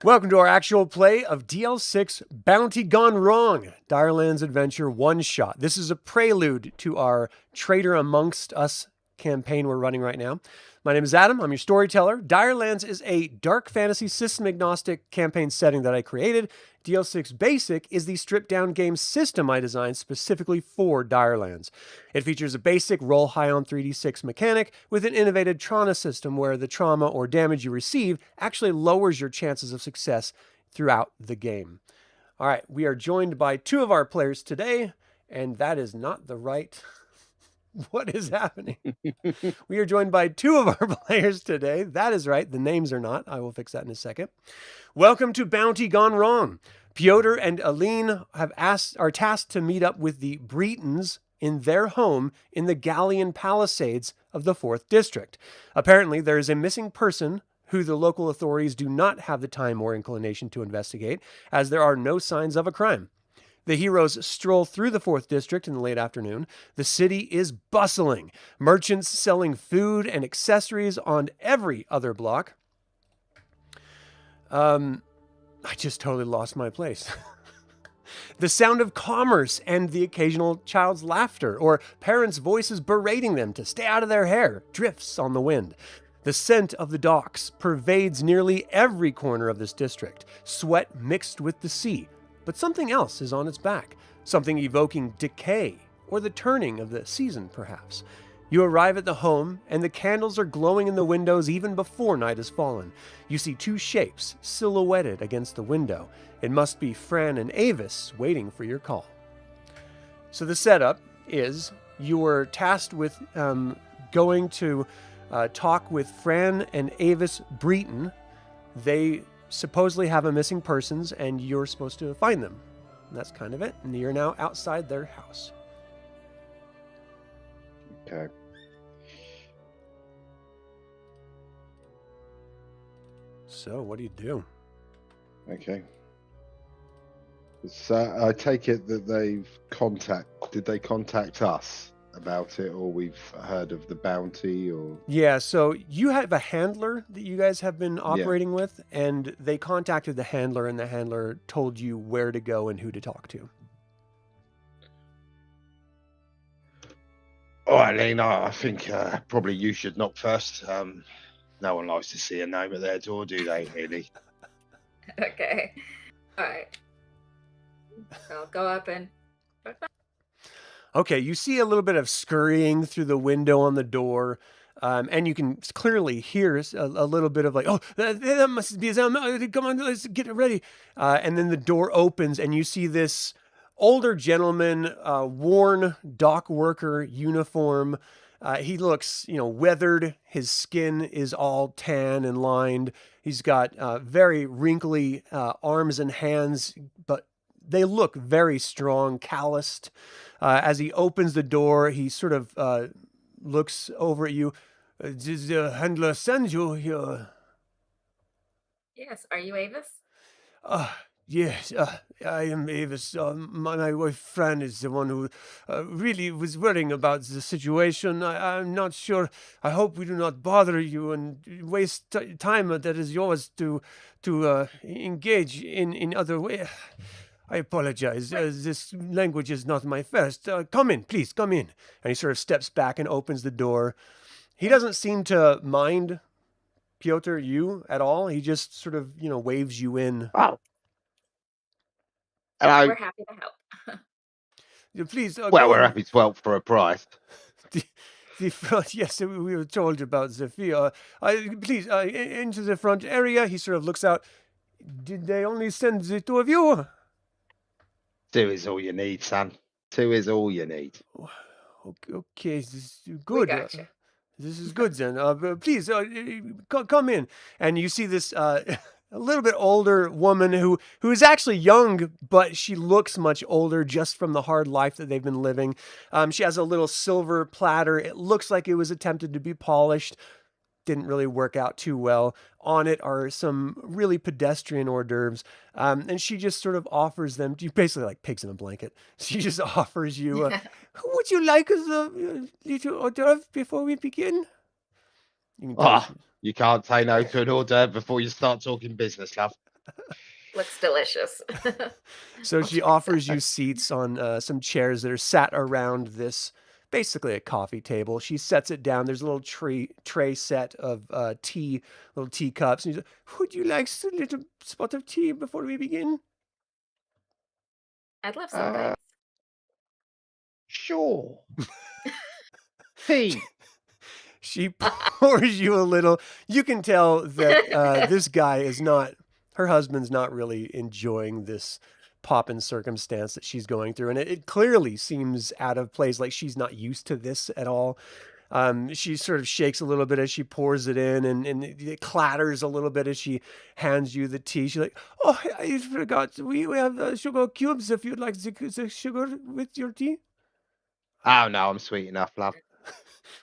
Welcome to our actual play of DL6 Bounty Gone Wrong, DireLands Adventure one-shot. This is a prelude to our Traitor Amongst Us campaign we're running right now. My name is Adam. I'm your storyteller. DireLands is a dark fantasy system-agnostic campaign setting that I created. DL6 Basic is the stripped-down game system I designed specifically for DireLands. It features a basic roll high on 3d6 mechanic with an innovative trauma system where the trauma or damage you receive actually lowers your chances of success throughout the game. All right, we are joined by two of our players today, and that is not the right... What is happening? We are joined by two of our players today. That is right. The names are not. I will fix that in a second. Welcome to Bounty Gone Wrong. Piotr and Aelene are tasked to meet up with the Bretons in their home in the Gallian Palisades of the 4th District. Apparently, there is a missing person who the local authorities do not have the time or inclination to investigate, as there are no signs of a crime. The heroes stroll through the 4th District in the late afternoon. The city is bustling. Merchants selling food and accessories on every other block. I just totally lost my place. The sound of commerce and the occasional child's laughter or parents' voices berating them to stay out of their hair drifts on the wind. The scent of the docks pervades nearly every corner of this district, sweat mixed with the sea. But something else is on its back, something evoking decay, or the turning of the season, perhaps. You arrive at the home, and the candles are glowing in the windows even before night has fallen. You see two shapes silhouetted against the window. It must be Fran and Avis waiting for your call. So the setup is you were tasked with going to talk with Fran and Avis Breton. They supposedly have a missing persons, and you're supposed to find them. And that's kind of it. And you're now outside their house. Okay. So, what do you do? Okay. So I take it that did they contact us about it, or we've heard of the bounty, or... Yeah, so you have a handler that you guys have been operating with, and they contacted the handler, and the handler told you where to go and who to talk to. All right, Aelene, I think probably you should knock first. No one likes to see a name at their door, do they, really? Okay. All right. So I'll go up and... Okay, you see a little bit of scurrying through the window on the door, and you can clearly hear a little bit of like, oh, that must be come on, let's get it ready. And then the door opens, and you see this older gentleman, worn dock worker uniform. He looks, weathered. His skin is all tan and lined. He's got very wrinkly arms and hands, but they look very strong, calloused. As he opens the door, he sort of looks over at you. Did the handler send you here? Yes. Are you Avis? Yes, I am Avis. My wife Fran is the one who really was worrying about the situation. I'm not sure. I hope we do not bother you and waste time that is yours to engage in other ways. I apologize. This language is not my first. Come in, please, come in. And he sort of steps back and opens the door. He doesn't seem to mind, Piotr, you at all. He just sort of, waves you in. Oh. Hello. We're happy to help. Please. Well, we're happy to help for a price. The front, yes, we were told about the fee. Please, into the front area. He sort of looks out. Did they only send the two of you? 2 is all you need, son. 2 is all you need. Okay, this is good. We got you. This is good then. Please, come in. And you see this a little bit older woman who is actually young, but she looks much older just from the hard life that they've been living. She has a little silver platter. It looks like it was attempted to be polished. Didn't really work out too well. On it are some really pedestrian hors d'oeuvres. And she just sort of offers them, basically like pigs in a blanket. She just offers you, would you like as a little hors d'oeuvre before we begin? You can't say no to an hors d'oeuvre before you start talking business, love. Looks delicious. So she offers you seats on some chairs that are sat around this, basically a coffee table. She sets it down. There's a little tray set of tea, little teacups. And she's like, would you like a little spot of tea before we begin? I'd love some, Uh, thanks. sure. Tea. She pours you a little. You can tell that this guy is not, her husband's not really enjoying this pop in circumstance that she's going through. And it clearly seems out of place, like she's not used to this at all. She sort of shakes a little bit as she pours it in, and it clatters a little bit as she hands you the tea. She's like, oh, I forgot. We have sugar cubes if you'd like the sugar with your tea. Oh, no, I'm sweet enough, love.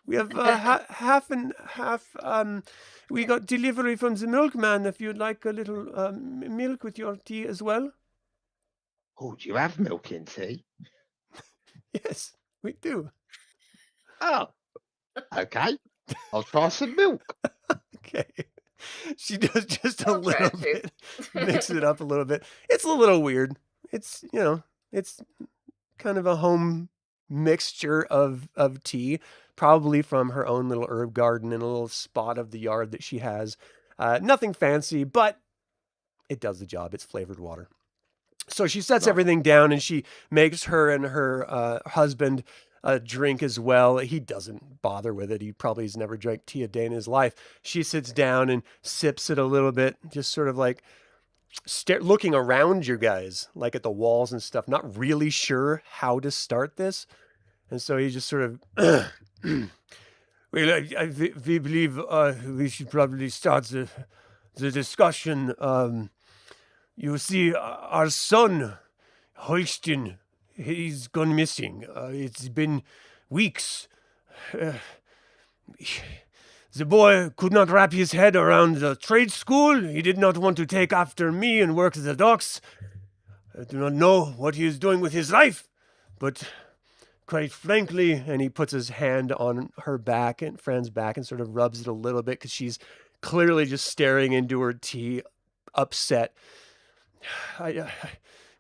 We have half and half. We got delivery from the milkman if you'd like a little milk with your tea as well. Oh, do you have milk in tea? Yes, we do. Oh, okay. I'll try some milk. Okay. She does just a I'll try little it too. bit, mix it up a little bit. It's a little weird. It's, it's kind of a home mixture of tea, probably from her own little herb garden in a little spot of the yard that she has. Nothing fancy, but it does the job. It's flavored water. So she sets Nice. everything down and she makes her and her husband a drink as well. He doesn't bother with it. He probably has never drank tea a day in his life. She sits down and sips it a little bit, just sort of like looking around you guys, like at the walls and stuff, not really sure how to start this. And so he just sort of, well, we believe we should probably start the discussion. You see, our son, Holstein, he's gone missing. It's been weeks. The boy could not wrap his head around the trade school. He did not want to take after me and work the docks. I do not know what he is doing with his life, but quite frankly, and he puts his hand on her back and Fran's back and sort of rubs it a little bit because she's clearly just staring into her tea, upset.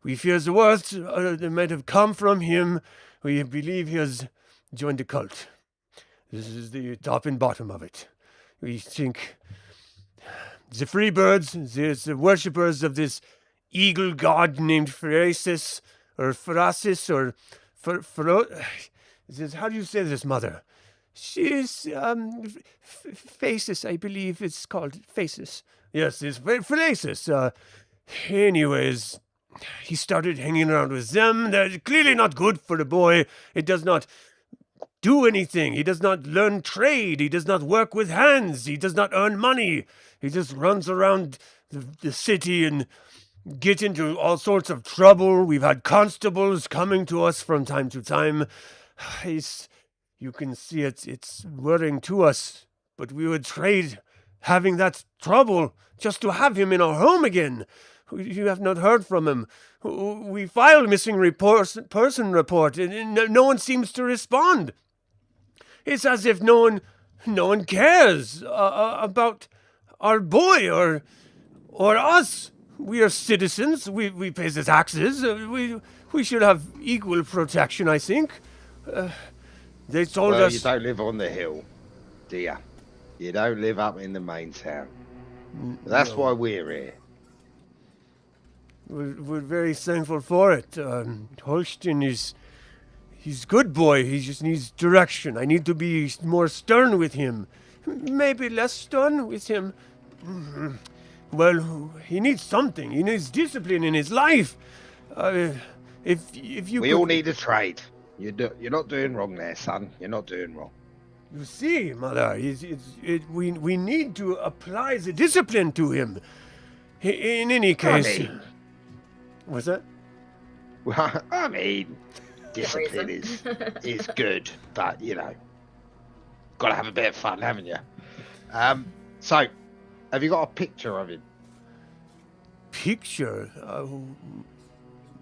We fear the worst that might have come from him. We believe he has joined a cult. This is the top and bottom of it. We think the Freebirds, the worshippers of this eagle god named Phrasis, or Phrasis, or how do you say this, mother? She's Phasis, I believe it's called Phasis. Yes, it's Phrasis. Anyways, he started hanging around with them. They're clearly not good for the boy. It does not do anything. He does not learn trade. He does not work with hands. He does not earn money. He just runs around the city and get into all sorts of trouble. We've had constables coming to us from time to time. You can see it's worrying to us, but we would trade having that trouble just to have him in our home again. You have not heard from him. We filed missing person report, and no one seems to respond. It's as if no one cares about our boy or us. We are citizens. We pay the taxes. We should have equal protection, I think. They told us. You don't live on the hill, do you? You don't live up in the main town. That's why we're here. We're very thankful for it. Holstein he's a good boy. He just needs direction. I need to be more stern with him. Maybe less stern with him. Well, he needs something. He needs discipline in his life. If you We all need a trade. You're not doing wrong there, son. You're not doing wrong. You see, mother, we need to apply the discipline to him. In any case... What's that? Well, I mean, discipline is good, but, got to have a bit of fun, haven't you? So, have you got a picture of him? Picture?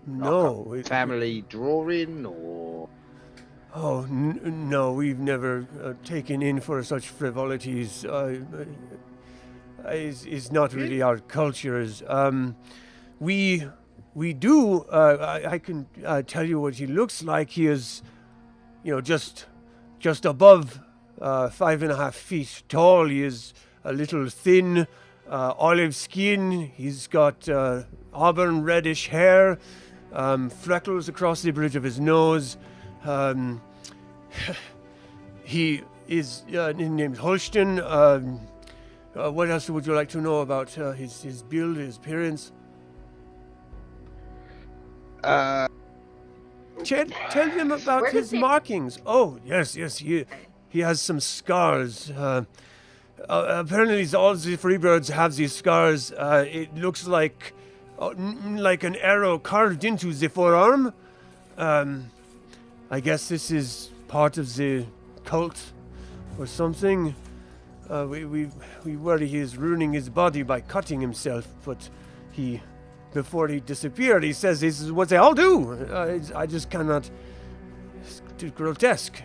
No. Like a family drawing, or... Oh, no, we've never taken in for such frivolities. is not really our culture. We do. I can tell you what he looks like. He is, just above 5.5 feet tall. He is a little thin, olive skin. He's got auburn reddish hair, freckles across the bridge of his nose. He is named Holstein. What else would you like to know about his build, his appearance? Tell him about Where his does he- markings. Oh, yes, he has some scars. Apparently, all the freebirds have these scars. It looks like an arrow carved into the forearm. I guess this is part of the cult or something. We worry he is ruining his body by cutting himself, but before he disappeared, he says this is what they all do. I just cannot. It's too grotesque.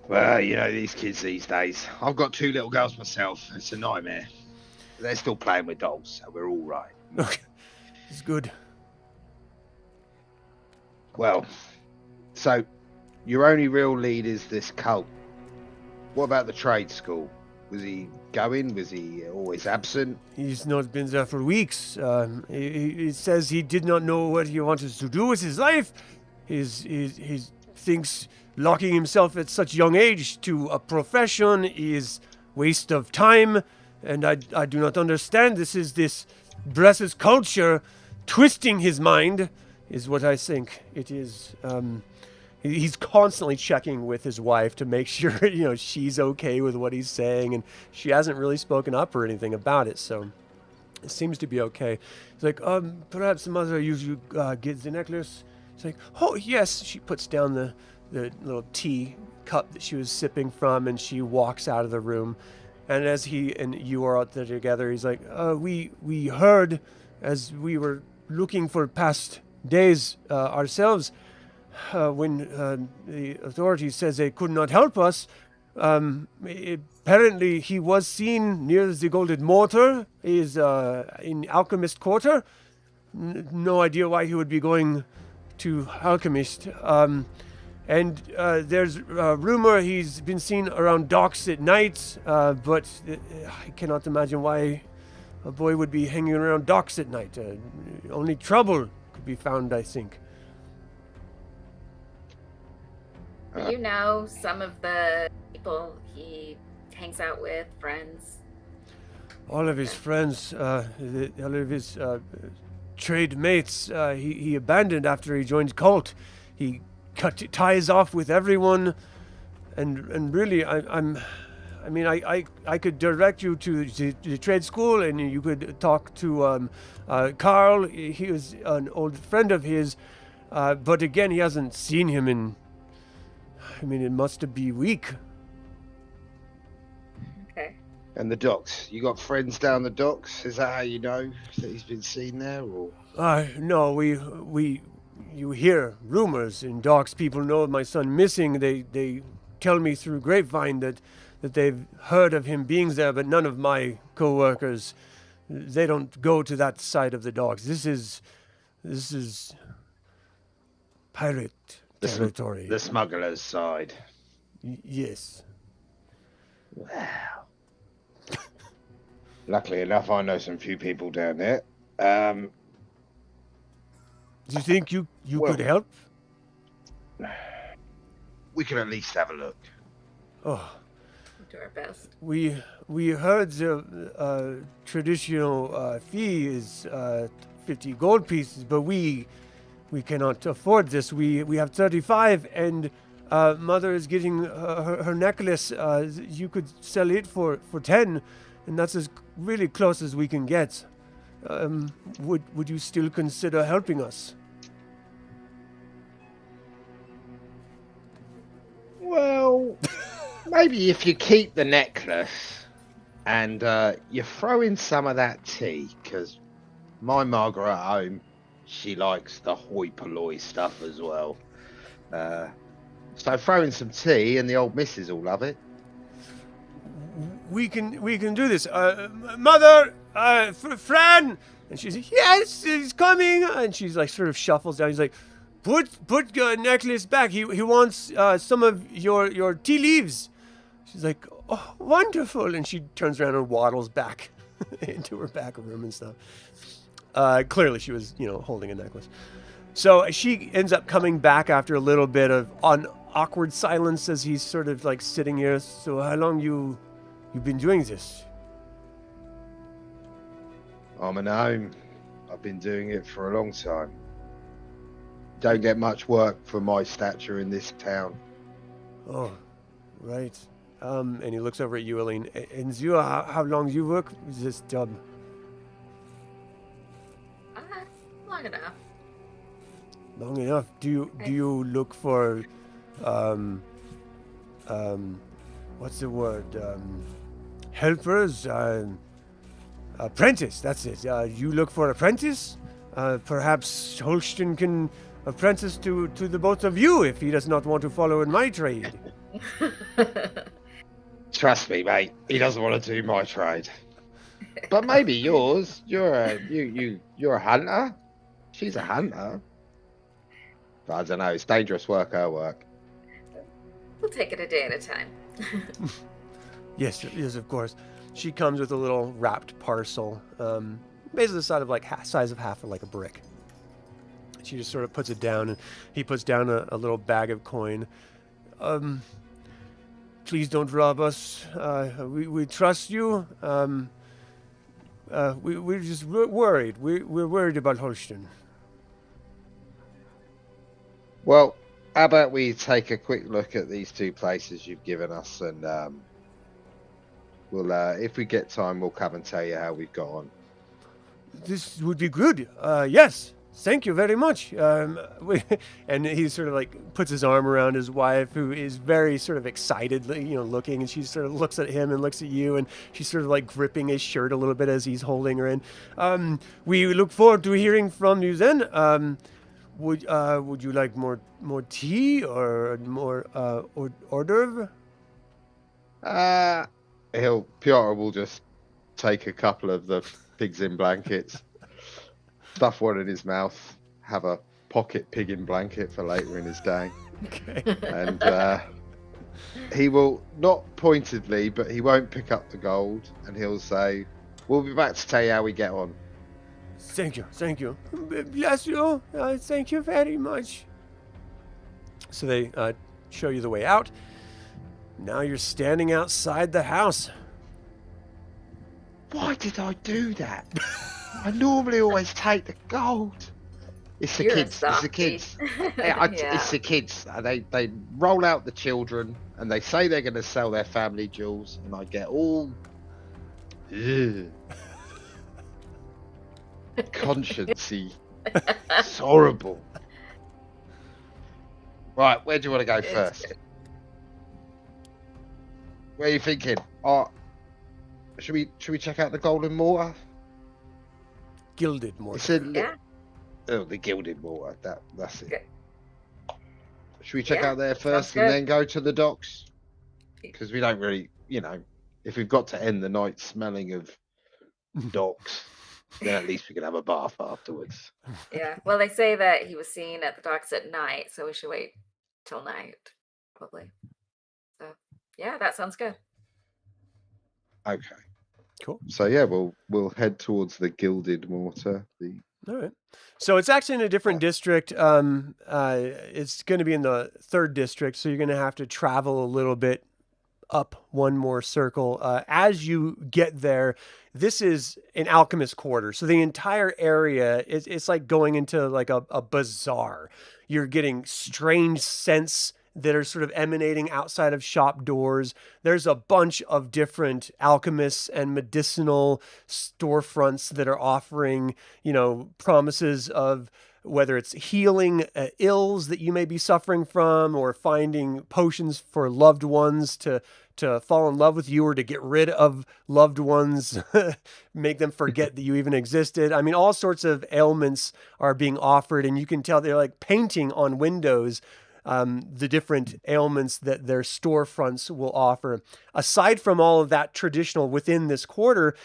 Well, these kids these days. I've got 2 little girls myself. It's a nightmare. They're still playing with dolls, so we're all right. Okay, it's good. Well, so your only real lead is this cult. What about the trade school? Was he going? Was he always absent? He's not been there for weeks. He says he did not know what he wanted to do with his life. He thinks locking himself at such young age to a profession is waste of time, and I do not understand. This Bress's culture twisting his mind is what I think it is. He's constantly checking with his wife to make sure, she's okay with what he's saying, and she hasn't really spoken up or anything about it, so it seems to be okay. He's like, perhaps the mother usually gets the necklace. It's like, oh, yes. She puts down the little tea cup that she was sipping from, and she walks out of the room. And as he and you are out there together, he's like, we heard as we were looking for past days ourselves, when the authorities says they could not help us. Apparently he was seen near the Golden Mortar. He is in Alchemist Quarter. No idea why he would be going to Alchemist. And there's a rumor he's been seen around docks at night, but I cannot imagine why a boy would be hanging around docks at night. Only trouble could be found, I think. Do you know some of the people he hangs out with, friends? All of his friends, all of his trade mates, he abandoned after he joined cult. He cut ties off with everyone, and really, I could direct you to the trade school, and you could talk to Carl. He was an old friend of his, but again, he hasn't seen him in. It must be week. Okay. And the docks. You got friends down the docks? Is that how you know that he's been seen there, or? No, you hear rumors in docks. People know of my son missing. They tell me through grapevine that they've heard of him being there, but none of my co-workers, they don't go to that side of the docks. This is pirate territory. The smuggler's side. Yes. Wow. Luckily enough, I know some few people down there. Do you think you could help? We can at least have a look. Oh, We'll do our best. we heard the traditional fee is 50 gold pieces, but we cannot afford this. We have 35, and Mother is getting her necklace. You could sell it for 10, and that's as really close as we can get. Would you still consider helping us? Well, maybe if you keep the necklace and you throw in some of that tea, because my Margaret at home, she likes the hoi polloi stuff as well. So throw in some tea and the old missus will love it. we can do this. Mother, Fran, and she's like, yes, he's coming, and she's like sort of shuffles down. He's like, put necklace back. He wants some of your tea leaves. She's like, oh, wonderful, and she turns around and waddles back into her back room and stuff. Clearly, she was holding a necklace. So she ends up coming back after a little bit of awkward silence as he's sort of like sitting here. So how long you've been doing this? I'm a gnome. I've been doing it for a long time. Don't get much work for my stature in this town. Oh, right. And he looks over at you, Aelene. And you, how long you work with this job? Long enough. Long enough. Do you look for, what's the word? Helpers? Apprentice. That's it. You look for apprentice? Perhaps Holstein can apprentice to the both of you if he does not want to follow in my trade. Trust me, mate. He doesn't want to do my trade. But maybe yours. You're a hunter. She's a hunter. But I don't know. It's dangerous work, her work. We'll take it a day at a time. Yes, of course. She comes with a little wrapped parcel, basically the size of half of like a brick. She just sort of puts it down, and he puts down a little bag of coin. Please don't rob us. We trust you. We're just worried. We're worried about Holstein. Well, how about we take a quick look at these two places you've given us, and we'll, if we get time, we'll come and tell you how we've got on. This would be good. Yes. Thank you very much. And he sort of like puts his arm around his wife, who is very sort of excited, looking, and she sort of looks at him and looks at you, and she's sort of like gripping his shirt a little bit as he's holding her in. We look forward to hearing from you then. Would you like more tea or more hors d'oeuvre? Piotr will just take a couple of the pigs in blankets, stuff one in his mouth, have a pocket pig in blanket for later in his day. Okay. And he will, not pointedly, but he won't pick up the gold, and he'll say, we'll be back to tell you how we get on. Thank you. Bless you. Thank you very much. So they show you the way out. Now you're standing outside the house. Why did I do that? I normally always take the gold. It's the You're a kids. It's the kids. It's the kids. They roll out the children, and they say they're going to sell their family jewels, and I get all conscience-y. It's horrible. Right, where do you want to go first? Where are you thinking? Should we check out the golden mortar? Gilded mortar. It's the gilded mortar. That's it. Okay. Should we check out there first and then go to the docks? Because we don't really, if we've got to end the night smelling of docks, then at least we can have a bath afterwards. Yeah. Well, they say that he was seen at the docks at night, so we should wait till night, probably. So, yeah, that sounds good. Okay. Cool. So yeah, we'll head towards the gilded mortar. All right. So it's actually in a different district. It's going to be in the 3rd district, so you're going to have to travel a little bit up one more circle. As you get there, this is an alchemist quarter. So the entire area it's like going into like a bazaar. You're getting strange scents that are sort of emanating outside of shop doors. There's a bunch of different alchemists and medicinal storefronts that are offering, promises of whether it's healing ills that you may be suffering from, or finding potions for loved ones to fall in love with you, or to get rid of loved ones, make them forget that you even existed. I mean, all sorts of ailments are being offered, and you can tell they're like painting on windows the different ailments that their storefronts will offer. Aside from all of that traditional within this quarter,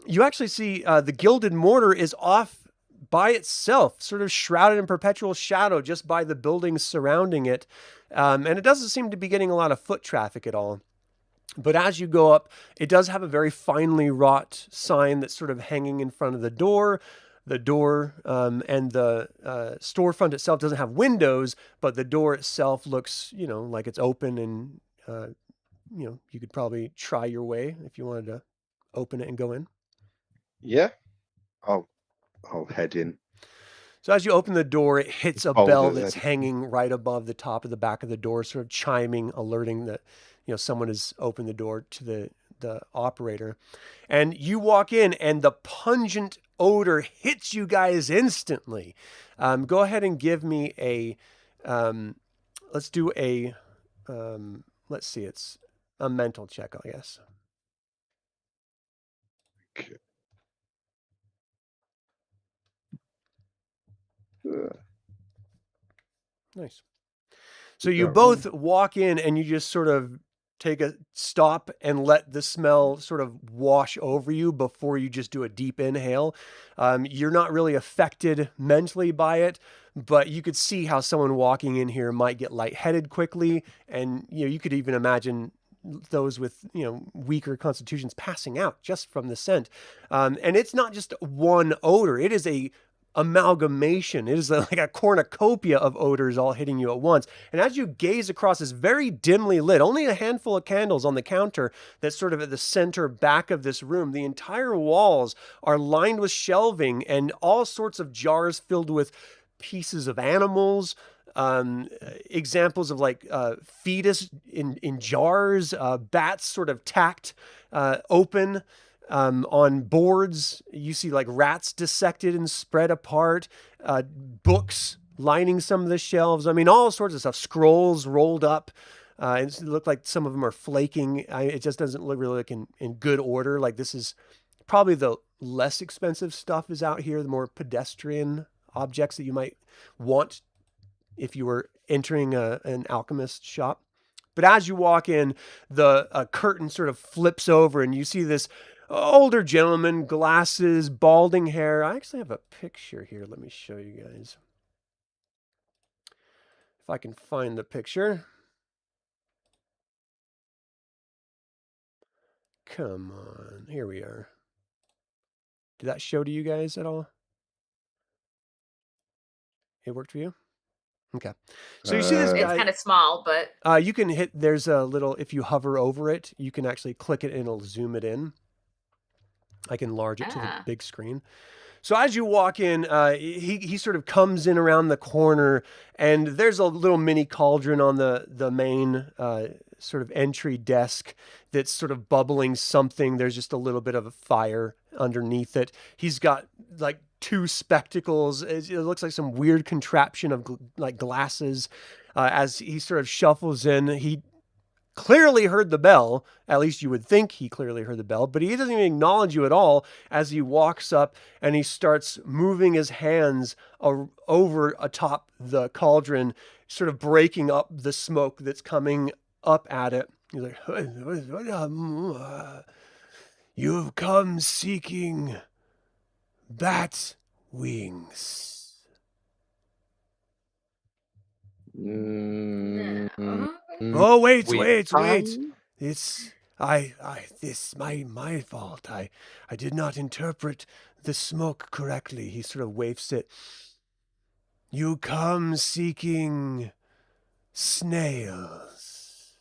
you actually see the Gilded Mortar is off by itself, sort of shrouded in perpetual shadow just by the buildings surrounding it. And it doesn't seem to be getting a lot of foot traffic at all. But as you go up, it does have a very finely wrought sign that's sort of hanging in front of the door. The door and the storefront itself doesn't have windows, but the door itself looks, like it's open, and you could probably try your way if you wanted to open it and go in. Yeah, I'll head in. So as you open the door, it hits a Oh, bell the- that's hanging right above the top of the back of the door, sort of chiming, alerting that someone has opened the door to the operator. And you walk in, and the pungent odor hits you guys instantly. Go ahead and give me a. Let's do a. Let's see. It's a mental check, I guess. Okay. Nice. So you both walk in, and you just sort of take a stop and let the smell sort of wash over you before you just do a deep inhale. You're not really affected mentally by it, but you could see how someone walking in here might get lightheaded quickly. And, you could even imagine those with, weaker constitutions passing out just from the scent. And it's not just one odor. It is a amalgamation. It is like a cornucopia of odors all hitting you at once. And as you gaze across this very dimly lit, only a handful of candles on the counter that's sort of at the center back of this room, the entire walls are lined with shelving and all sorts of jars filled with pieces of animals, examples of like fetus in jars, bats sort of tacked open. On boards, you see like rats dissected and spread apart, books lining some of the shelves. I mean, all sorts of stuff. Scrolls rolled up. It looked like some of them are flaking. It just doesn't look really like in good order. Like this is probably the less expensive stuff is out here, the more pedestrian objects that you might want if you were entering an alchemist shop. But as you walk in, the curtain sort of flips over, and you see this older gentleman, glasses, balding hair. I actually have a picture here. Let me show you guys. If I can find the picture. Come on. Here we are. Did that show to you guys at all? It worked for you? Okay. So you see this guy. It's kind of small, but you can hit, there's a little, if you hover over it, you can actually click it and it'll zoom it in. I can enlarge it to the big screen. So as you walk in, he sort of comes in around the corner, and there's a little mini cauldron on the main sort of entry desk that's sort of bubbling something. There's just a little bit of a fire underneath it. He's got like 2 spectacles. It looks like some weird contraption of like glasses. As he sort of shuffles in, he clearly heard the bell. At least you would think he clearly heard the bell, but he doesn't even acknowledge you at all as he walks up and he starts moving his hands over atop the cauldron, sort of breaking up the smoke that's coming up at it. He's like, "You've come seeking bat wings." no. Oh, wait. Come? It's my fault. I did not interpret the smoke correctly. He sort of wafts it. You come seeking snails.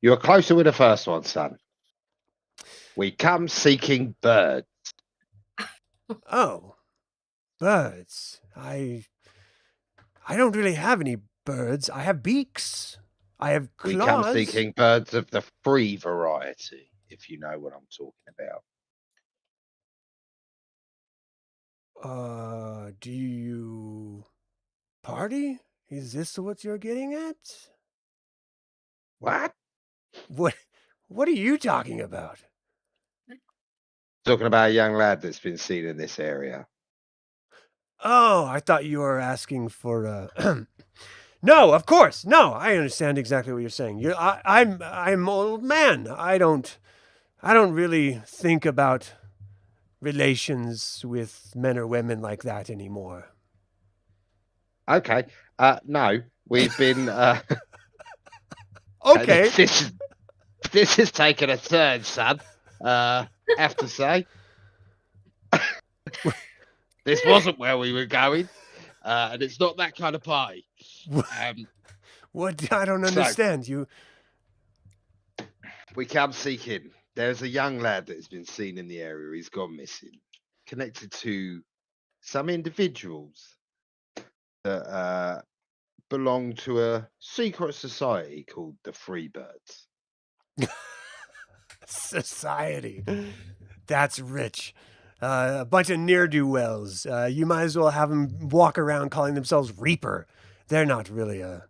You were closer with the first one, son. We come seeking birds. Oh, birds. I don't really have any birds. I have beaks. I have claws. We come seeking birds of the free variety, if you know what I'm talking about. Do you party? Is this what you're getting at? What? What are you talking about? Talking about a young lad that's been seen in this area. Oh, I thought you were asking for No, of course. No, I understand exactly what you're saying. I'm old man. I don't really think about relations with men or women like that anymore. Okay. No, we've been. Okay. This has taken a turn, son. Have to say, this wasn't where we were going, and it's not that kind of party. What? I don't So- understand. We come seeking. There's a young lad that has been seen in the area. He's gone missing, connected to some individuals that belong to a secret society called the Freebirds. Society. That's rich. A bunch of ne'er-do-wells. You might as well have them walk around calling themselves Reaper. They're not really a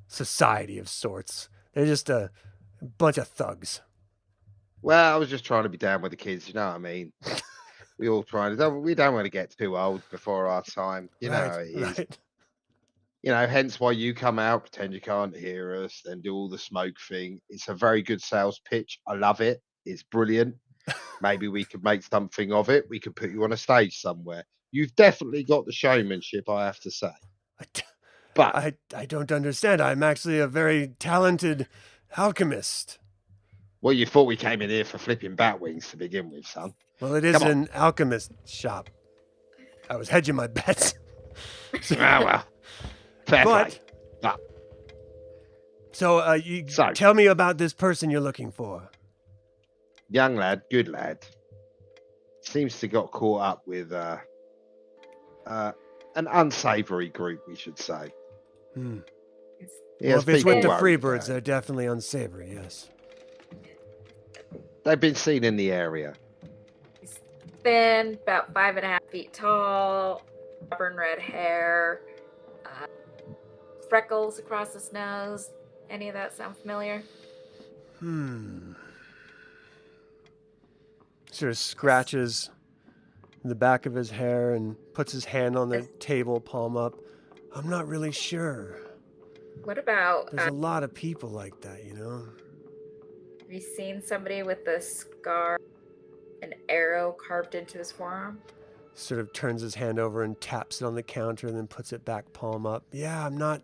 society of sorts. They're just a bunch of thugs. Well, I was just trying to be down with the kids. You know what I mean? We all trying to. We don't want to get too old before our time. You know how it is. Right. You know, hence why you come out, pretend you can't hear us, then do all the smoke thing. It's a very good sales pitch. I love it. It's brilliant. Maybe we could make something of it. We could put you on a stage somewhere. You've definitely got the showmanship, I have to say. But I don't understand. I'm actually a very talented alchemist. well, you thought we came in here for flipping bat wings to begin with, son. Well, it is Come on. an alchemist shop. I was hedging my bets. Well, fair play. But so you So- tell me about this person you're looking for. Young lad, good lad. Seems to got caught up with an unsavory group, we should say. Hmm. He Well, has if it's with people the worried Freebirds, about they're it. definitely unsavory, yes. They've been seen in the area. He's thin, about 5.5 feet tall, auburn red hair, freckles across his nose. Any of that sound familiar? Sort of scratches the back of his hair and puts his hand on the table, palm up. I'm not really sure. What about, There's a lot of people like that, you know? have you seen somebody with a scar, an arrow carved into his forearm? Sort of turns his hand over and taps it on the counter and then puts it back, palm up. Yeah, I'm not.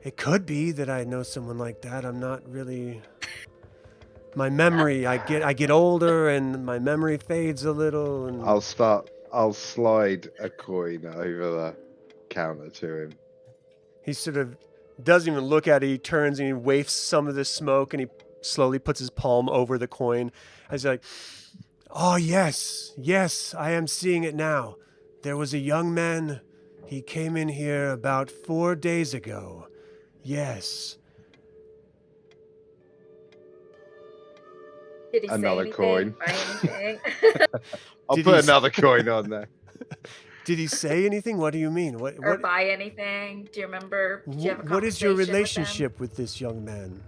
It could be that I know someone like that. I'm not really. My memory, I get older and my memory fades a little. And I'll slide a coin over the counter to him. he sort of doesn't even look at it. He turns and he wafts some of the smoke and he slowly puts his palm over the coin. As like, oh yes, I am seeing it now. There was a young man. He came in here about 4 days ago. Yes. Did he Another say coin. anything? Buy anything? I'll Did put he- another coin on there. Did he say anything? What do you mean? or What buy anything? Do you remember? Did you have a what is your conversation with them? relationship with this young man?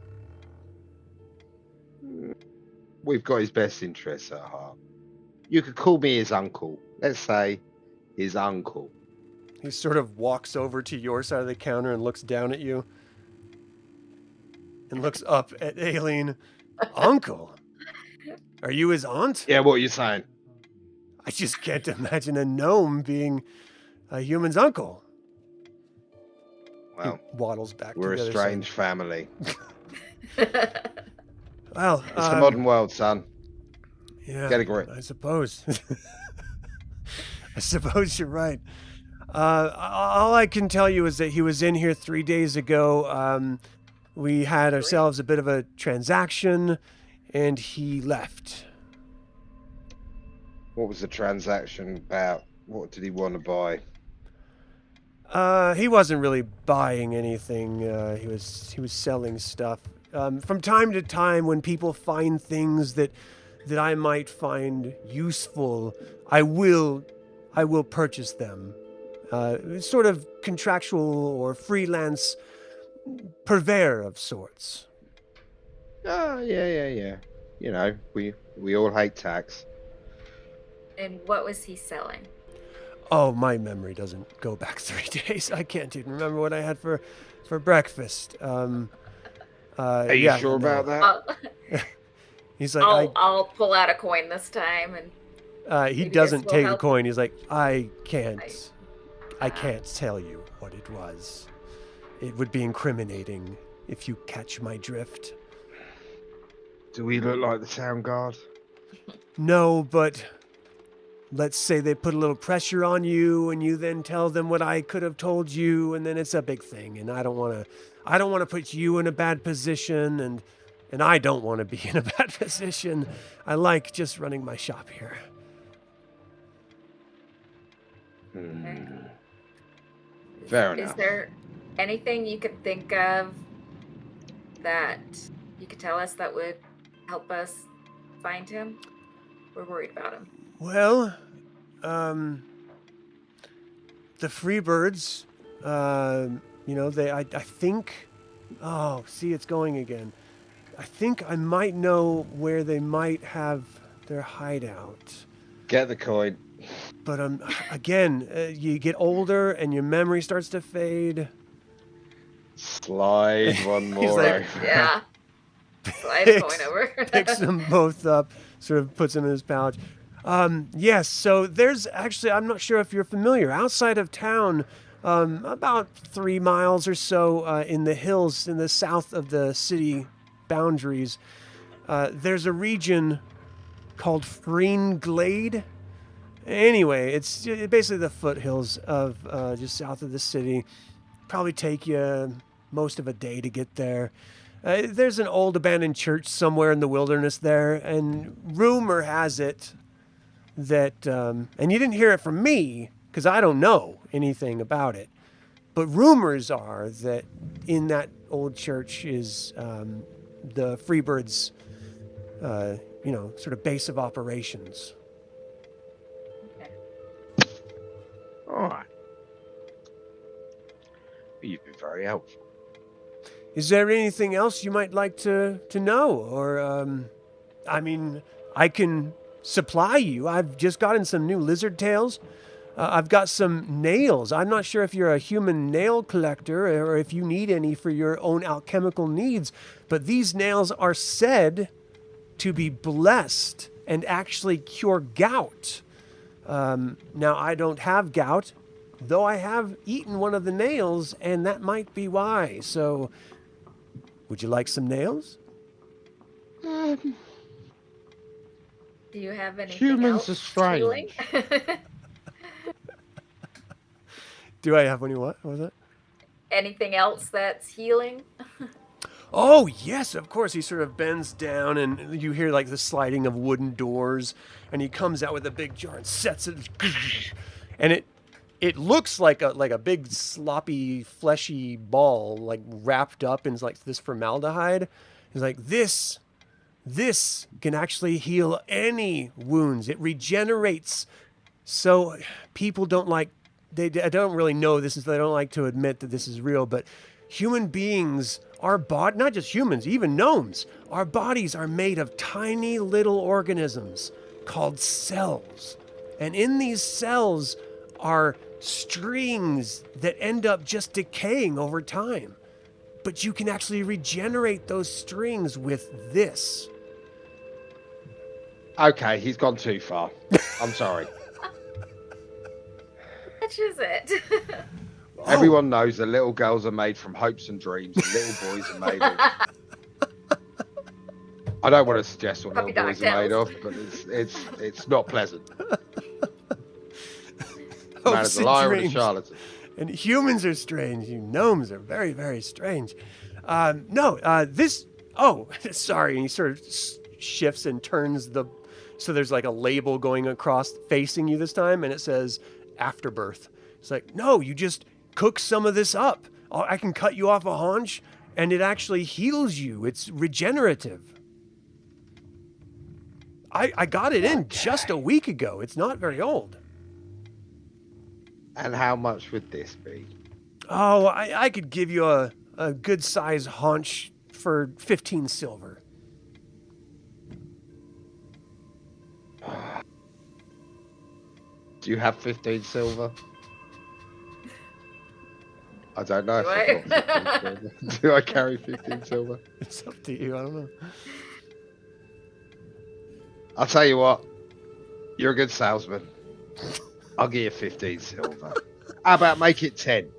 We've got his best interests at heart. You could call me his uncle. Let's say his uncle. He sort of walks over to your side of the counter and looks down at you. And looks up at Aelene. Uncle? Are you his aunt? Yeah, what are you saying? I just can't imagine a gnome being a human's uncle. Well, He waddles back we're to the a other side. strange family. Well, It's the modern world, son. yeah, Get a grip. I suppose. I suppose you're right. All I can tell you is that he was in here 3 days ago. We had ourselves a bit of a transaction, and he left. What was the transaction about? What did he want to buy? He wasn't really buying anything. He was selling stuff. From time to time, when people find things that I might find useful, I will purchase them. Sort of contractual or freelance purveyor of sorts. Oh, yeah. You know, we all hate tax. And what was he selling? Oh, my memory doesn't go back 3 days. I can't even remember what I had for breakfast. Are you sure about that? He's like, I'll pull out a coin this time, and he maybe doesn't this will take the help. coin. He's like, I can't tell you what it was. It would be incriminating if you catch my drift. Do we look like the town guard? No, but let's say they put a little pressure on you and you then tell them what I could have told you, and then it's a big thing, and I don't want to put you in a bad position, and I don't want to be in a bad position. I like just running my shop here. Fair enough. Is there anything you could think of that you could tell us that would help us find him? We're worried about him. Well, the Freebirds, I think, oh, see, it's going again. I think I might know where they might have their hideout. Get the coin. But again, you get older and your memory starts to fade. Slide one more. He's like, over. Yeah. Slide a coin over. Picks them both up, sort of puts them in his pouch. Yes, so there's actually, I'm not sure if you're familiar, outside of town, about 3 miles or so in the hills in the south of the city boundaries, there's a region called Freen Glade. Anyway, it's basically the foothills of just south of the city. Probably take you most of a day to get there. There's an old abandoned church somewhere in the wilderness there, and rumor has it that, and you didn't hear it from me, because I don't know anything about it, but rumors are that in that old church is the Freebirds, sort of base of operations. All right. You've been very helpful. Is there anything else you might like to know? Or, I can supply you. I've just gotten some new lizard tails. I've got some nails. I'm not sure if you're a human nail collector or if you need any for your own alchemical needs, but these nails are said to be blessed and actually cure gout. Now, I don't have gout, though I have eaten one of the nails, and that might be why. So, would you like some nails? Do you have anything Humans else are strange. healing? Do I have any what? What was that? Anything else that's healing? Oh, yes, of course. He sort of bends down, and you hear like the sliding of wooden doors, and he comes out with a big jar and sets it, and it looks like a big sloppy fleshy ball, like wrapped up in like this formaldehyde. He's like, this can actually heal any wounds. It regenerates. So people don't I don't really know this, they don't like to admit that this is real, but human beings, not just humans, even gnomes, our bodies are made of tiny little organisms called cells. And in these cells are strings that end up just decaying over time. But you can actually regenerate those strings with this. Okay, he's gone too far. I'm sorry. Which is it? Everyone knows that little girls are made from hopes and dreams, and little boys are made of. I don't want to suggest what Puppy little boys dog are made tails. of, but it's not pleasant. Man Hopes is a and liar and a dreams. charlatan. And humans are strange. You gnomes are very, very strange. Sorry. And he sort of shifts and turns so there's like a label going across facing you this time, and it says afterbirth. It's like, no, you just cook some of this up. I can cut you off a haunch, and it actually heals you. It's regenerative. I got it in just a week ago. It's not very old. And how much would this be? Oh, I could give you a good size haunch for 15 silver. Do you have 15 silver? I don't know. Do if I've got 15 silver. Do I carry 15 silver? It's up to you. I don't know. I'll tell you what. You're a good salesman. I'll give you 15 silver. How about make it 10?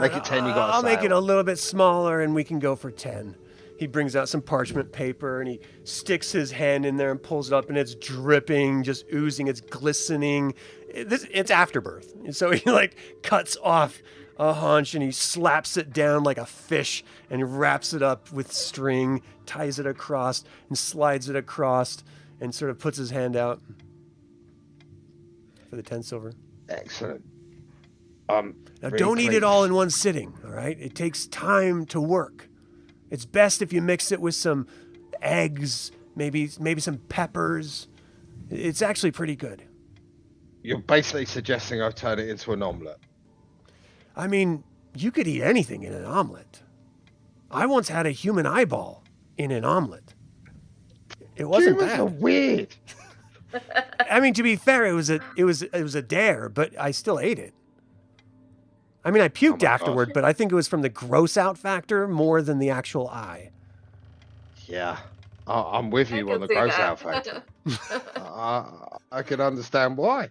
Make it 10, you got a I'll make sale. it a little bit smaller and we can go for 10. He brings out some parchment paper and he sticks his hand in there and pulls it up and it's dripping, just oozing, it's glistening. It's afterbirth. And so he like cuts off a haunch and he slaps it down like a fish and he wraps it up with string, ties it across and slides it across and sort of puts his hand out for the 10 silver. Excellent. Now, Really don't eat pleased. it all in one sitting, all right? It takes time to work. It's best if you mix it with some eggs, maybe some peppers. It's actually pretty good. You're basically suggesting I turn it into an omelette. I mean, you could eat anything in an omelet. I once had a human eyeball in an omelet. It wasn't Humans are bad. weird. I mean, to be fair, it was a dare, but I still ate it. I mean, I puked my afterward, gosh. but I think it was from the gross out factor more than the actual eye. Yeah, I'm with I you can on the see gross that. out factor. I can understand why.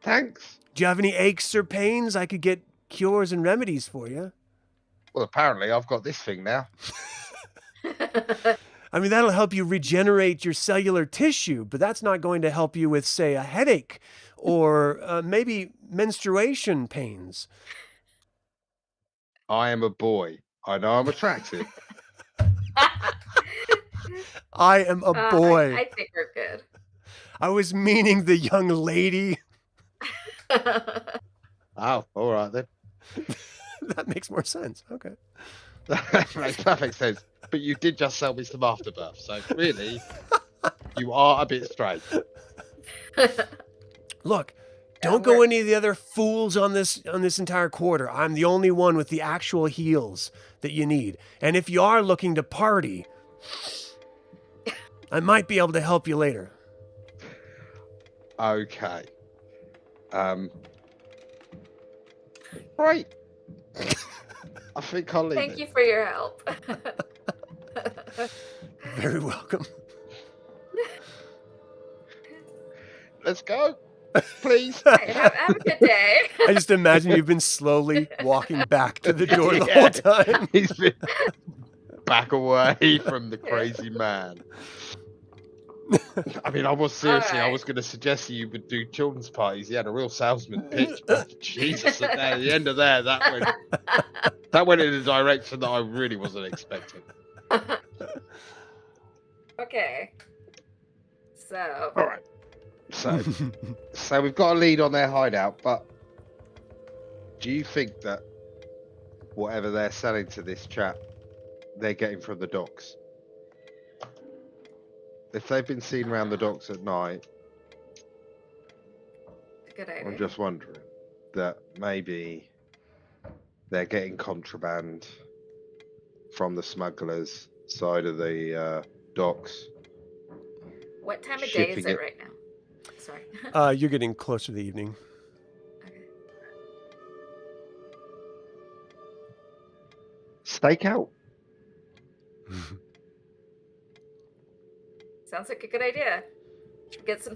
Thanks. Do you have any aches or pains? I could get cures and remedies for you. Well, apparently I've got this thing now. I mean, that'll help you regenerate your cellular tissue, but that's not going to help you with, say, a headache or maybe menstruation pains. I am a boy. I know I'm attractive. I am a boy. I think we're good. I was meaning the young lady. Oh, all right then. That makes more sense. Okay. That makes perfect sense. But you did just sell me some afterbirth, so really, you are a bit strange. Look, don't go any of the other fools on this entire quarter. I'm the only one with the actual heals that you need. And if you are looking to party, I might be able to help you later. Okay. Right. I think I'll leave Thank it. you for your help. Very welcome. Let's go, please. Hey, have a good day. I just imagine you've been slowly walking back to the door the Yeah. whole time. He's been back away from the crazy man. I mean, I was I Alright. was going to suggest you would do children's parties. He had a real salesman pitch, but Jesus, at the end of there, that went in a direction that I really wasn't expecting. Okay. So, All right. So we've got a lead on their hideout, but do you think that whatever they're selling to this chap, they're getting from the docks? If they've been seen around the docks at night, good idea. I'm just wondering that maybe they're getting contraband from the smugglers' side of the docks. What time of day is shipping it it. right now? Sorry. You're getting close to the evening. Okay. Stakeout. Sounds like a good idea. Should we get some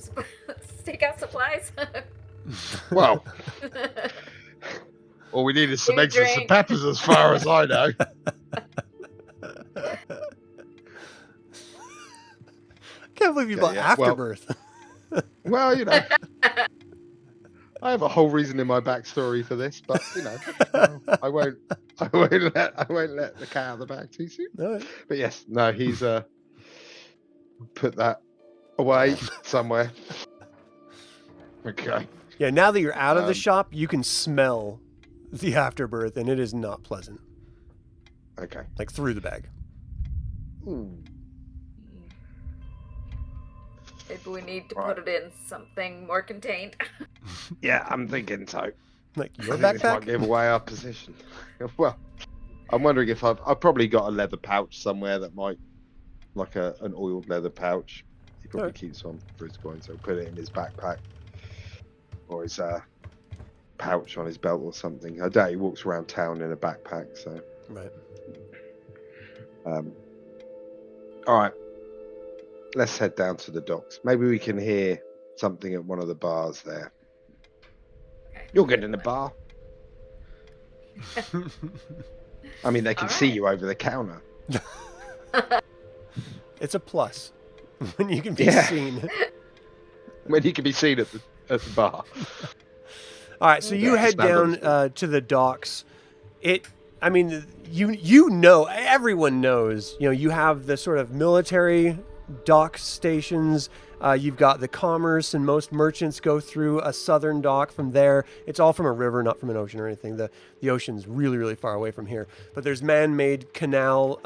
stakeout supplies? Well, all we need is some Big eggs and some drink. peppers, as far as I know. Can't believe you Okay, bought yeah, well- Afterbirth. Well, you know, I have a whole reason in my backstory for this, but you know, I won't let the cat out of the bag too soon. All right. But yes, no, he's put that away somewhere. Okay. Yeah, now that you're out of the Um, shop, you can smell the Afterbirth, and it is not pleasant. Okay. Like through the bag. Maybe we need to Right. put it in something more contained. Yeah, I'm thinking so. Like I your think this might backpack? give away our position. Well, I'm wondering if I've probably got a leather pouch somewhere that might, like an oiled leather pouch. He probably Alright. keeps on for his coins. So put it in his backpack or his pouch on his belt or something. I doubt he walks around town in a backpack. So Right. all right, let's head down to the docks. Maybe we can hear something at one of the bars there. Okay. You're good in the bar. I mean, they can see Alright. you over the counter. It's a plus when you can be Yeah. seen. When you can be seen at the bar. All right, so you Okay. head Stand on the down to the docks. I mean, you know, everyone knows. You know, you have the sort of military dock stations. You've got the commerce, and most merchants go through a southern dock from there. It's all from a river, not from an ocean or anything. The ocean's really, really far away from here. But there's man-made canal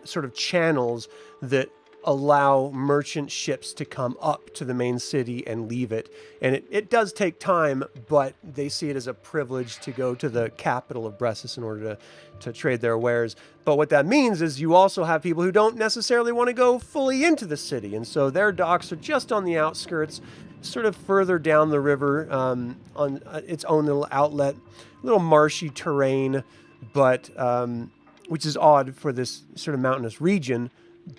sort of channels that allow merchant ships to come up to the main city and leave it. And it does take time, but they see it as a privilege to go to the capital of Bressus in order to trade their wares. But what that means is you also have people who don't necessarily want to go fully into the city. And so their docks are just on the outskirts, sort of further down the river on its own little outlet, little marshy terrain, but which is odd for this sort of mountainous region.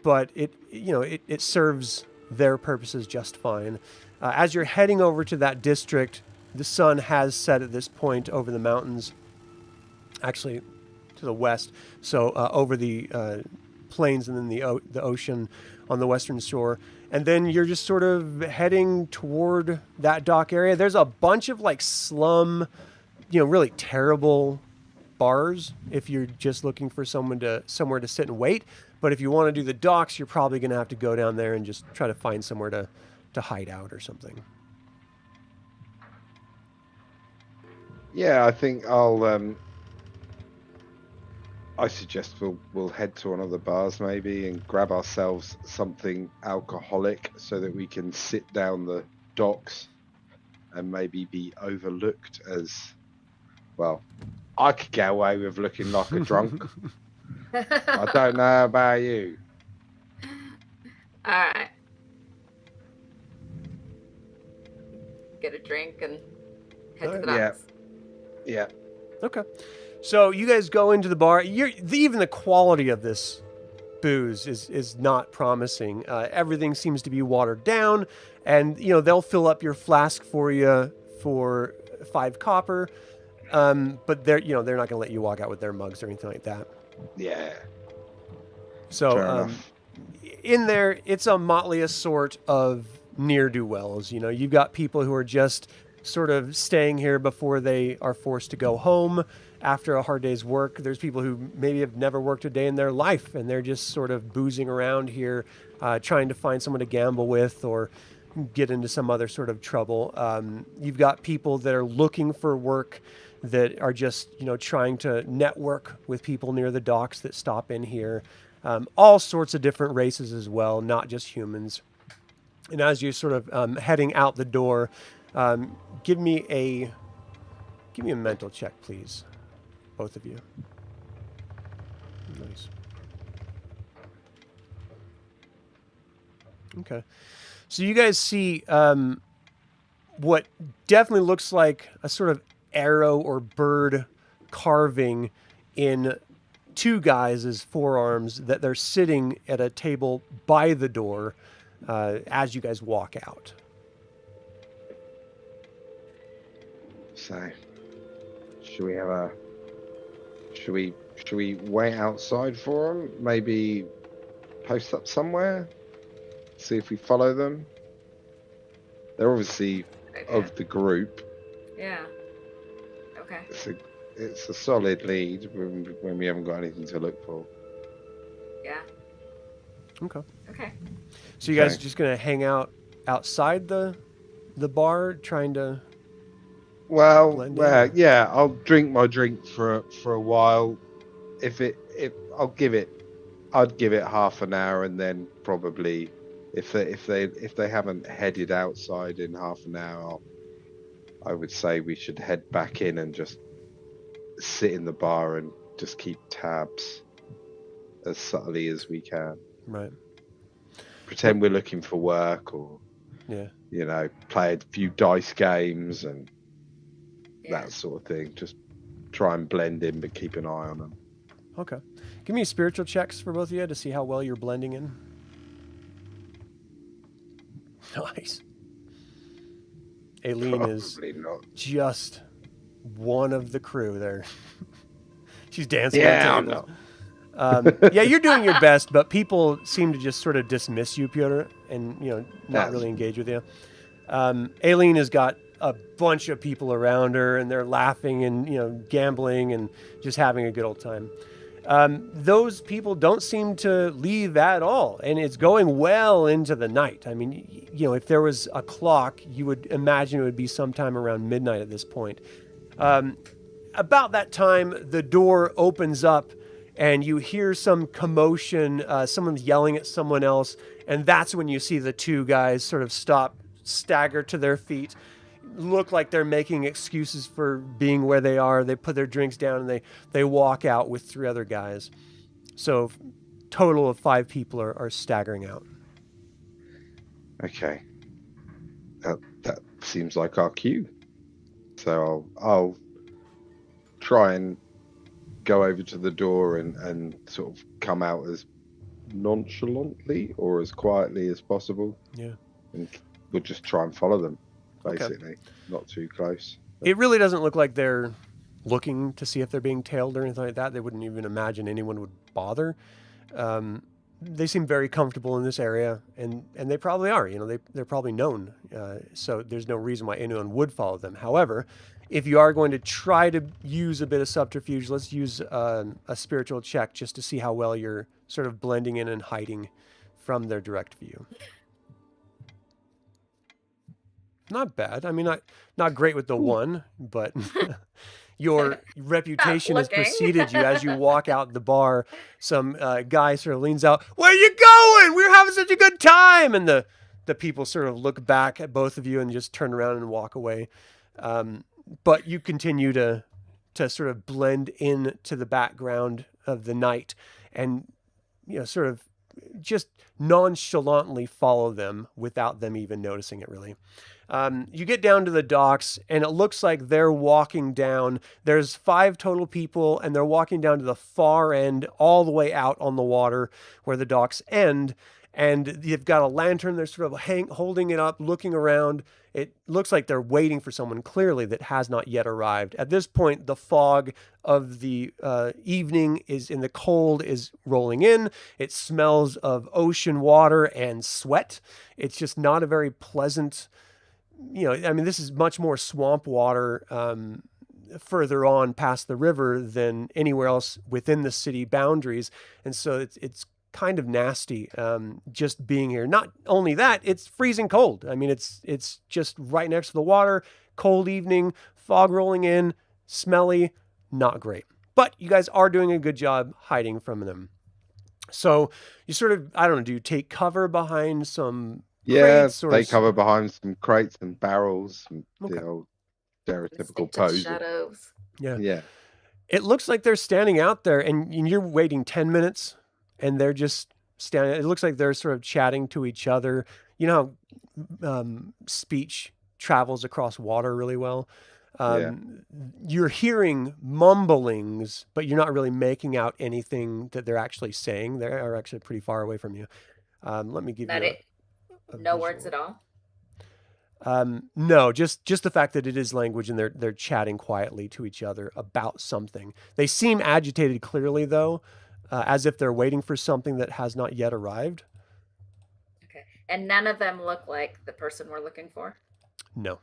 But it serves their purposes just fine. As you're heading over to that district, the sun has set at this point over the mountains, actually to the west. So over the plains and then the ocean on the western shore. And then you're just sort of heading toward that dock area. There's a bunch of like slum, really terrible bars if you're just looking for somewhere to sit and wait. But if you want to do the docks, you're probably going to have to go down there and just try to find somewhere to hide out or something. Yeah, I think I suggest we'll head to one of the bars maybe and grab ourselves something alcoholic so that we can sit down the docks and maybe be overlooked as, well, I could get away with looking like a drunk. I don't know about you. Alright. Get a drink and head to the Yeah. docks. Yeah. Okay. So you guys go into the bar. Even the quality of this booze is not promising. Everything seems to be watered down, and they'll fill up your flask for you for 5 copper. But they're not going to let you walk out with their mugs or anything like that. Yeah. Fair So enough. in there, it's a motley assortment of ne'er-do-wells. You've got people who are just sort of staying here before they are forced to go home after a hard day's work. There's people who maybe have never worked a day in their life, and they're just sort of boozing around here, trying to find someone to gamble with or get into some other sort of trouble. You've got people that are looking for work that are just, trying to network with people near the docks that stop in here. All sorts of different races as well, not just humans. And as you're sort of heading out the door, give me a mental check, please, both of you. Nice. Okay. So you guys see what definitely looks like a sort of arrow or bird carving in 2 guys' forearms that they're sitting at a table by the door as you guys walk out. So, should we wait outside for them? Maybe post up somewhere? See if we follow them? They're obviously of the group. Yeah. Okay. It's a solid lead when we haven't got anything to look for. Yeah. Okay. Okay. So you guys Okay. are just gonna hang out outside the bar, trying to. Blend in. Yeah, I'll drink my drink for a while. I'd give it half an hour, and then probably if they haven't headed outside in half an hour, I would say we should head back in and just sit in the bar and just keep tabs as subtly as we can. Right. pretend we're looking for work, or Yeah. Play a few dice games and Yeah. that sort of thing. Just try and blend in, but keep an eye on them. Okay. Give me spiritual checks for both of you to see how well you're blending in. Nice. Aelene is Probably not. just one of the crew there. She's dancing Yeah, on I tables. know. Yeah, you're doing your best, but people seem to just sort of dismiss you, Piotr, and not That's- really engage with you. Aelene has got a bunch of people around her, and they're laughing and gambling and just having a good old time. Those people don't seem to leave at all, and it's going well into the night. I mean, if there was a clock, you would imagine it would be sometime around midnight at this point. About that time, the door opens up, and you hear some commotion. Someone's yelling at someone else, and that's when you see the two guys sort of stop, stagger to their feet, look like they're making excuses for being where they are. They put their drinks down and they walk out with 3 other guys. So total of 5 people are staggering out. Okay. That seems like our cue. So I'll try and go over to the door and sort of come out as nonchalantly or as quietly as possible. Yeah. And we'll just try and follow them, Okay. basically. Not too close. It really doesn't look like they're looking to see if they're being tailed or anything like that. They wouldn't even imagine anyone would bother. They seem very comfortable in this area, and they probably are. They're probably known. So there's no reason why anyone would follow them. However, if you are going to try to use a bit of subterfuge, let's use a spiritual check just to see how well you're sort of blending in and hiding from their direct view. Not bad. I mean, not great with the 1, but your reputation has looking. preceded you as you walk out the bar. Some guy sort of leans out, "Where are you going? We're having such a good time." And the people sort of look back at both of you and just turn around and walk away. But you continue to sort of blend in to the background of the night and, sort of just nonchalantly follow them without them even noticing it, really. You get down to the docks, and it looks like they're walking down. There's 5 total people, and they're walking down to the far end, all the way out on the water where the docks end. And they've got a lantern. They're sort of holding it up, looking around. It looks like they're waiting for someone, clearly, that has not yet arrived. At this point, the fog of the evening in the cold is rolling in. It smells of ocean water and sweat. It's just not a very pleasant... this is much more swamp water further on past the river than anywhere else within the city boundaries. And so it's kind of nasty just being here. Not only that, it's freezing cold. I mean, it's just right next to the water, cold evening, fog rolling in, smelly, not great. But you guys are doing a good job hiding from them. So you sort of, I don't know, do you take cover behind some... Yeah, crates or they cover behind some crates and barrels, and Okay. the old stereotypical Stick to the pose. shadows. Yeah. Yeah. It looks like they're standing out there, and you're waiting 10 minutes, and they're just standing. It looks like they're sort of chatting to each other. You know how speech travels across water really well? You're hearing mumblings, but you're not really making out anything that they're actually saying. They are actually pretty far away from you. Let me give you No words at all? No, just the fact that it is language and they're chatting quietly to each other about something. They seem agitated clearly, though, as if they're waiting for something that has not yet arrived. Okay. And none of them look like the person we're looking for? No.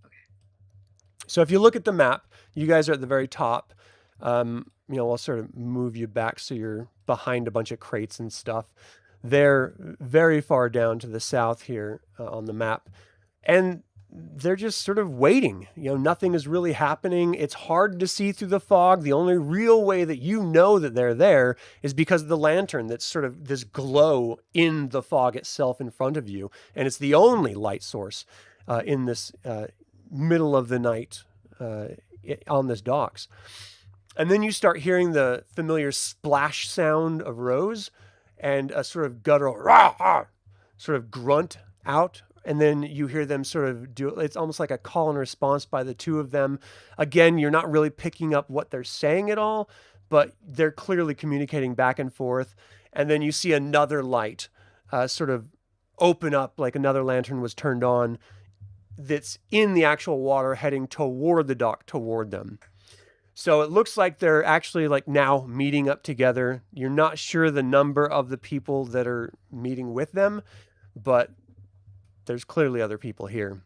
Okay. So if you look at the map, you guys are at the very top. I'll sort of move you back so you're behind a bunch of crates and stuff. They're very far down to the south here on the map, and they're just sort of waiting. Nothing is really happening. It's hard to see through the fog. The only real way that you know that they're there is because of the lantern that's sort of this glow in the fog itself in front of you, and it's the only light source in this middle of the night on this docks. And then you start hearing the familiar splash sound of Rose. and a sort of guttural rah, rah, sort of grunt out. And then you hear them sort of do, it's almost like a call and response by the two of them. Again, you're not really picking up what they're saying at all, but they're clearly communicating back and forth. And then you see another light sort of open up, like another lantern was turned on that's in the actual water heading toward the dock, toward them. So it looks like they're actually like now meeting up together. You're not sure the number of the people that are meeting with them, but there's clearly other people here.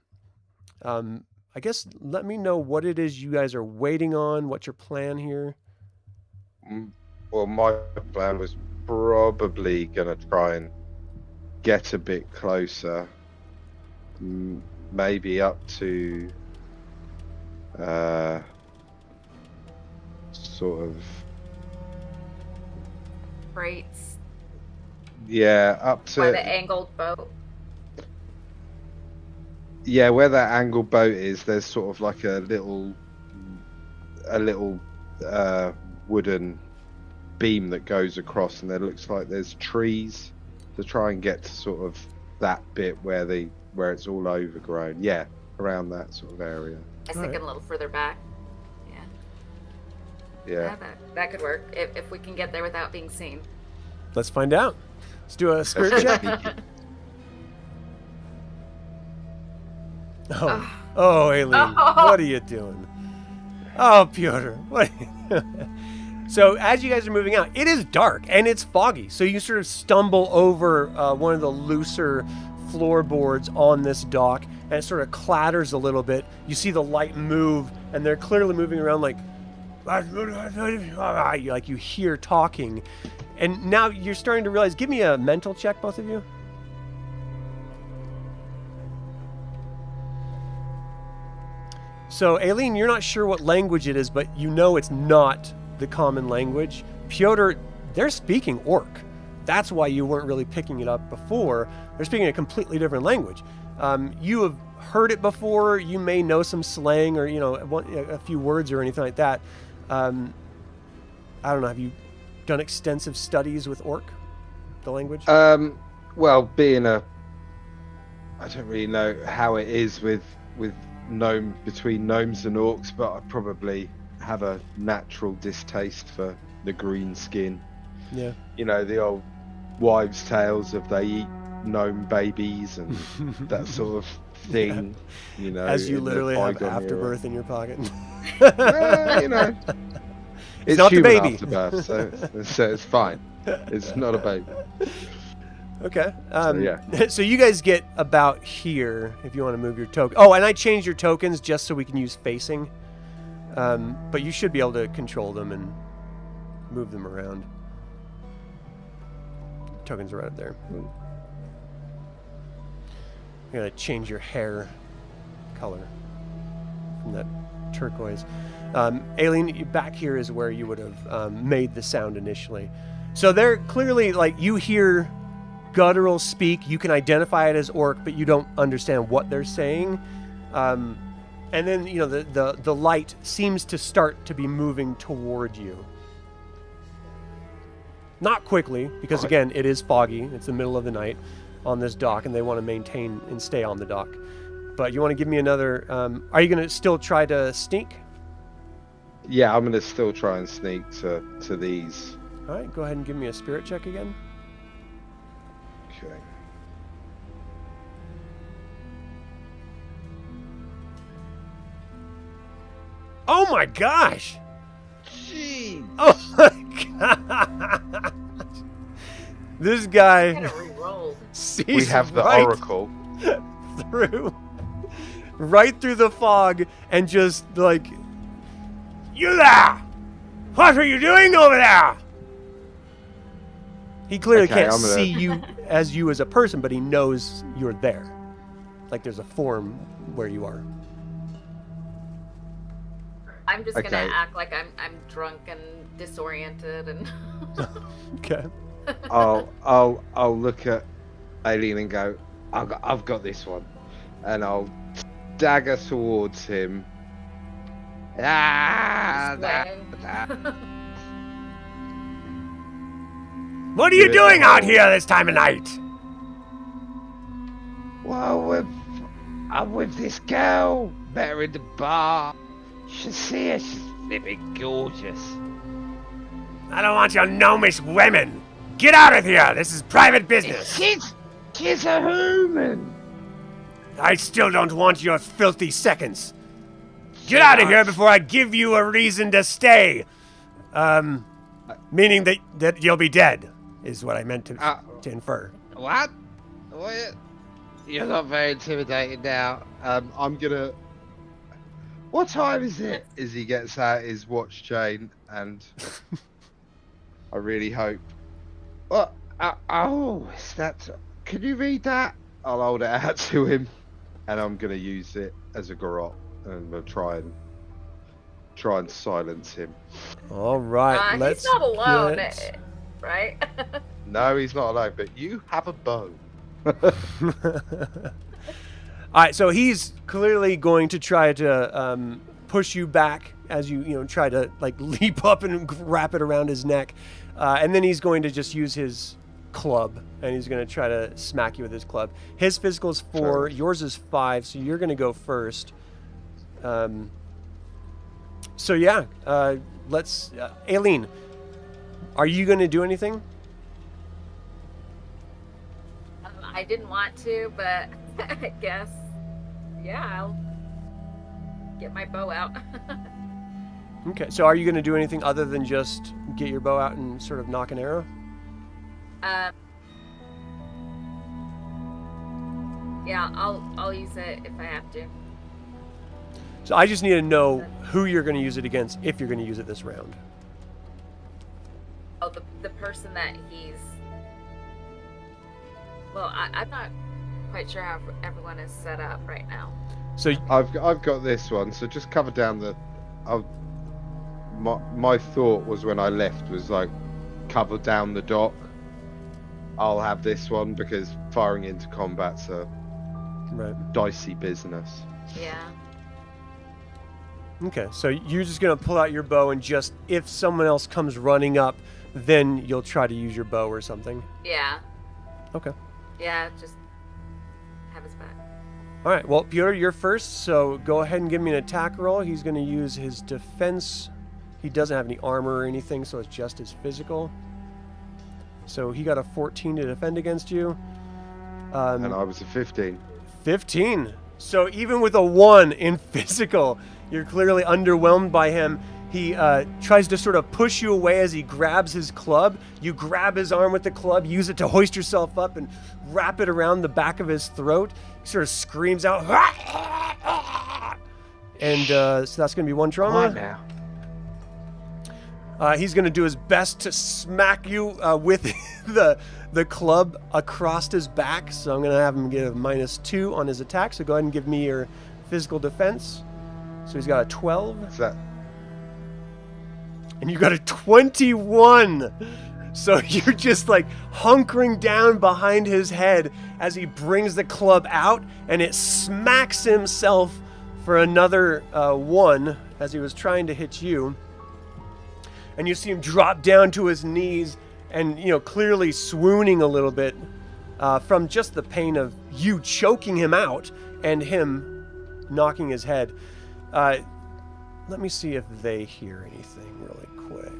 I guess let me know what it is you guys are waiting on. What's your plan here? Well, my plan was probably going to try and get a bit closer. Maybe up to sort of... Freights. Yeah, up to... By the angled boat. Yeah, where that angled boat is, there's sort of like a little wooden beam that goes across, and there looks like there's trees to try and get to sort of that bit where it's all overgrown. Yeah, around that sort of area. I was thinking a little further back. Yeah. That could work if we can get there without being seen. Let's find out. Let's do a spirit check. Oh, Aelene, what are you doing? Oh, Piotr, what are you doing? So as you guys are moving out, it is dark and it's foggy. So you sort of stumble over one of the looser floorboards on this dock, and it sort of clatters a little bit. You see the light move, and they're clearly moving around like you hear talking. And now you're starting to realize, give me a mental check, both of you. So, Aelene, you're not sure what language it is, but you know it's not the common language. Piotr, they're speaking Orc. That's why you weren't really picking it up before. They're speaking a completely different language. You have heard it before. You may know some slang or, a few words or anything like that. I don't know. Have you done extensive studies with Orc, the language? Well, I don't really know how it is with between gnomes and orcs, but I probably have a natural distaste for the green skin. Yeah. The old wives' tales of they eat gnome babies and that sort of thing. Yeah. As you literally have afterbirth in your pocket. Well, it's not the baby. Afterbirth, so it's fine. It's not a baby. Okay. Yeah. So you guys get about here if you want to move your token. Oh, and I changed your tokens just so we can use facing. But you should be able to control them and move them around. Tokens are right up there. I'm going to change your hair color from that turquoise. Aelene, back here is where you would have made the sound initially. So they're clearly, like, you hear guttural speak. You can identify it as Orc, but you don't understand what they're saying. And then, the light seems to start to be moving toward you. Not quickly, because again, it is foggy. It's the middle of the night on this dock, and they want to maintain and stay on the dock. But you want to give me another... are you going to still try to sneak? Yeah, I'm going to still try and sneak to these. All right, go ahead and give me a spirit check again. Okay. Oh my gosh! Jeez. Oh my gosh! This guy sees we have the right oracle right through the fog, and just like, you there! What are you doing over there? He clearly can't see you as a person, but he knows you're there. Like there's a form where you are. I'm just gonna act like I'm drunk and disoriented and. Okay. I'll look at Aelene and go, I've got this one, and I'll dagger towards him. What are you doing out here this time of night? Well, I'm with this girl. Met her in the bar. You should see her. She's flipping gorgeous. I don't want your gnomish women. Get out of here. This is private business. She's a human. I still don't want your filthy seconds. Get out of here before I give you a reason to stay. Meaning that you'll be dead, is what I meant to infer. What? You're not very intimidating now. I'm gonna. What time is it? As he gets out his watch chain, and I really hope. What? Is that? Can you read that? I'll hold it out to him, and I'm gonna use it as a garrote, and we'll try and silence him. All right, let's. He's not alone, right? No, he's not alone. But you have a bow. All right, so he's clearly going to try to push you back as you try to like leap up and wrap it around his neck, and then he's going to just use his club and he's going to try to smack you with his club. His physical is 4, yours is 5, so you're going to go first. So yeah, let's. Aelene, are you going to do anything? I didn't want to, but I guess, yeah, I'll get my bow out. Okay, so are you going to do anything other than just get your bow out and sort of knock an arrow? Yeah, I'll use it if I have to. So I just need to know who you're going to use it against if you're going to use it this round. Oh, the person that he's... Well, I'm not quite sure how everyone is set up right now. So I've got this one. So just cover down the. My thought was when I left was like cover down the dock. I'll have this one because firing into combat's a dicey business. Yeah. Okay, so you're just going to pull out your bow and just, if someone else comes running up, then you'll try to use your bow or something. Yeah. Okay. Yeah, just have his back. All right, well, Piotr, you're first, so go ahead and give me an attack roll. He's going to use his defense. He doesn't have any armor or anything, so it's just his physical. So he got a 14 to defend against you. And I was a 15. 15. So even with a 1 in physical, you're clearly underwhelmed by him. He tries to sort of push you away as he grabs his club. You grab his arm with the club, use it to hoist yourself up and wrap it around the back of his throat. He sort of screams out. And so that's going to be 1 trauma. now. He's going to do his best to smack you with the club across his back. So I'm going to have him get a -2 on his attack. So go ahead and give me your physical defense. So he's got a 12. Is that? And you got a 21. So you're just like hunkering down behind his head as he brings the club out, and it smacks himself for another 1 as he was trying to hit you. And you see him drop down to his knees and, clearly swooning a little bit from just the pain of you choking him out and him knocking his head. Let me see if they hear anything really quick.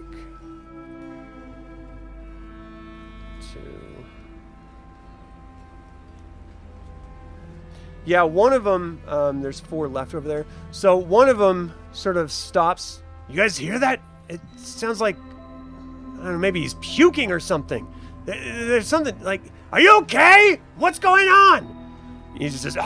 2. Yeah, one of them, there's 4 left over there. So one of them sort of stops. You guys hear that? It sounds like, I don't know, maybe he's puking or something. There's something like, are you okay? What's going on? He's just,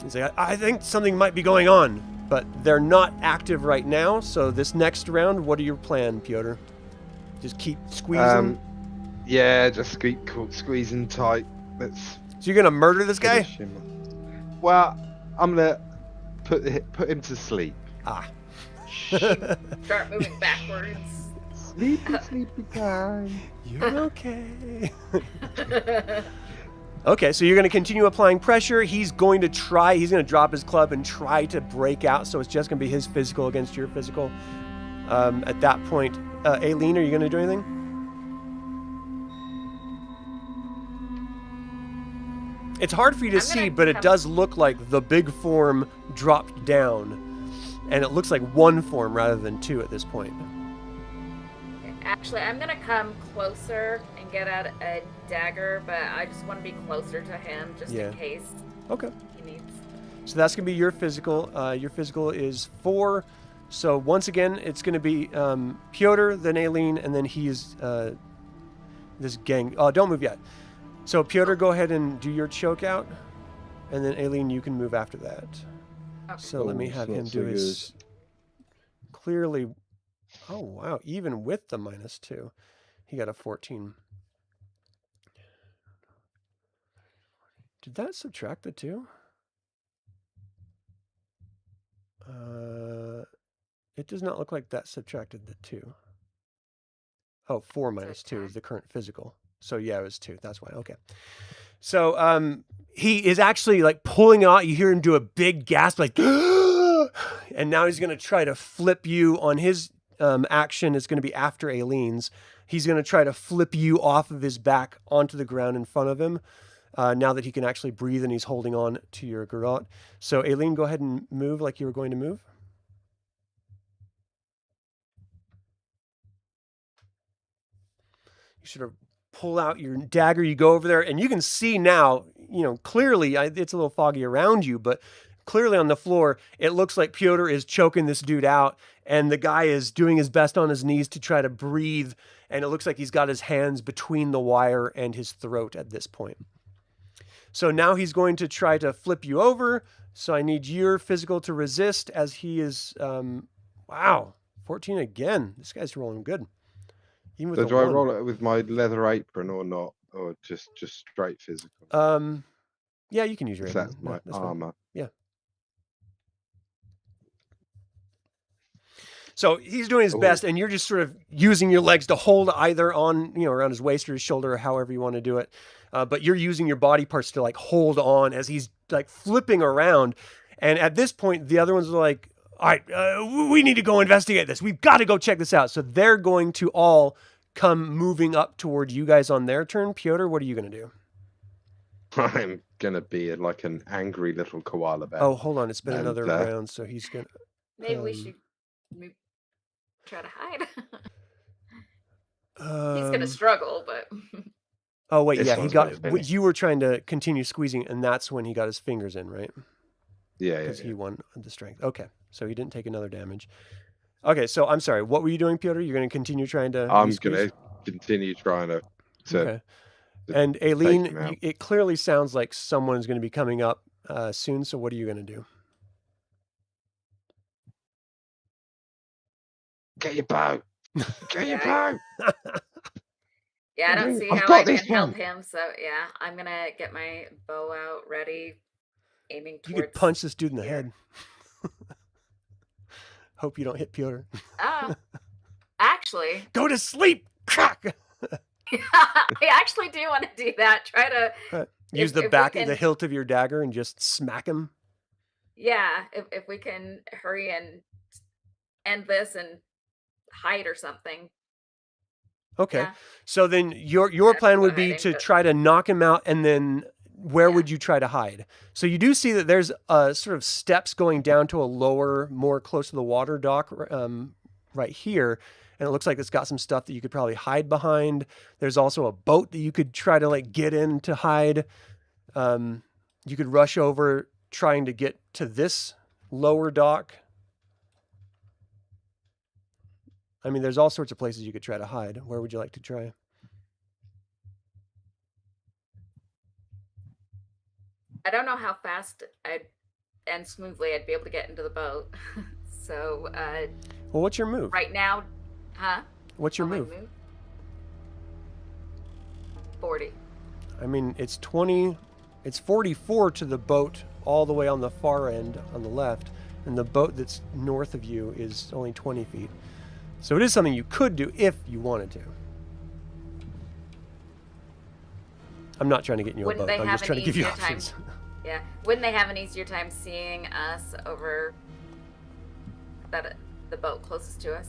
he's like, I think something might be going on, but they're not active right now. So this next round, what are your plan, Piotr? Just keep squeezing? Yeah, just keep squeezing tight. Let's. So you're gonna murder this guy? Well, I'm gonna put him to sleep. Start moving backwards. Sleepy time. You're okay. Okay, so you're going to continue applying pressure. He's going to drop his club and try to break out, so it's just going to be his physical against your physical. At that point, Aelene, are you going to do anything? It's hard for you to I'm see, gonna but it come- does look like the big form dropped down, and it looks like one form rather than two at this point. Actually, I'm gonna come closer and get out a dagger, but I just want to be closer to him just Yeah. in case Okay. he needs. So that's going to be your physical. Your physical is 4. So once again, it's going to be Piotr, then Aelene, and then he's this gang. Oh, don't move yet. So Piotr, go ahead and do your choke out, and then Aelene, you can move after that. Okay. So let me it's have not him so do his. Clearly, oh wow! Even with the -2, he got a 14. Did that subtract the 2? It does not look like that subtracted the 2. Oh, 4 minus 2 is the current physical. So yeah, it was 2. That's why. Okay. So he is actually like pulling out. You hear him do a big gasp, like, and now he's going to try to flip you on his action. It's going to be after Aelene's. He's going to try to flip you off of his back onto the ground in front of him. Now that he can actually breathe and he's holding on to your garrote. So Aelene, go ahead and move like you were going to move. You sort of pull out your dagger, you go over there, and you can see now, clearly, it's a little foggy around you, but clearly on the floor, it looks like Piotr is choking this dude out, and the guy is doing his best on his knees to try to breathe, and it looks like he's got his hands between the wire and his throat at this point. So now he's going to try to flip you over, so I need your physical to resist as he is, wow, 14 again. This guy's rolling good. Even with So a do I 1. roll it with my leather apron or not, or just straight physical? Yeah, you can use your Is apron. that my That's fine. armor? Yeah. So he's doing his best, and you're just sort of using your legs to hold either on, around his waist or his shoulder, or however you want to do it. But you're using your body parts to like hold on as he's like flipping around. And at this point, the other ones are like, all right, we need to go investigate this. We've got to go check this out. So they're going to all come moving up toward you guys on their turn. Piotr, what are you going to do? I'm gonna be like an angry little koala bear. Oh, hold on. It's been And, another round, so he's going to... Maybe we should try to hide. He's gonna struggle, but. Oh wait, This yeah, he one's got. gonna finish. You were trying to continue squeezing, and that's when he got his fingers in, right? Yeah, Because he won the strength. Okay, so he didn't take another damage. Okay, so I'm sorry. What were you doing, Piotr? You're going to continue trying to. I'm gonna continue trying to. Okay. to And take him Aelene, out. it clearly sounds like someone's going to be coming up soon. So what are you going to do? Get your bow. Get your bow. Yeah, I don't see I've how got I can this help one. him. So yeah, I'm gonna get my bow out, ready, aiming towards. You could punch this dude in the here. head. Hope you don't hit Piotr. Actually, Go to sleep. Crack. I actually do want to do that. Try to Use if the we back, can- the hilt of your dagger, and just smack him. yeah, if we can hurry and end this and hide or something. Okay. Yeah. So then your That's plan would what be hiding, to but- try to knock him out, and then where Yeah. would you try to hide? So you do see that there's sort of steps going down to a lower, more close to the water dock right here, and it looks like it's got some stuff that you could probably hide behind. There's also a boat that you could try to like get in to hide. You could rush over trying to get to this lower dock. I mean, there's all sorts of places you could try to hide. Where would you like to try? I don't know how fast and smoothly I'd be able to get into the boat. So Well, what's your move? right now, huh? What's your Oh, my move? 40. I mean, it's 20, it's 44 to the boat all the way on the far end on the left, and the boat that's north of you is only 20 feet. So it is something you could do if you wanted to. I'm not trying to get in your Wouldn't boat. they I'm have just trying an to give you easier time? options. Yeah. Wouldn't they have an easier time seeing us over the boat closest to us?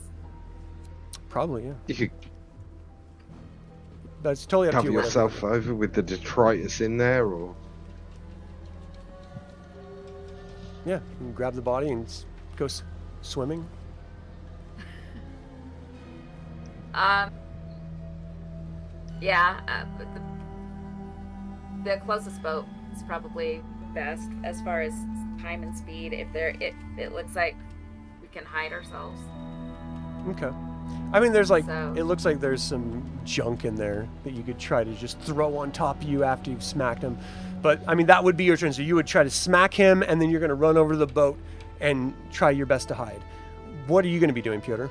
Probably, yeah. You could That's totally up to cover you. yourself over with the detritus in there, or Yeah, you can grab the body and go swimming. Yeah, but the closest boat is probably best as far as time and speed. If it looks like we can hide ourselves. Okay. I mean, there's like, So- it looks like there's some junk in there that you could try to just throw on top of you after you've smacked him. But, I mean, that would be your turn. So you would try to smack him, and then you're going to run over to the boat and try your best to hide. What are you going to be doing, Piotr?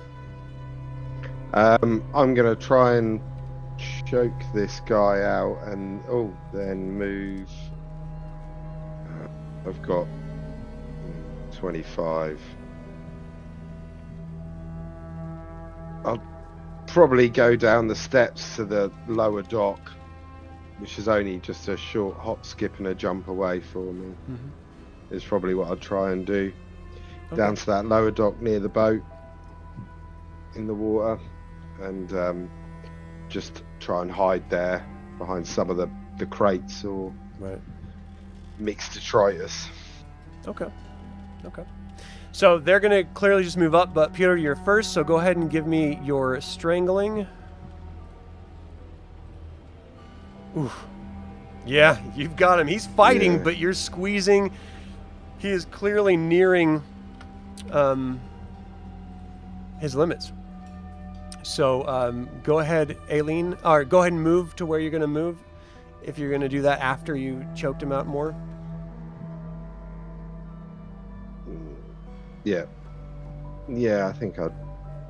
I'm gonna try and choke this guy out, and then move. I've got 25. I'll probably go down the steps to the lower dock, which is only just a short hop, skip, and a jump away for me. Mm-hmm. Is probably what I'd try and do. Okay. Down to that lower dock near the boat in the water, and just try and hide there behind some of the crates or Right. mixed detritus. Okay. Okay. So they're going to clearly just move up, but Piotr, you're first, so go ahead and give me your strangling. Oof. Yeah, you've got him. He's fighting, Yeah. but you're squeezing. He is clearly nearing his limits. So go ahead, Aelene, or go ahead and move to where you're going to move, if you're going to do that after you choked him out more. Yeah, I think I'd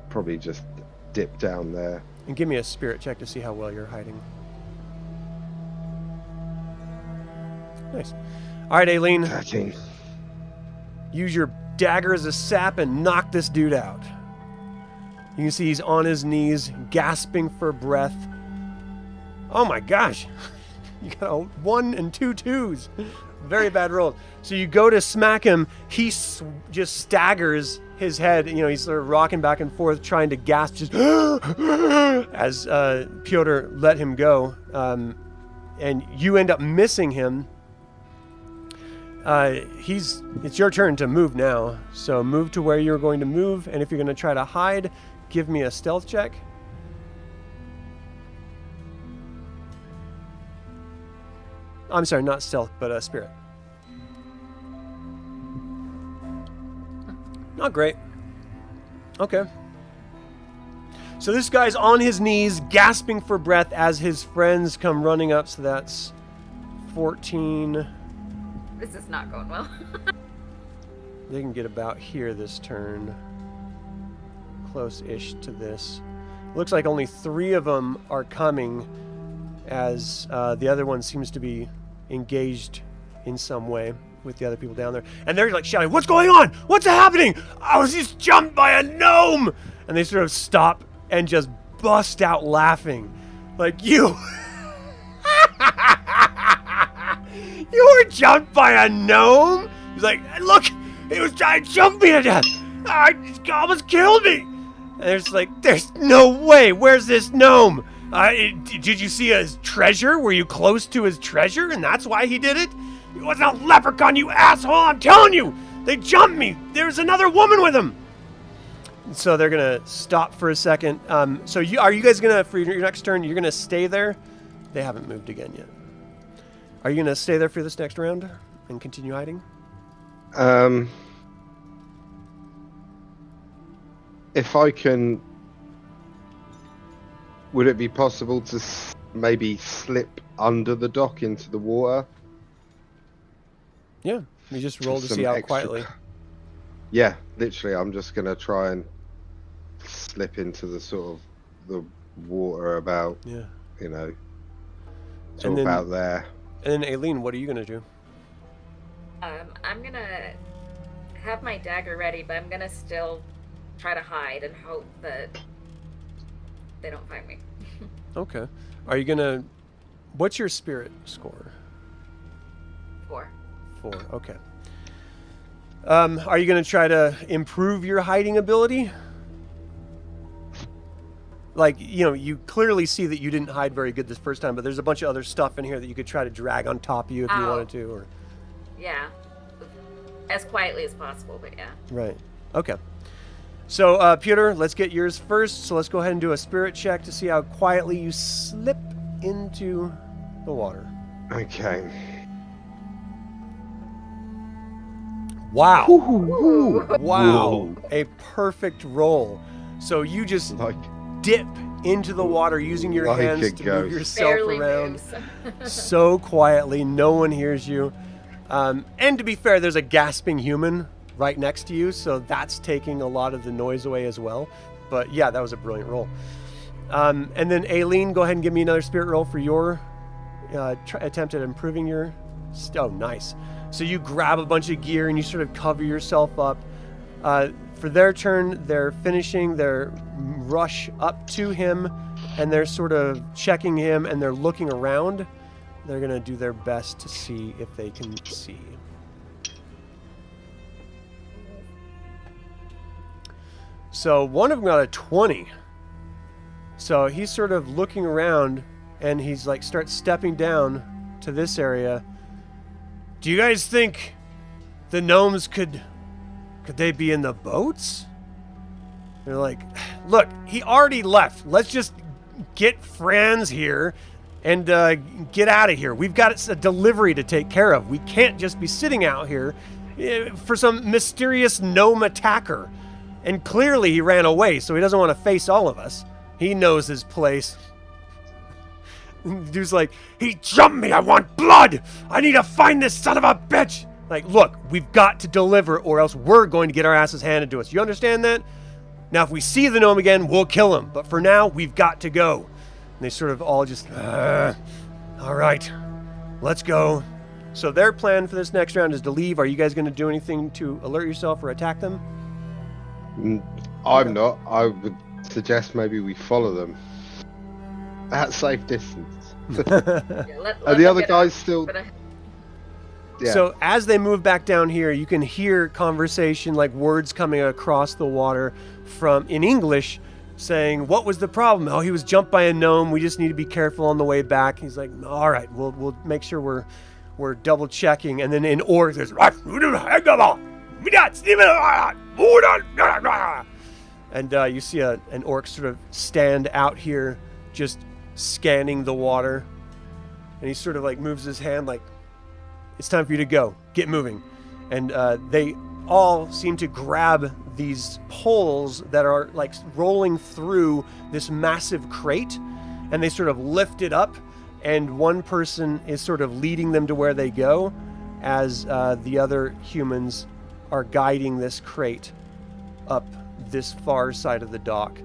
probably just dip down there. And give me a spirit check to see how well you're hiding. Nice. All right, Aelene, 13. use your dagger as a sap and knock this dude out. You can see he's on his knees, gasping for breath. Oh my gosh. You got a 1 and 2 2s. Very bad roll. So you go to smack him. He just staggers his head. You know, he's sort of rocking back and forth, trying to gasp just as Piotr let him go. And you end up missing him. It's your turn to move now. So move to where you're going to move. And if you're going to try to hide, give me a stealth check. I'm sorry, not stealth, but spirit. Not great. Okay. So this guy's on his knees, gasping for breath as his friends come running up. So that's 14. This is not going well. They can get about here this turn. Close-ish to this. Looks like only 3 of them are coming, as the other one seems to be engaged in some way with the other people down there. And they're like shouting, "What's going on? What's happening? I was just jumped by a gnome!" And they sort of stop and just bust out laughing. Like, you... You were jumped by a gnome? He's like, "Look, he was trying to jump me to death. He almost killed me." And there's like, "There's no way. Where's this gnome? Did you see his treasure? Were you close to his treasure, and that's why he did it? He wasn't a leprechaun, you asshole! I'm telling you! They jumped me! There's another woman with him!" So they're going to stop for a second. So are you guys going to, for your next turn, you're going to stay there? They haven't moved again yet. Are you going to stay there for this next round and continue hiding? If I can, would it be possible to maybe slip under the dock into the water? Yeah. You just roll to Some see out extra- quietly. Yeah, literally, I'm just gonna try and slip into the sort of the water about, Yeah. you know, And sort of then- about there. And then, Aelene, what are you going to do? I'm gonna have my dagger ready, but I'm gonna still try to hide and hope that they don't find me. Okay. Are you going to... What's your spirit score? 4. 4. Okay. Are you going to try to improve your hiding ability? Like, you know, you clearly see that you didn't hide very good this first time, but there's a bunch of other stuff in here that you could try to drag on top of you if you wanted to. Or yeah, as quietly as possible, but yeah. Right. Okay. So, Piotr, let's get yours first. So let's go ahead and do a spirit check to see how quietly you slip into the water. Okay. Wow. Ooh. Wow. A perfect roll. So you just dip into the water using your hands to move yourself Barely around moves. so quietly. No one hears you. And to be fair, there's a gasping human right next to you, so that's taking a lot of the noise away as well. But yeah, that was a brilliant roll. And then Aelene, go ahead and give me another spirit roll for your attempt at improving your... Oh, nice. So you grab a bunch of gear and you sort of cover yourself up. For their turn, they're finishing their rush up to him, and they're sort of checking him, and they're looking around. They're going to do their best to see if they can see. So one of them got a 20. So he's sort of looking around, and he's like starts stepping down to this area. Do you guys think the gnomes could they be in the boats? They're like, look, he already left. Let's just get Franz here and get out of here. We've got a delivery to take care of. We can't just be sitting out here for some mysterious gnome attacker. And clearly he ran away, so he doesn't want to face all of us. He knows his place. Dude's like, he jumped me. I want blood. I need to find this son of a bitch. Like, look, we've got to deliver or else we're going to get our asses handed to us. You understand that? Now, if we see the gnome again, we'll kill him. But for now, we've got to go. And they sort of all just, all right, let's go. So their plan for this next round is to leave. Are you guys going to do anything to alert yourself or attack them? I'm not. I would suggest maybe we follow them at safe distance. Yeah, Are the other guys still... Yeah. So as they move back down here, you can hear conversation, like words coming across the water from in English saying, what was the problem? Oh, he was jumped by a gnome. We just need to be careful on the way back. He's like, all right, we'll make sure we're double checking. And then in Orc, there's and you see an orc sort of stand out here just scanning the water. And he sort of like moves his hand like, it's time for you to go. Get moving. And they all seem to grab these poles that are like rolling through this massive crate, and they sort of lift it up, and one person is sort of leading them to where they go as the other humans are guiding this crate up this far side of the dock.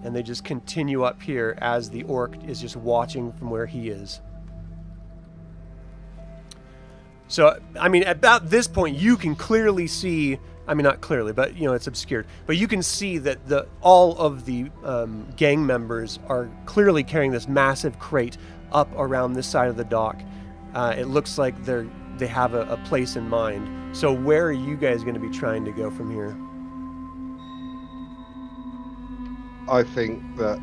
And they just continue up here as the orc is just watching from where he is. So, I mean, at about this point, you can clearly see, I mean, not clearly, but, you know, it's obscured, but you can see that all of the gang members are clearly carrying this massive crate up around this side of the dock. It looks like they have a place in mind. So where are you guys going to be trying to go from here? I think that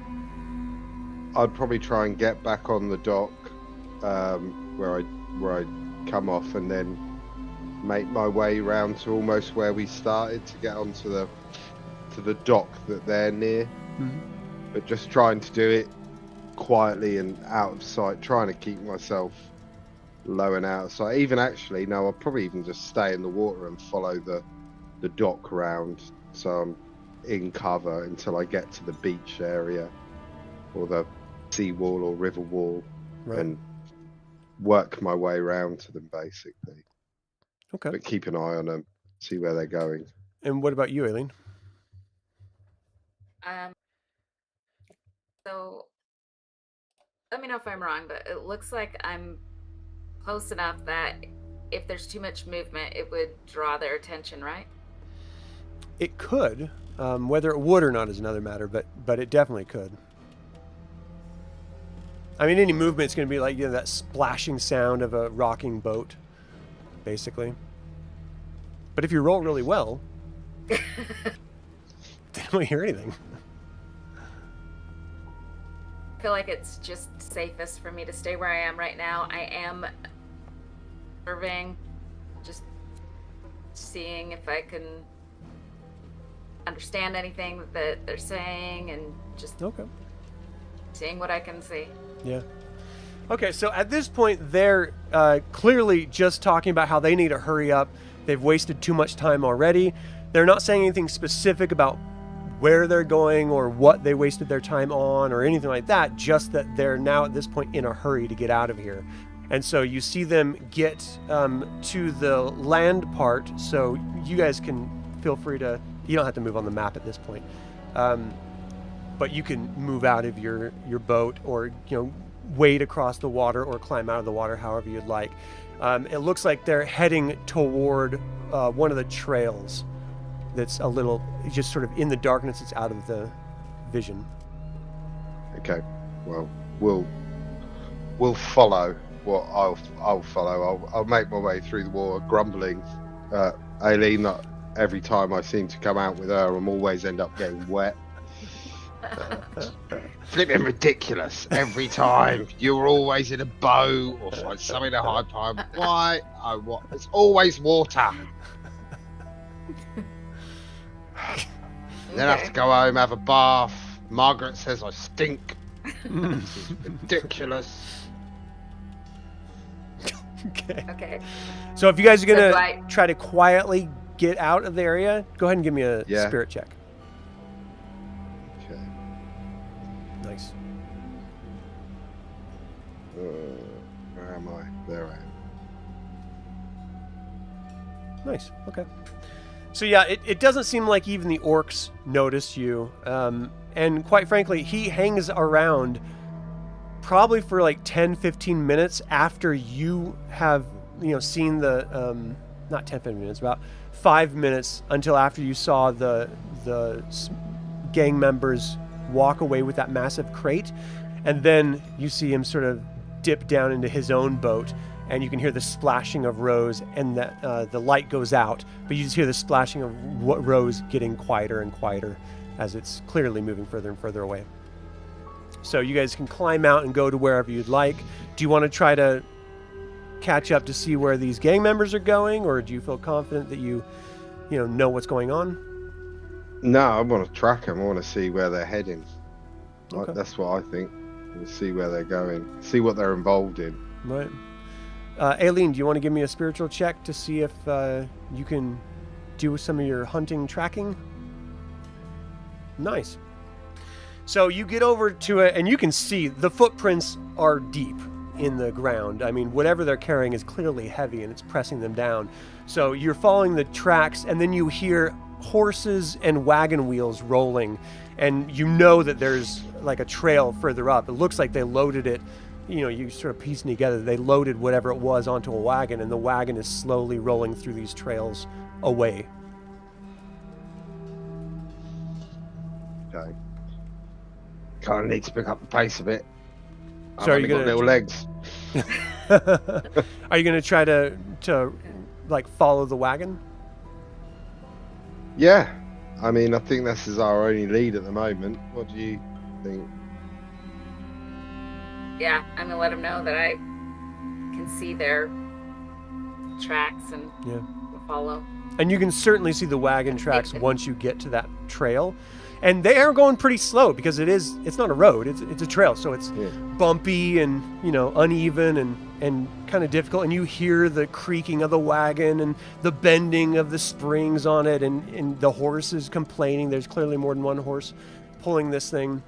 I'd probably try and get back on the dock where I come off, and then make my way round to almost where we started to get onto the dock that they're near. Mm-hmm. But just trying to do it quietly and out of sight, trying to keep myself low and out of sight. Even actually, no, I'll probably even just stay in the water and follow the dock around, so I'm in cover until I get to the beach area or the sea wall or river wall, Right. and work my way around to them basically. Okay. But keep an eye on them, see where they're going. And what about you, Aelene? So let me know if I'm wrong, but it looks like I'm close enough that if there's too much movement, it would draw their attention, right? It could. Whether it would or not is another matter, but it definitely could. I mean, any movement is going to be like, you know, that splashing sound of a rocking boat, basically. But if you roll really well, they don't hear anything. feel like it's just safest for me to stay where I am right now. I am observing, just seeing if I can understand anything that they're saying, and just seeing what I can see. Yeah. Okay, so at this point, they're clearly just talking about how they need to hurry up. They've wasted too much time already. They're not saying anything specific about where they're going or what they wasted their time on or anything like that, just that they're now at this point in a hurry to get out of here. And so you see them get to the land part, so you guys can feel free to, you don't have to move on the map at this point, but you can move out of your boat, or wade across the water or climb out of the water, however you'd like. It looks like they're heading toward one of the trails that's a little, just sort of in the darkness, it's out of the vision. Okay, well, we'll follow what I'll follow. I'll make my way through the water, grumbling. Aelene, every time I seem to come out with her, I'm always end up getting wet. Flipping ridiculous. Every time you're always in a boat or find something to hide behind. Why? Oh, what? It's always water. Then I have to go home, have a bath. Margaret says I stink. This is ridiculous. Okay. So if you guys are going to try to quietly get out of the area, go ahead and give me a spirit check. Okay. Nice. Where am I? There I am. Nice. Okay. So yeah, it doesn't seem like even the orcs notice you. And quite frankly, he hangs around probably for like 10, 15 minutes after you have, seen the, not 10, 15 minutes, about 5 minutes until after you saw the gang members walk away with that massive crate. And then you see him sort of dip down into his own boat, and you can hear the splashing of Rose, and the light goes out, but you just hear the splashing of Rose getting quieter and quieter as it's clearly moving further and further away. So you guys can climb out and go to wherever you'd like. Do you want to try to catch up to see where these gang members are going, or do you feel confident that you know what's going on? No, I want to track them. I want to see where they're heading. Okay. That's what I think. We'll see where they're going. See what they're involved in. Right. Aelene, do you want to give me a spiritual check to see if you can do some of your hunting tracking? Nice. So you get over to it, and you can see the footprints are deep in the ground. I mean, whatever they're carrying is clearly heavy, and it's pressing them down. So you're following the tracks, and then you hear horses and wagon wheels rolling, and you know that there's like a trail further up. It looks like they loaded it. You sort of piecing together, they loaded whatever it was onto a wagon, and the wagon is slowly rolling through these trails away. Okay. Kind of need to pick up the pace a bit. So are you got little legs? Are you going to try to like follow the wagon? Yeah. I mean, I think this is our only lead at the moment. What do you think? Yeah, I'm gonna let them know that I can see their tracks and follow. And you can certainly see the wagon tracks once you get to that trail. And they are going pretty slow because it's not a road, it's a trail. So it's bumpy and, uneven and kind of difficult. And you hear the creaking of the wagon and the bending of the springs on it, and the horse is complaining. There's clearly more than one horse pulling this thing.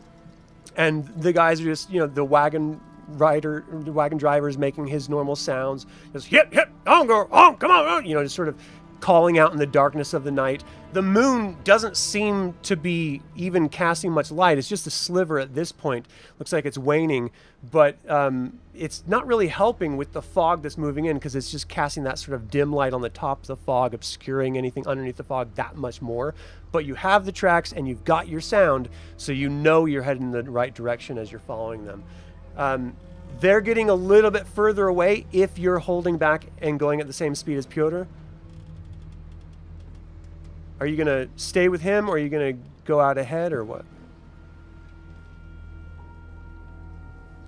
And the guys are just, the wagon driver is making his normal sounds. Just hip, on, go, on, come on, just sort of calling out in the darkness of the night. The moon doesn't seem to be even casting much light. It's just a sliver at this point. Looks like it's waning, but it's not really helping with the fog that's moving in, because it's just casting that sort of dim light on the top of the fog, obscuring anything underneath the fog that much more. But you have the tracks and you've got your sound, so you know you're heading in the right direction as you're following them. They're getting a little bit further away if you're holding back and going at the same speed as Piotr. Are you going to stay with him, or are you going to go out ahead, or what?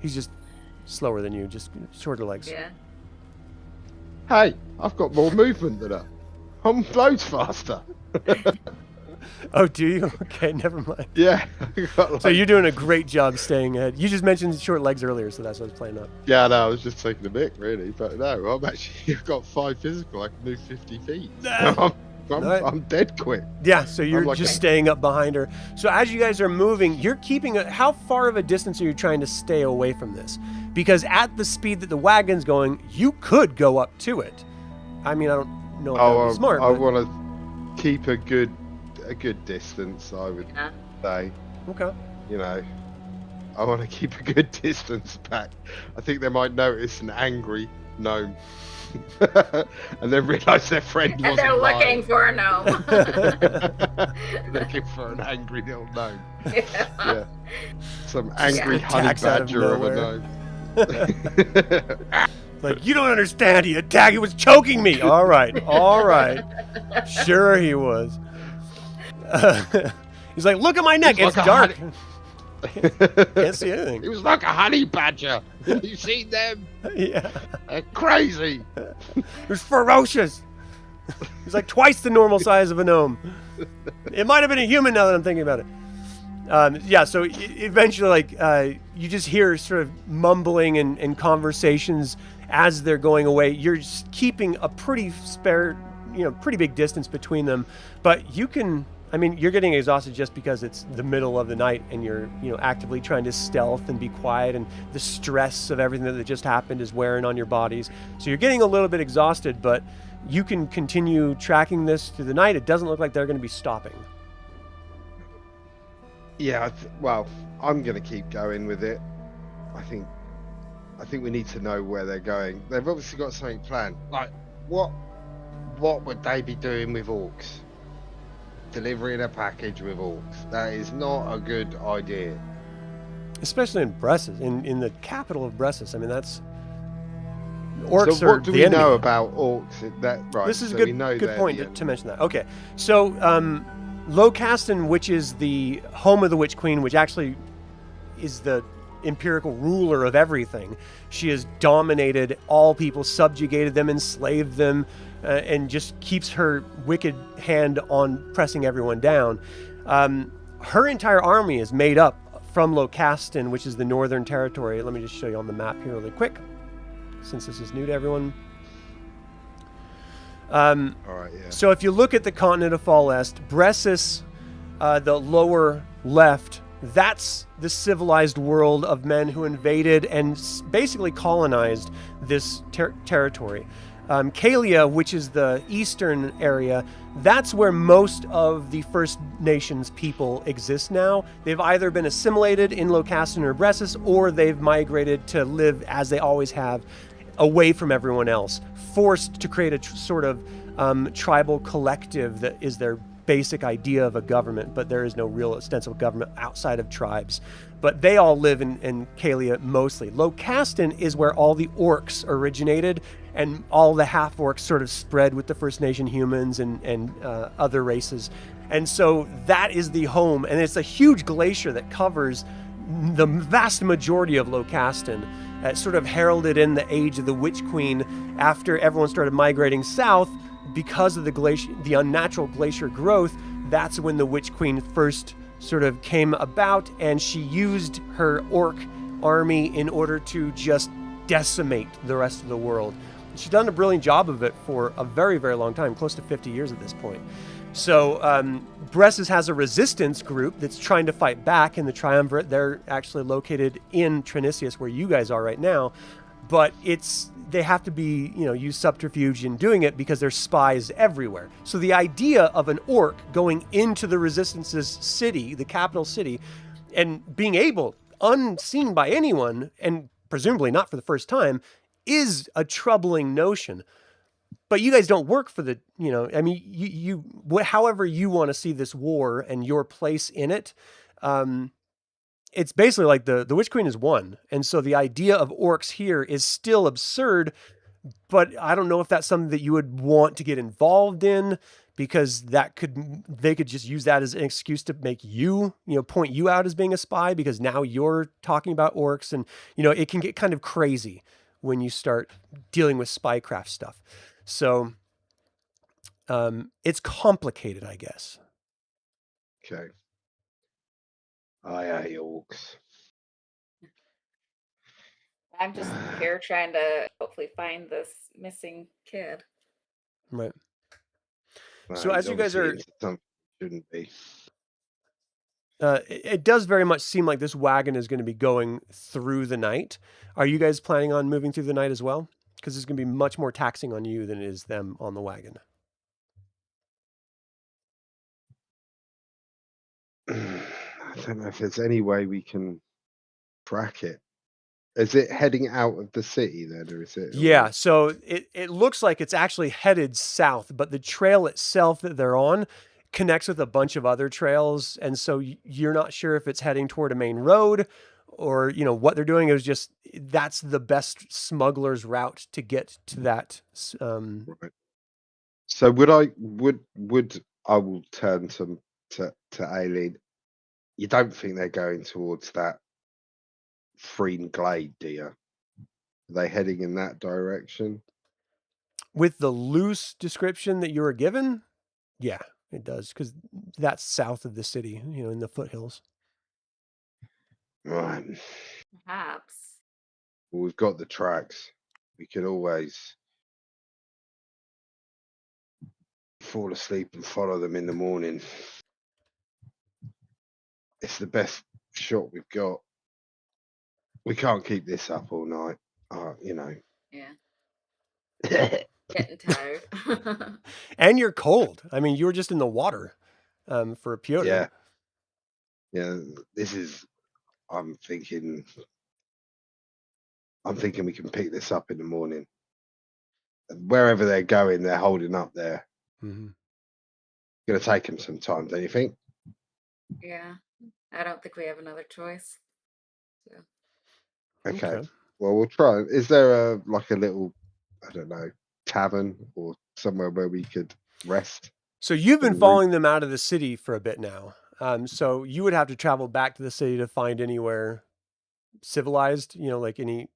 He's just slower than you, just shorter legs. Yeah. Hey, I've got more movement than her. I'm loads faster. Oh, do you? Okay, never mind. Yeah. So you're doing a great job staying ahead. You just mentioned short legs earlier, so that's what I was playing up. Yeah, no, I was just taking a mick, really. But no, I've got 5 physical. I can move 50 feet. I'm dead quick. Yeah, so you're like just staying up behind her. So as you guys are moving, you're keeping how far of a distance are you trying to stay away from this? Because at the speed that the wagon's going, you could go up to it. I mean, I don't know if that would be smart. I but... want to keep a good distance, I would say. Okay. You know, I want to keep a good distance back. I think they might notice an angry gnome. And then realise their friend wasn't And they're looking for a gnome. looking for an angry little gnome. Yeah. Some angry honey badger of a gnome. Like, you don't understand. He attacked. He was choking me. All right. Sure he was. He's like, look at my neck. It's dark. Can't see anything. It was like a honey badger. Have you seen them? Yeah. They're crazy. It was ferocious. He's like twice the normal size of a gnome. It might have been a human now that I'm thinking about it. So eventually, you just hear sort of mumbling and conversations as they're going away. You're just keeping a pretty big distance between them. But you can... I mean, you're getting exhausted just because it's the middle of the night and you're, actively trying to stealth and be quiet, and the stress of everything that just happened is wearing on your bodies. So you're getting a little bit exhausted, but you can continue tracking this through the night. It doesn't look like they're going to be stopping. Yeah, well, I'm going to keep going with it. I think we need to know where they're going. They've obviously got something planned. Like, what would they be doing with orcs? Delivering a package with orcs. That is not a good idea. Especially in Bressus, in the capital of Bressus. I mean, that's... Orcs so are what do the we enemy. know about orcs? Right, this is so a we know good point the to mention that. Okay, so Locastin, which is the home of the Witch Queen, which actually is the empirical ruler of everything. She has dominated all people, subjugated them, enslaved them, and just keeps her wicked hand on pressing everyone down. Her entire army is made up from Locastin, which is the northern territory. Let me just show you on the map here really quick, since this is new to everyone. All right, yeah. So if you look at the continent of Fall Est, Bressus, the lower left, that's the civilized world of men who invaded and basically colonized this territory. Calia, which is the eastern area, that's where most of the First Nations people exist now. They've either been assimilated in Locastin or Bressus, or they've migrated to live as they always have, away from everyone else, forced to create a sort of tribal collective that is their basic idea of a government, but there is no real ostensible government outside of tribes. But they all live in Calia mostly. Locastin is where all the orcs originated, and all the half-orcs sort of spread with the First Nation humans and other races. And so that is the home, and it's a huge glacier that covers the vast majority of Locastin. It sort of heralded in the age of the Witch Queen after everyone started migrating south. Because of the unnatural glacier growth, that's when the Witch Queen first sort of came about, and she used her orc army in order to just decimate the rest of the world. She's done a brilliant job of it for a very, very long time, close to 50 years at this point. So Bressus has a resistance group that's trying to fight back in the Triumvirate. They're actually located in Trinicius, where you guys are right now, but they have to be, use subterfuge in doing it because there's spies everywhere. So the idea of an orc going into the Resistance's city, the capital city, and being able, unseen by anyone, and presumably not for the first time, is a troubling notion. But you guys don't work for the, however you want to see this war and your place in it, it's basically like the Witch Queen is won. And so the idea of orcs here is still absurd, but I don't know if that's something that you would want to get involved in, because they could just use that as an excuse to make you, point you out as being a spy, because now you're talking about orcs, and it can get kind of crazy when you start dealing with spycraft stuff. So it's complicated, I guess. Okay. I hate orcs. I'm just here trying to hopefully find this missing kid. Right. Well, So as he's you guys obviously are, into something he shouldn't be. it does very much seem like this wagon is going to be going through the night. Are you guys planning on moving through the night as well? Because it's going to be much more taxing on you than it is them on the wagon. I don't know if there's any way we can track it. Is it heading out of the city then, or is it? Yeah, so it looks like it's actually headed south, but the trail itself that they're on connects with a bunch of other trails, and so you're not sure if it's heading toward a main road or what they're doing. It was just that's the best smuggler's route to get to that. Right. So would I will turn to Aelene. You don't think they're going towards that Freen Glade, do you? Are they heading in that direction? With the loose description that you were given, yeah, it does, because that's south of the city, in the foothills. Right. Perhaps. Well, we've got the tracks. We could always fall asleep and follow them in the morning. It's the best shot we've got. We can't keep this up all night. Yeah. Getting tired. And you're cold. I mean, you were just in the water for Piotr. Yeah. This is. I'm thinking we can pick this up in the morning. Wherever they're going, they're holding up there. Mm-hmm. Going to take them some time, don't you think? Yeah. I don't think we have another choice. So. Okay. Well, we'll try. Is there a little, I don't know, tavern or somewhere where we could rest? So you've been following them out of the city for a bit now. So you would have to travel back to the city to find anywhere civilized, like any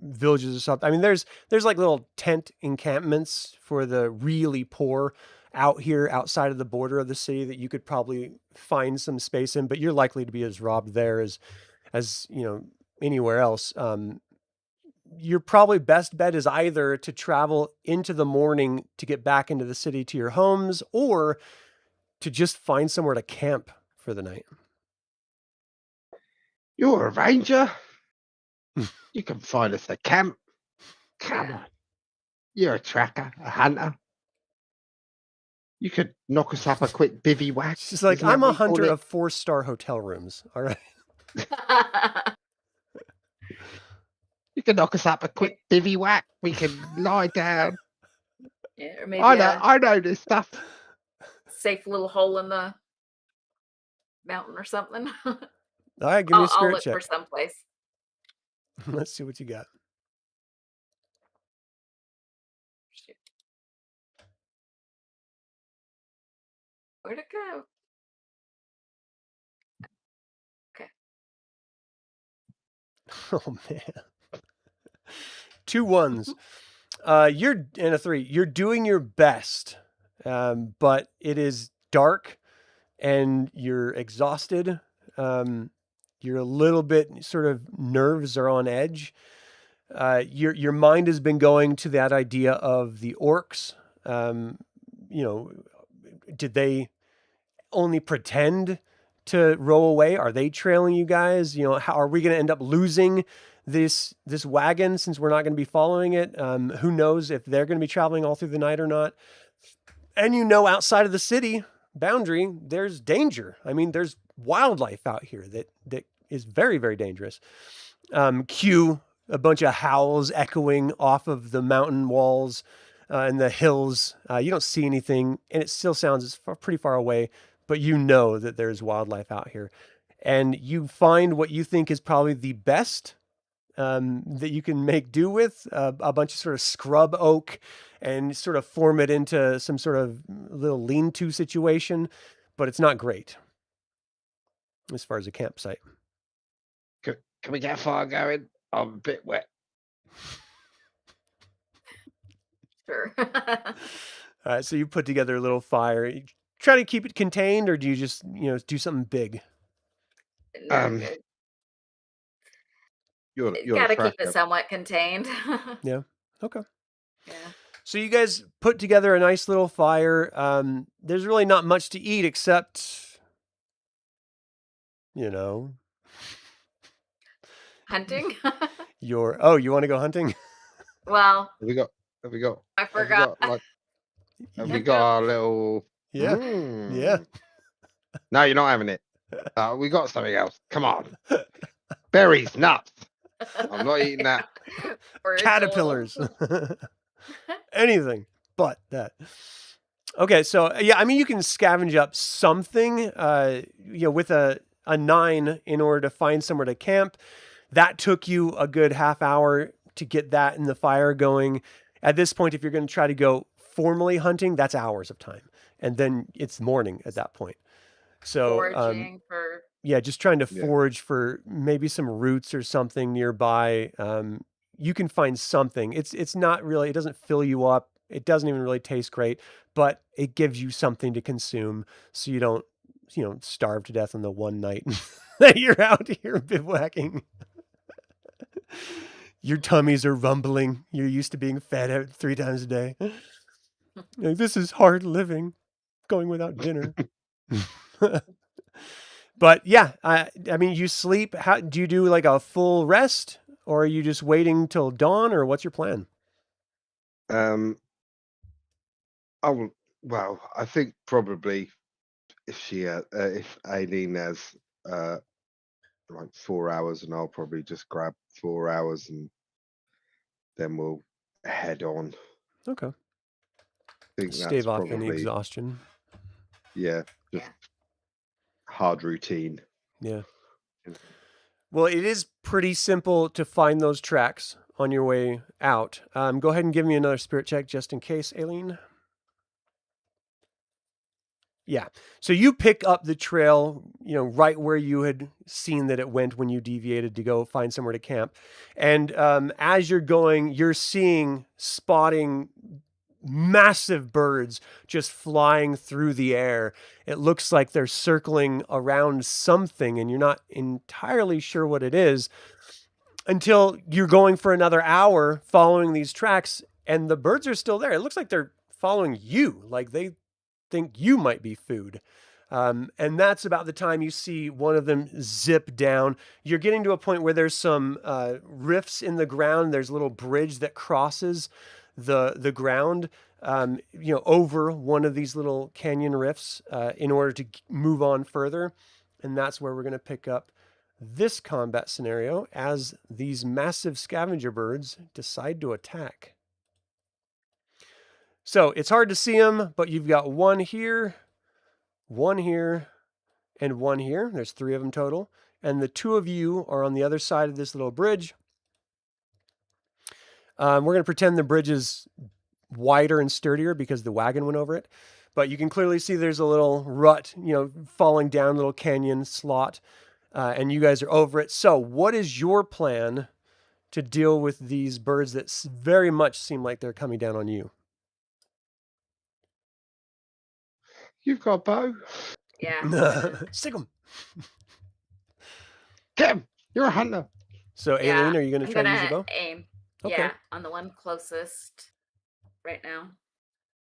villages or something. I mean, there's like little tent encampments for the really poor out here outside of the border of the city that you could probably find some space in, but you're likely to be as robbed there as anywhere else. Your probably best bet is either to travel into the morning to get back into the city to your homes, or to just find somewhere to camp for the night. You're a ranger. You can find us a camp. Come on. You're a tracker, a hunter. You could knock us up a quick bivouac. She's like, I'm a hunter of 4-star hotel rooms. All right. You can knock us up a quick bivouac. We can lie down. Yeah, or maybe I know this stuff. Safe little hole in the mountain or something. All right, give me a spirit I'll look check for someplace. Let's see what you got. Shoot. Where'd it go? Okay. Oh man. 2 1s. You're in a 3. You're doing your best, but it is dark and you're exhausted. You're a little bit sort of nerves are on edge. Your mind has been going to that idea of the orcs. Did they only pretend to row away? Are they trailing you guys? How are we going to end up losing this wagon since we're not going to be following it? Who knows if they're going to be traveling all through the night or not? And outside of the city boundary, there's danger. I mean, there's wildlife out here that is very, very dangerous. Cue a bunch of howls echoing off of the mountain walls and the hills. You don't see anything, and it still sounds pretty far away, but you know that there's wildlife out here. And you find what you think is probably the best that you can make do with, a bunch of sort of scrub oak, and sort of form it into some sort of little lean-to situation, but it's not great as far as a campsite. Can we get a fire going? I'm a bit wet. Sure. So you put together a little fire. You try to keep it contained, or do you just, do something big? No, You're gotta the keep it thrasher. somewhat contained. Yeah. Okay. Yeah. So you guys put together a nice little fire. There's really not much to eat except, Hunting? you want to go hunting? Well, Have we got? I forgot. Have we got our little? Yeah. Yeah. No, you're not having it. We got something else. Come on. Berries, nuts. I'm not eating that. Caterpillars. Anything but that. Okay, so yeah, I mean, you can scavenge up something, with a 9 in order to find somewhere to camp. That took you a good half hour to get that in the fire going. At this point, if you're going to try to go formally hunting, that's hours of time. And then it's morning at that point. So, Foraging for... yeah, just trying to forage for maybe some roots or something nearby. You can find something. It's not really, it doesn't fill you up. It doesn't even really taste great, but it gives you something to consume so you don't, starve to death on the one night that you're out here bivouacking. Your tummies are rumbling. You're used to being fed out 3 times a day. Like, this is hard living, going without dinner. But yeah, I mean, you sleep. How do you do, like a full rest, or are you just waiting till dawn, or what's your plan? I think probably if Aelene has like 4 hours, and I'll probably just grab 4 hours, and then we'll head on. Okay. I think Stave that's off probably any exhaustion. just hard routine. Yeah. Well, it is pretty simple to find those tracks on your way out. Go ahead and give me another spirit check just in case, Aelene. Yeah. So you pick up the trail, right where you had seen that it went when you deviated to go find somewhere to camp. And as you're going, you're spotting massive birds just flying through the air. It looks like they're circling around something, and you're not entirely sure what it is until you're going for another hour following these tracks, and the birds are still there. It looks like they're following you, like they think you might be food. And that's about the time you see one of them zip down. You're getting to a point where there's some rifts in the ground. There's a little bridge that crosses the ground, over one of these little canyon rifts in order to move on further. And that's where we're going to pick up this combat scenario as these massive scavenger birds decide to attack. So it's hard to see them, but you've got one here, and one here. There's 3 of them total. And the 2 of you are on the other side of this little bridge. We're going to pretend the bridge is wider and sturdier because the wagon went over it. But you can clearly see there's a little rut, falling down, little canyon slot. And you guys are over it. So what is your plan to deal with these birds that very much seem like they're coming down on you? You've got a bow? Yeah. Stick them. Get him! You're a hunter. So, Aelene, are you going to try to use your bow? Aim. Okay. Yeah, on the one closest right now.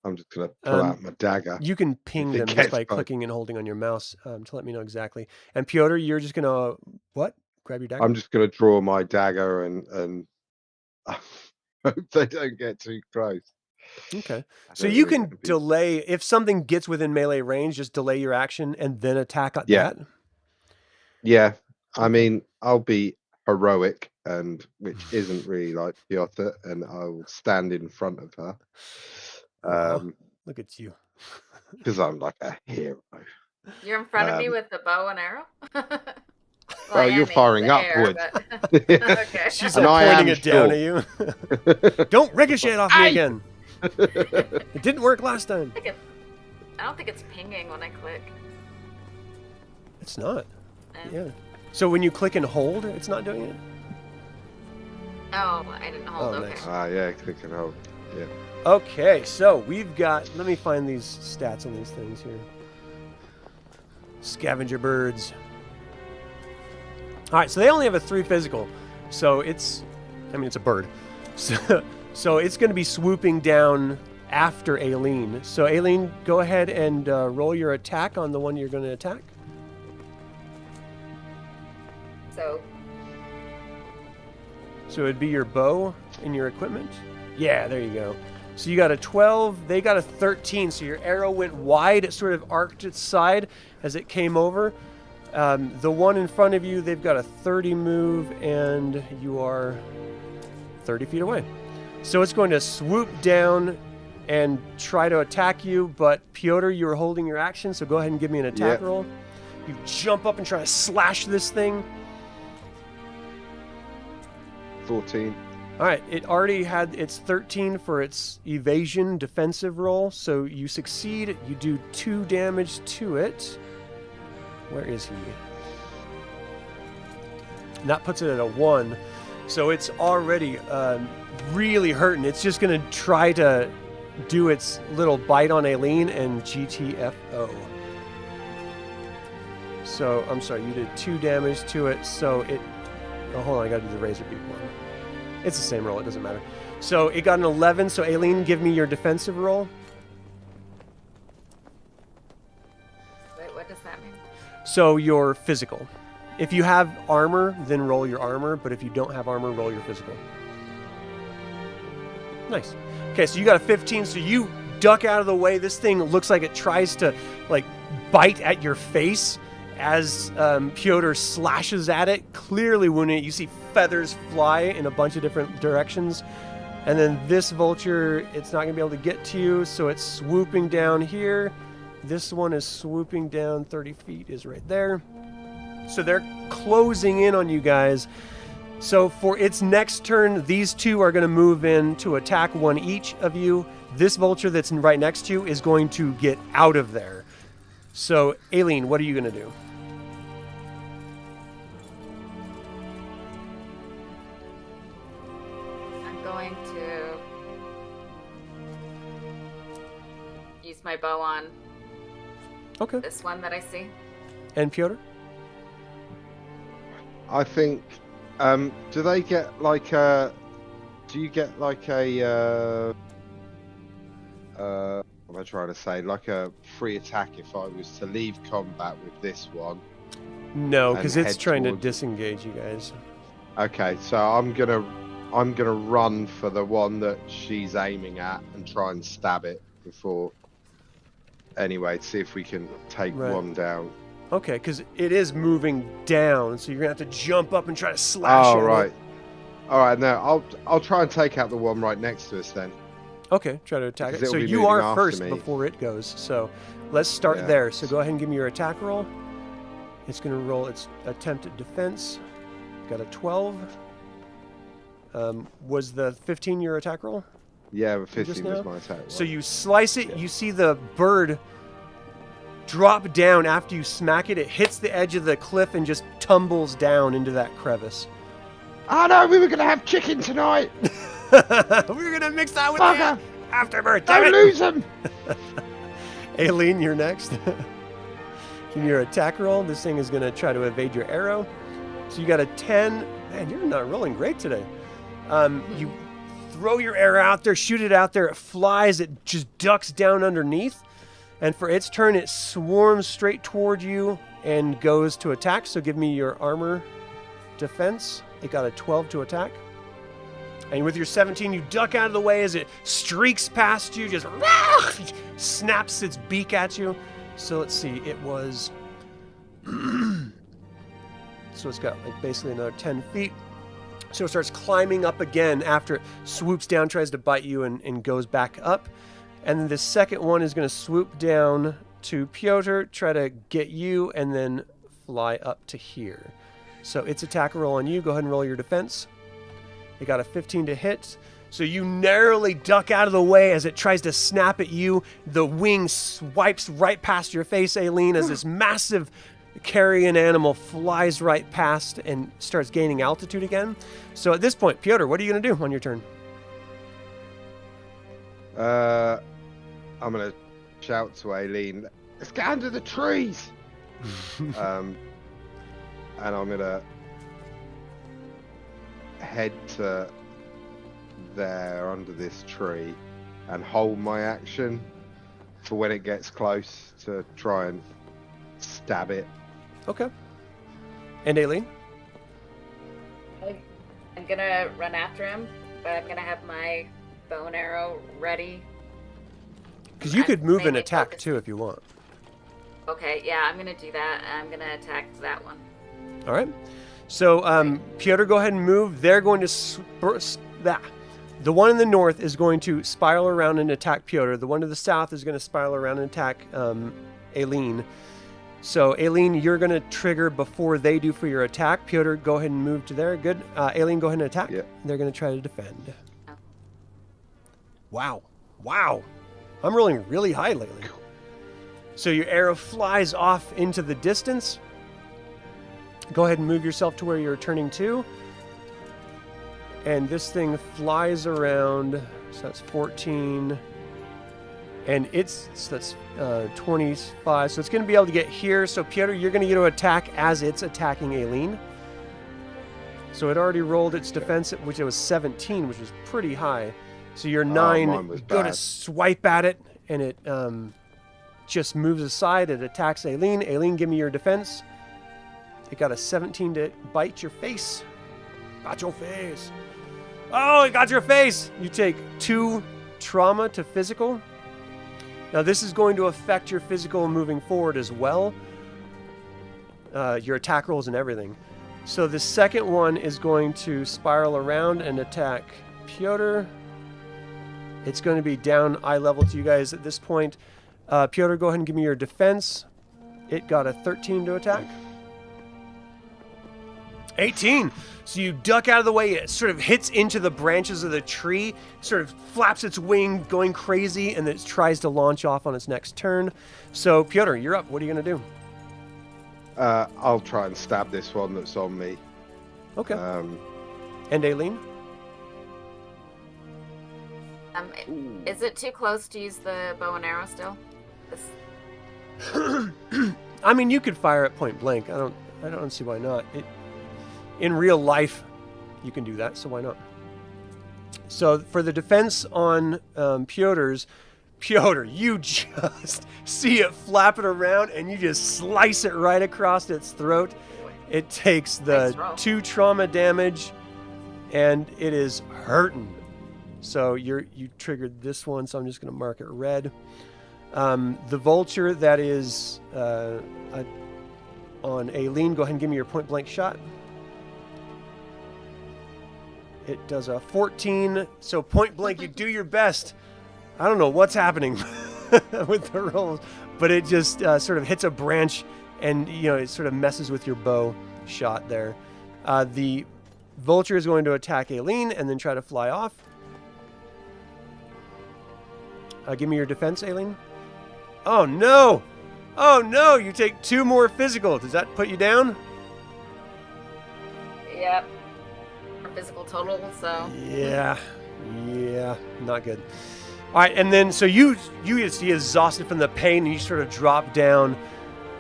I'm just going to pull out my dagger. You can ping them just by clicking and holding on your mouse to let me know exactly. And Piotr, you're just going to, what? Grab your dagger? I'm just going to draw my dagger and hope they don't get too close. Okay. So you can delay, if something gets within melee range, just delay your action and then attack at that? Yeah. I mean, I'll be heroic, which isn't really like Piotr, and I will stand in front of her. Look at you. Because I'm like a hero. You're in front of me with the bow and arrow? Well, you're firing upwards. Okay. She's And like I pointing am it down at you. Don't ricochet it off me Hey! again. It didn't work last time. I don't think it's pinging when I click. It's not. Um, Yeah. So when you click and hold, it's not doing it? Oh, I didn't hold. Oh, Okay. nice. Yeah, click and hold. Yeah. Okay, so we've got... Let me find these stats on these things here. Scavenger birds. All right, so they only have a 3 physical. So it's... I mean, it's a bird. So it's going to be swooping down after Aelene. So Aelene, go ahead and roll your attack on the one you're going to attack. So it'd be your bow and your equipment. Yeah, there you go. So you got a 12, they got a 13, so your arrow went wide, it sort of arced its side as it came over. The one in front of you, they've got a 30 move, and you are 30 feet away. So it's going to swoop down and try to attack you, but Piotr, you were holding your action, so go ahead and give me an attack roll. You jump up and try to slash this thing. 14. All right, it already had its 13 for its evasion defensive roll, so you succeed. You do 2 damage to it. Where is he? And that puts it at a 1. So it's already really hurting. It's just going to try to do its little bite on Aelene and GTFO. So, I'm sorry, you did 2 damage to it, so it... Oh, hold on, I got to do the razor beak one. It's the same roll, it doesn't matter. So it got an 11, so Aelene, give me your defensive roll. Wait, what does that mean? So your physical. If you have armor, then roll your armor, but if you don't have armor, roll your physical. Nice. Okay, so you got a 15, so you duck out of the way. This thing looks like it tries to, like, bite at your face as Piotr slashes at it, clearly wounding it. You see feathers fly in a bunch of different directions. And then this vulture, it's not going to be able to get to you, so it's swooping down here. This one is swooping down 30 feet, is right there. So they're closing in on you guys. So for its next turn, these two are going to move in to attack one each of you. This vulture that's right next to you is going to get out of there. So, Aelene, what are you going to do? I'm going to use my bow on Okay. this one that I see. And Piotr? I think. Do they get like a? Do you get like a? What am I trying to say? Like a free attack if I was to leave combat with this one? No, because And it's head trying to towards- disengage you guys. Okay, so I'm gonna run for the one that she's aiming at and try and stab it before. Anyway, see if we can take Right. one down. Okay, because it is moving down, so you're going to have to jump up and try to slash Oh at it. right. All right, no, I'll try and take out the one right next to us then. Okay, try to attack it. Because So it'll be you moving are after first me. before it goes. So let's start Yeah. there. So go ahead and give me your attack roll. It's going to roll its attempt at defense. Got a 12. Was the 15 your attack roll? Yeah, but Just 15 now? was my attack. So you slice it. You see the bird drop down after you smack it. It hits the edge of the cliff and just tumbles down into that crevice. Oh no, we were going to have chicken tonight. We're going to mix that with Bugger. the afterbirth. Damn Don't it. lose them. Aelene, you're next. Give me your attack roll. This thing is going to try to evade your arrow. So you got a 10. Man, you're not rolling great today. You throw your arrow out there, shoot it out there. It flies. It just ducks down underneath. And for its turn, it swarms straight toward you and goes to attack. So give me your armor defense. It got a 12 to attack. And with your 17, you duck out of the way as it streaks past you, just snaps its beak at you. So let's see, it was... so it's got like basically another 10 feet. So it starts climbing up again after it swoops down, tries to bite you, and goes back up. And then the second one is going to swoop down to Piotr, try to get you, and then fly up to here. So its attack roll on you. Go ahead and roll your defense. It got a 15 to hit. So you narrowly duck out of the way as it tries to snap at you. The wing swipes right past your face, Aelene, as this massive carrion animal flies right past and starts gaining altitude again. So at this point, Piotr, what are you going to do on your turn? I'm gonna shout to Aelene, let's get under the trees. And I'm gonna head to there under this tree and hold my action for when it gets close to try and stab it. Okay. And Aelene? I'm gonna run after him, but I'm gonna have my bow and arrow ready. Because you could move and mainly attack focused- too if you want. Okay, yeah, I'm gonna do that. I'm gonna attack that one. All right. So, Piotr, go ahead and move. They're going to... The one in the north is going to spiral around and attack Piotr. The one to the south is going to spiral around and attack Aelene. So, Aelene, you're going to trigger before they do for your attack. Piotr, go ahead and move to there. Good. Aelene, go ahead and attack. Yep. They're going to try to defend. Oh. Wow. Wow. I'm rolling really high lately. So your arrow flies off into the distance. Go ahead and move yourself to where you're turning to. And this thing flies around. So that's 14. And that's 25. So it's going to be able to get here. So Piotr, you're going to get to attack as it's attacking Aelene. So it already rolled its defense, which it was 17, which was pretty high. So your 9, mine was go to bad. swipe at it, and it just moves aside. It attacks Aelene. Aelene, give me your defense. It got a 17 to bite your face. Got your face. Oh, it got your face. You take 2 trauma to physical. Now, this is going to affect your physical moving forward as well. Your attack rolls and everything. So the second one is going to spiral around and attack Piotr. It's going to be down eye level to you guys at this point. Piotr, go ahead and give me your defense. It got a 13 to attack. 18. So you duck out of the way. It sort of hits into the branches of the tree, sort of flaps its wing, going crazy, and then it tries to launch off on its next turn. So, Piotr, you're up. What are you going to do? I'll try and stab this one that's on me. Okay. And Aelene? Is it too close to use the bow and arrow still? I mean, you could fire at point blank. I don't see why not. In real life, you can do that, so why not? So for the defense on Piotr's, Piotr, you just see it flapping around, and you just slice it right across its throat. It takes the Nice roll. 2 trauma damage, and it is hurting. So you triggered this one, so I'm just going to mark it red. The vulture that is on Aelene, go ahead and give me your point blank shot. It does a 14. So point blank, you do your best. I don't know what's happening with the rolls, but it just sort of hits a branch, and it sort of messes with your bow shot there. The vulture is going to attack Aelene and then try to fly off. Give me your defense, Aelene. Oh no! Oh no! You take 2 more physical. Does that put you down? Yep. Physical total, so. Yeah, not good. All right, and then so you just see exhausted from the pain, and you sort of drop down.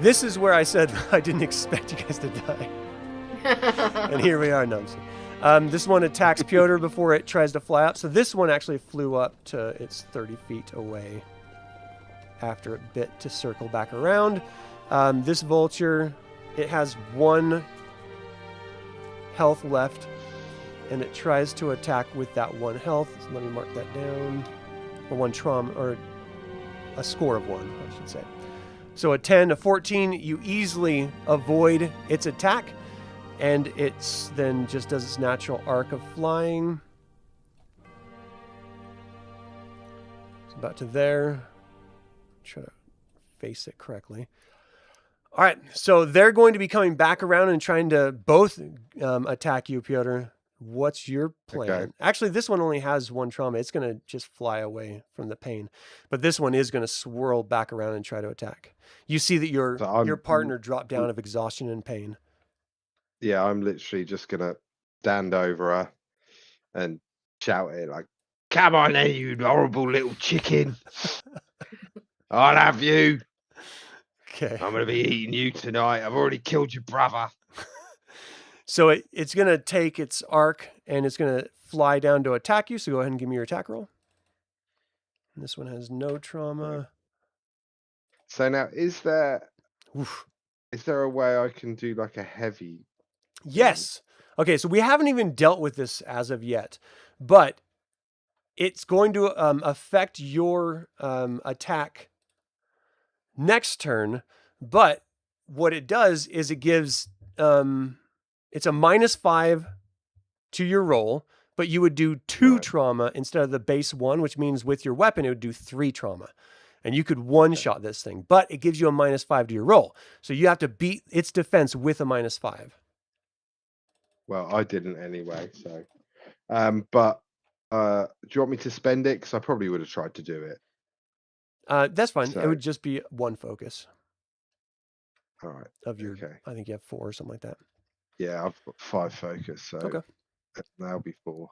This is where I said I didn't expect you guys to die, and here we are. No, I'm sorry. This one attacks Piotr before it tries to fly up. So this one actually flew up to its 30 feet away after it bit to circle back around. This vulture, it has 1 health left, and it tries to attack with that 1 health. So let me mark that down. Or 1 trauma, or a score of 1, I should say. So a 10, a 14, you easily avoid its attack, and it's then just does its natural arc of flying. It's about to there. Try to face it correctly. All right, so they're going to be coming back around and trying to both attack you, Piotr. What's your plan? Okay. Actually, this one only has one trauma. It's going to just fly away from the pain. But this one is going to swirl back around and try to attack. You see that your partner dropped down of exhaustion and pain. Yeah, I'm literally just going to stand over her and shout it like, "Come on then, you horrible little chicken. I'll have you. Okay. I'm going to be eating you tonight. I've already killed your brother." So it's going to take its arc and it's going to fly down to attack you. So go ahead and give me your attack roll. And this one has no trauma. So now, is there Oof. a way I can do like a heavy? Yes. Okay, so we haven't even dealt with this as of yet, but it's going to affect your attack next turn. But what it does is it gives it's a -5 to your roll, but you would do 2 trauma instead of the base 1, which means with your weapon it would do 3 trauma. And you could one-shot this thing, but it gives you a -5 to your roll. So you have to beat its defense with a -5. Well, I didn't anyway, so. But do you want me to spend it? Because I probably would have tried to do it. That's fine. So- It would just be 1 focus All right. of your, Okay. I think you have 4 or something like that. Yeah, I've got 5 focus, so Okay. that'll be 4.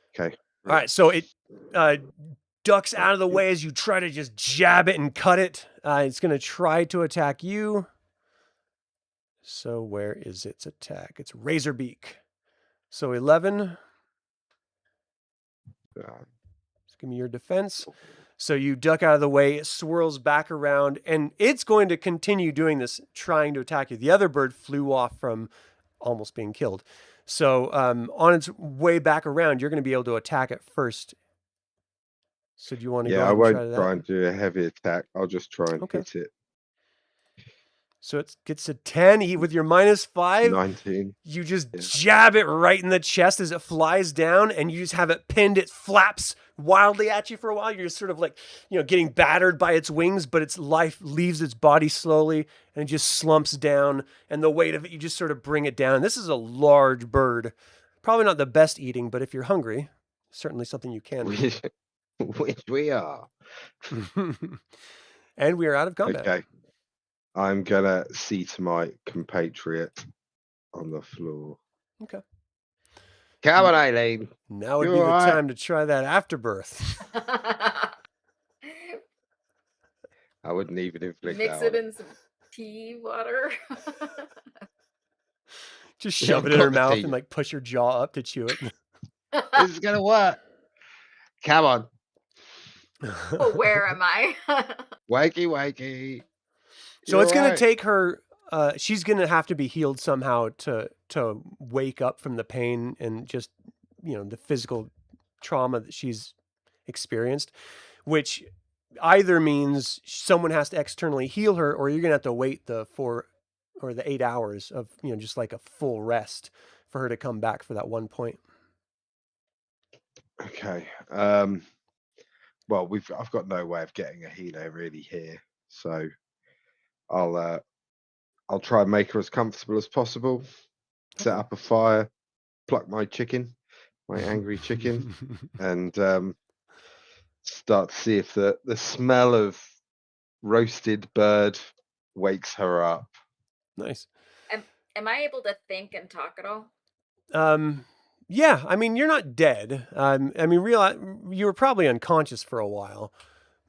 Okay. All right, so it ducks out of the way as you try to just jab it and cut it. It's going to try to attack you. So where is its attack? It's Razor Beak. So 11. Just give me your defense. So you duck out of the way, it swirls back around, and it's going to continue doing this, trying to attack you. The other bird flew off from almost being killed. So on its way back around, you're going to be able to attack it first. So do you want to go Yeah, I ahead and won't try that? try and do a heavy attack. I'll just try and hit it. So it gets a 10 with your -5. 19. You just jab it right in the chest as it flies down, and you just have it pinned. It flaps wildly at you for a while. You're just sort of like, getting battered by its wings, but its life leaves its body slowly, and it just slumps down. And the weight of it, you just sort of bring it down. This is a large bird. Probably not the best eating, but if you're hungry, certainly something you can do. Which we are. And we are out of combat. Okay. I'm going to see to my compatriot on the floor. Okay. Come on, Aelene. Now would be the time to try that afterbirth. I wouldn't even inflict Mix that it on in some tea water. Just shove it in her mouth and like push her jaw up to chew it. This is going to work. Come on. Oh, where am I? Wakey, wakey. So it's going to take her, she's going to have to be healed somehow to wake up from the pain and just, the physical trauma that she's experienced, which either means someone has to externally heal her, or you're going to have to wait the 4 or the 8 hours of, just like a full rest for her to come back for that one point. Okay. Well, I've got no way of getting a healer really here, so I'll try and make her as comfortable as possible. Set up a fire, pluck my angry chicken, and start to see if the smell of roasted bird wakes her up. Nice. Am I able to think and talk at all? Yeah, I mean, you're not dead. You were probably unconscious for a while,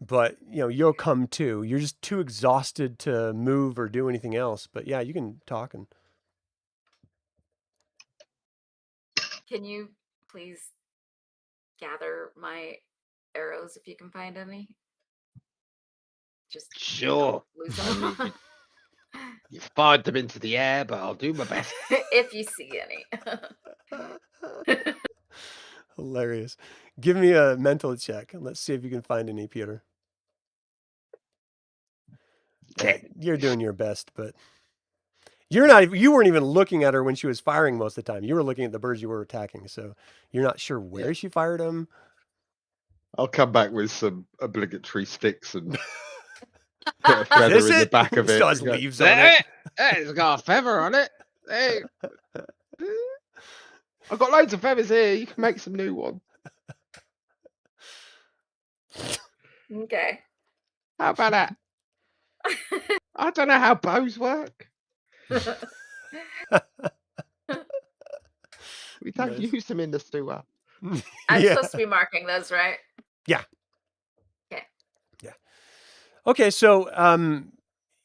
but you'll come to. You're just too exhausted to move or do anything else. But yeah, you can talk. And can you please gather my arrows if you can find any? Just sure. Lose them. You fired them into the air, but I'll do my best. If you see any. Hilarious. Give me a mental check and let's see if you can find any, Piotr. You're doing your best, but you weren't even looking at her when she was firing most of the time. You were looking at the birds you were attacking, so you're not sure where she fired them. I'll come back with some obligatory sticks and Put a feather this in the it? back of it. Still has Go, leaves on it. It's got a feather on it. Hey. I've got loads of feathers here. You can make some new ones. Okay. How about that? I don't know how bows work. We don't Nice. use them in the sewer. I'm Yeah. supposed to be marking those, right? Yeah. Okay. Yeah. Okay, so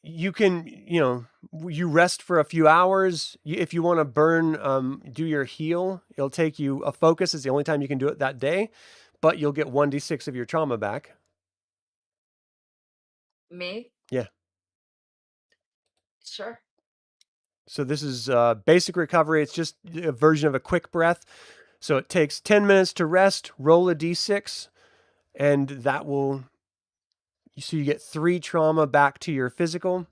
you can, you rest for a few hours. If you want to burn, do your heal. It'll take you a focus. It's the only time you can do it that day, but you'll get 1d6 of your trauma back. Me? Yeah. Sure. So this is basic recovery. It's just a version of a quick breath. So it takes 10 minutes to rest, roll a d6, and that will, so you get 3 trauma back to your physical,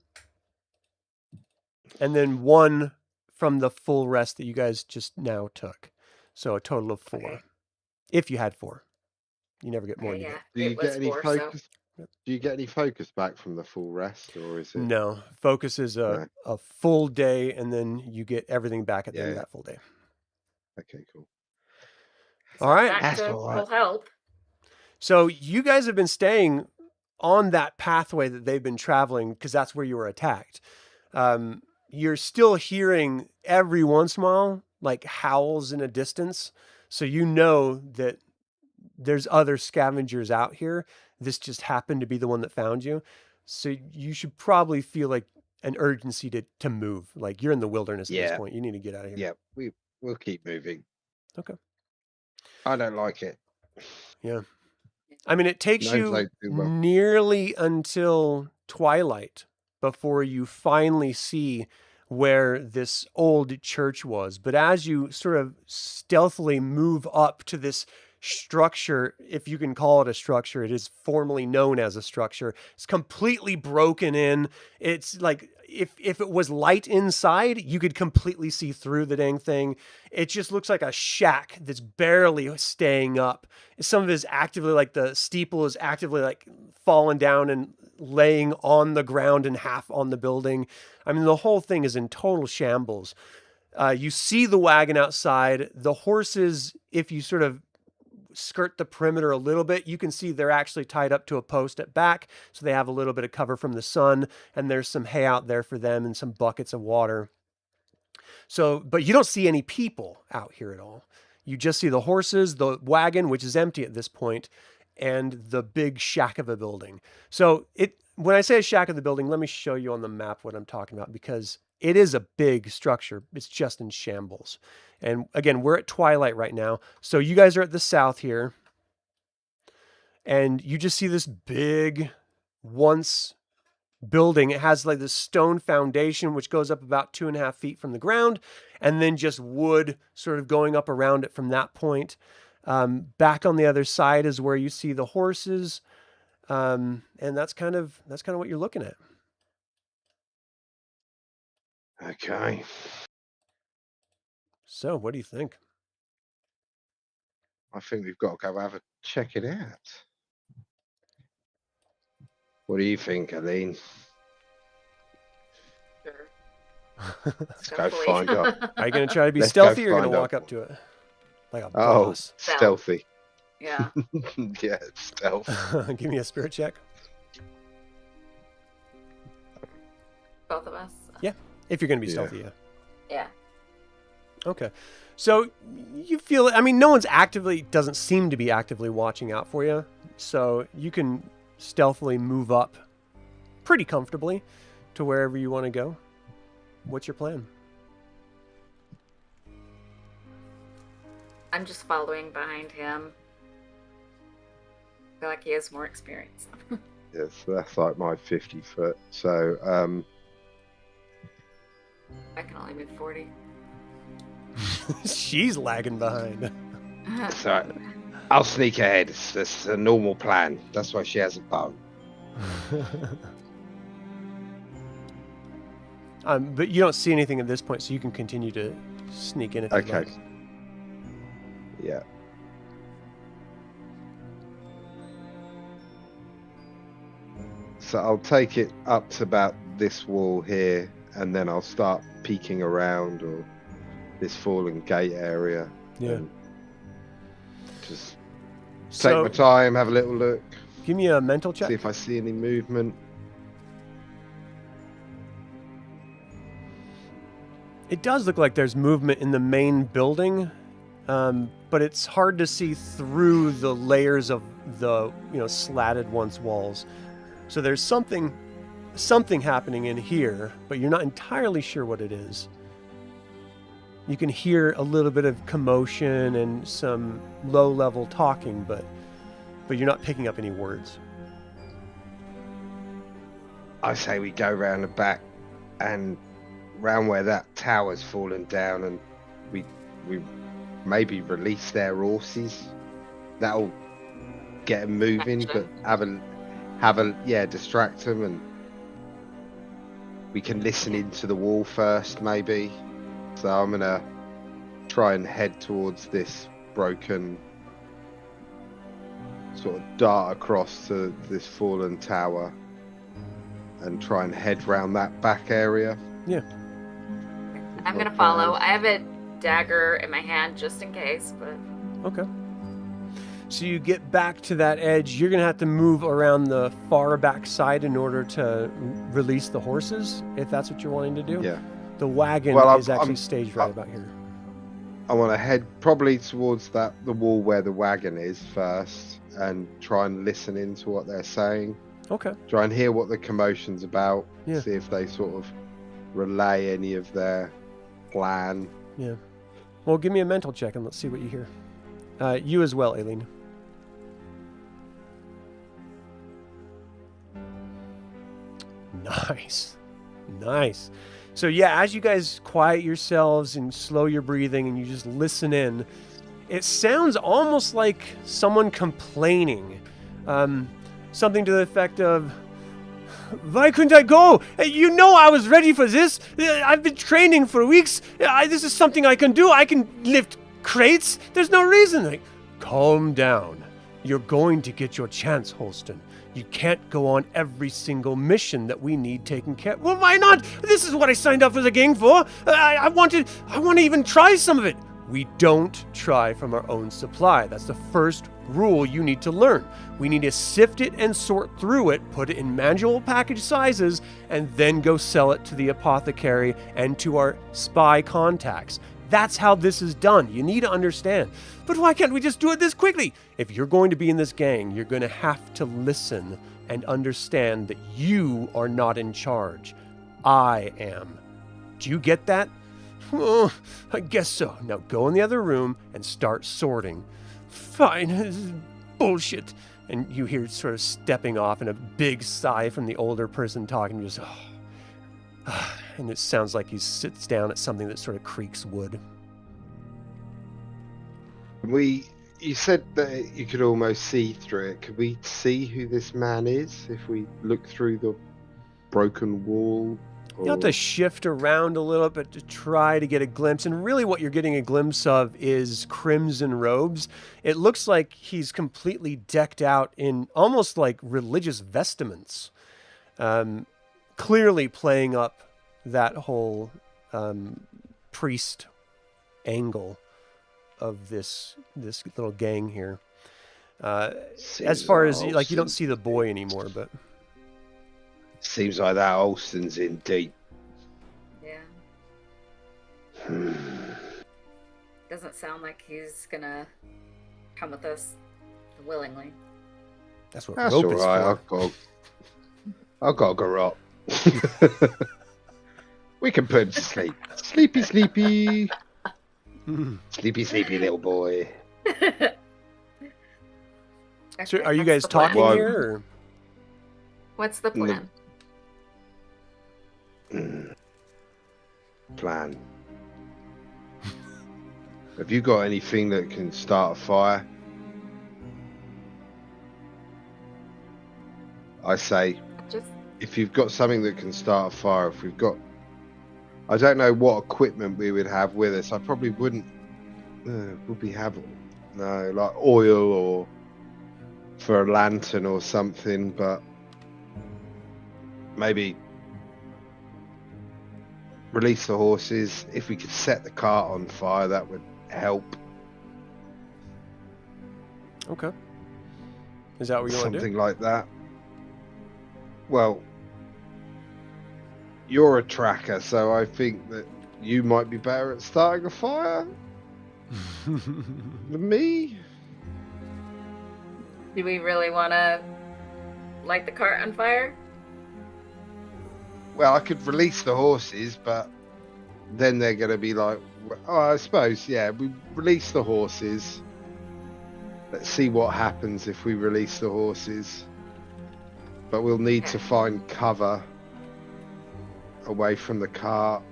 and then 1 from the full rest that you guys just now took. So a total of 4. Okay. If you had 4. You never get more than you Yeah. get. Do you It get was any 4, focus? so. Do you get any focus back from the full rest, or is it? No, focus is a full day, and then you get everything back at the end of that full day. Okay, cool. So All right. back That's to all right. full health. So you guys have been staying on that pathway that they've been traveling because that's where you were attacked. You're still hearing every once in a while, like howls in a distance. So you know that there's other scavengers out here. This just happened to be the one that found you. So you should probably feel like an urgency to move. Like you're in the wilderness at this point. You need to get out of here. Yeah, we'll keep moving. Okay. I don't like it. Yeah. I mean, it takes Gnomes you don't do well. nearly until twilight before you finally see where this old church was. But as you sort of stealthily move up to this structure, if you can call it a structure, it is formally known as a structure. It's completely broken in. It's like if it was light inside, you could completely see through the dang thing. It just looks like a shack that's barely staying up. Some of it is actively, like the steeple is actively like falling down and laying on the ground and half on the building. I mean, the whole thing is in total shambles. You see the wagon outside. The horses, if you sort of skirt the perimeter a little bit, you can see they're actually tied up to a post at back, so they have a little bit of cover from the sun, and there's some hay out there for them and some buckets of water. So, but you don't see any people out here at all. You just see the horses, the wagon, which is empty at this point, and the big shack of a building. So when I say a shack of the building, let me show you on the map what I'm talking about, because it is a big structure. It's just in shambles. And again, we're at twilight right now. So you guys are at the south here. And you just see this big once building. It has like this stone foundation, which goes up about 2.5 feet from the ground. And then just wood sort of going up around it from that point. Back on the other side is where you see the horses. And that's kind of what you're looking at. Okay. So what do you think? I think we've got to go have a check it out. What do you think, Aelene? Sure. Let's go find out. Are you going to try to be Let's go stealthy or are you going find to out. walk up to it like a Oh, boss? stealthy. Yeah. Yeah, stealth. Give me a spirit check. Both of us. If you're going to be Yeah. stealthy, yeah. Yeah. Okay. So you feel, I mean, no one's doesn't seem to be actively watching out for you. So you can stealthily move up pretty comfortably to wherever you want to go. What's your plan? I'm just following behind him. I feel like he has more experience. Yes, that's like my 50 foot. So, I can only move 40. She's lagging behind. So I'll sneak ahead. It's a normal plan. That's why she has a bow. But you don't see anything at this point, so you can continue to sneak in if you'd okay. like. Yeah. So I'll take it up to about this wall here, and then I'll start peeking around or this fallen gate area. Yeah. And just So, take my time, have a little look, give me a mental check. see if I see any movement. It does look like there's movement in the main building, but it's hard to see through the layers of the slatted once walls. So there's something happening in here, but you're not entirely sure what it is. You can hear a little bit of commotion and some low-level talking, but you're not picking up any words. I say we go round the back and round where that tower's fallen down, and we maybe release their horses. That'll get them moving, but have a distract them, and we can listen into the wall first, maybe. So I'm gonna try and head towards this broken, sort of dart across to this fallen tower, and try and head round that back area. Yeah. I'm gonna follow. I have a dagger in my hand just in case, but Okay. So you get back to that edge. You're going to have to move around the far back side in order to release the horses, if that's what you're wanting to do. Yeah. The wagon is actually staged right about here. I want to head probably towards the wall where the wagon is first, and try and listen into what they're saying. Okay. Try and hear what the commotion's about. Yeah. See if they sort of relay any of their plan. Yeah. Well, give me a mental check and let's see what you hear. You as well, Aelene. Nice. Nice. So yeah, as you guys quiet yourselves and slow your breathing and you just listen in, it sounds almost like someone complaining. Something to the effect of, "Why couldn't I go? You know I was ready for this. I've been training for weeks. This is something I can do. I can lift crates. There's no reason." Like, calm down. You're going to get your chance, Holston. You can't go on every single mission that we need taken care of. Well, why not? This is what I signed up for the gang for. I want to even try some of it. We don't try from our own supply. That's the first rule you need to learn. We need to sift it and sort through it, put it in manageable package sizes, and then go sell it to the apothecary and to our spy contacts. That's how this is done. You need to understand. But why can't we just do it this quickly? If you're going to be in this gang, you're going to have to listen and understand that you are not in charge. I am. Do you get that? Oh, I guess so. Now go in the other room and start sorting. Fine. This is bullshit. And you hear sort of stepping off and a big sigh from the older person talking. Just, and it sounds like he sits down at something that sort of creaks wood. You said that you could almost see through it. Could we see who this man is if we look through the broken wall? You have to shift around a little bit to try to get a glimpse. And really what you're getting a glimpse of is crimson robes. It looks like he's completely decked out in almost like religious vestments. Clearly playing up that whole priest angle of this little gang here. As far as, like, you don't see the boy anymore, but... Seems like that Olsen's in deep. yeah. Doesn't sound like he's gonna come with us willingly. That's what That's rope all is right. for. I've got a garrote. We can put him to sleep. Sleepy, sleepy. Sleepy, sleepy little boy. So Okay, are you what's guys the plan? talking Well, here? Or? What's the plan? Plan. Have you got anything that can start a fire? I say, Just if you've got something that can start a fire, if we've got... I don't know what equipment we would have with us. I probably wouldn't... would we have... No, like oil or for a lantern or something, but... maybe release the horses. If we could set the cart on fire, that would help. Okay. Is that what you want to do? Something like that. Well, you're a tracker, so I think that you might be better at starting a fire than me. Do we really want to light the cart on fire? Well, I could release the horses, but then they're going to be like, oh, I suppose, yeah, we release the horses. Let's see what happens if we release the horses. But we'll need to find cover away from the cart,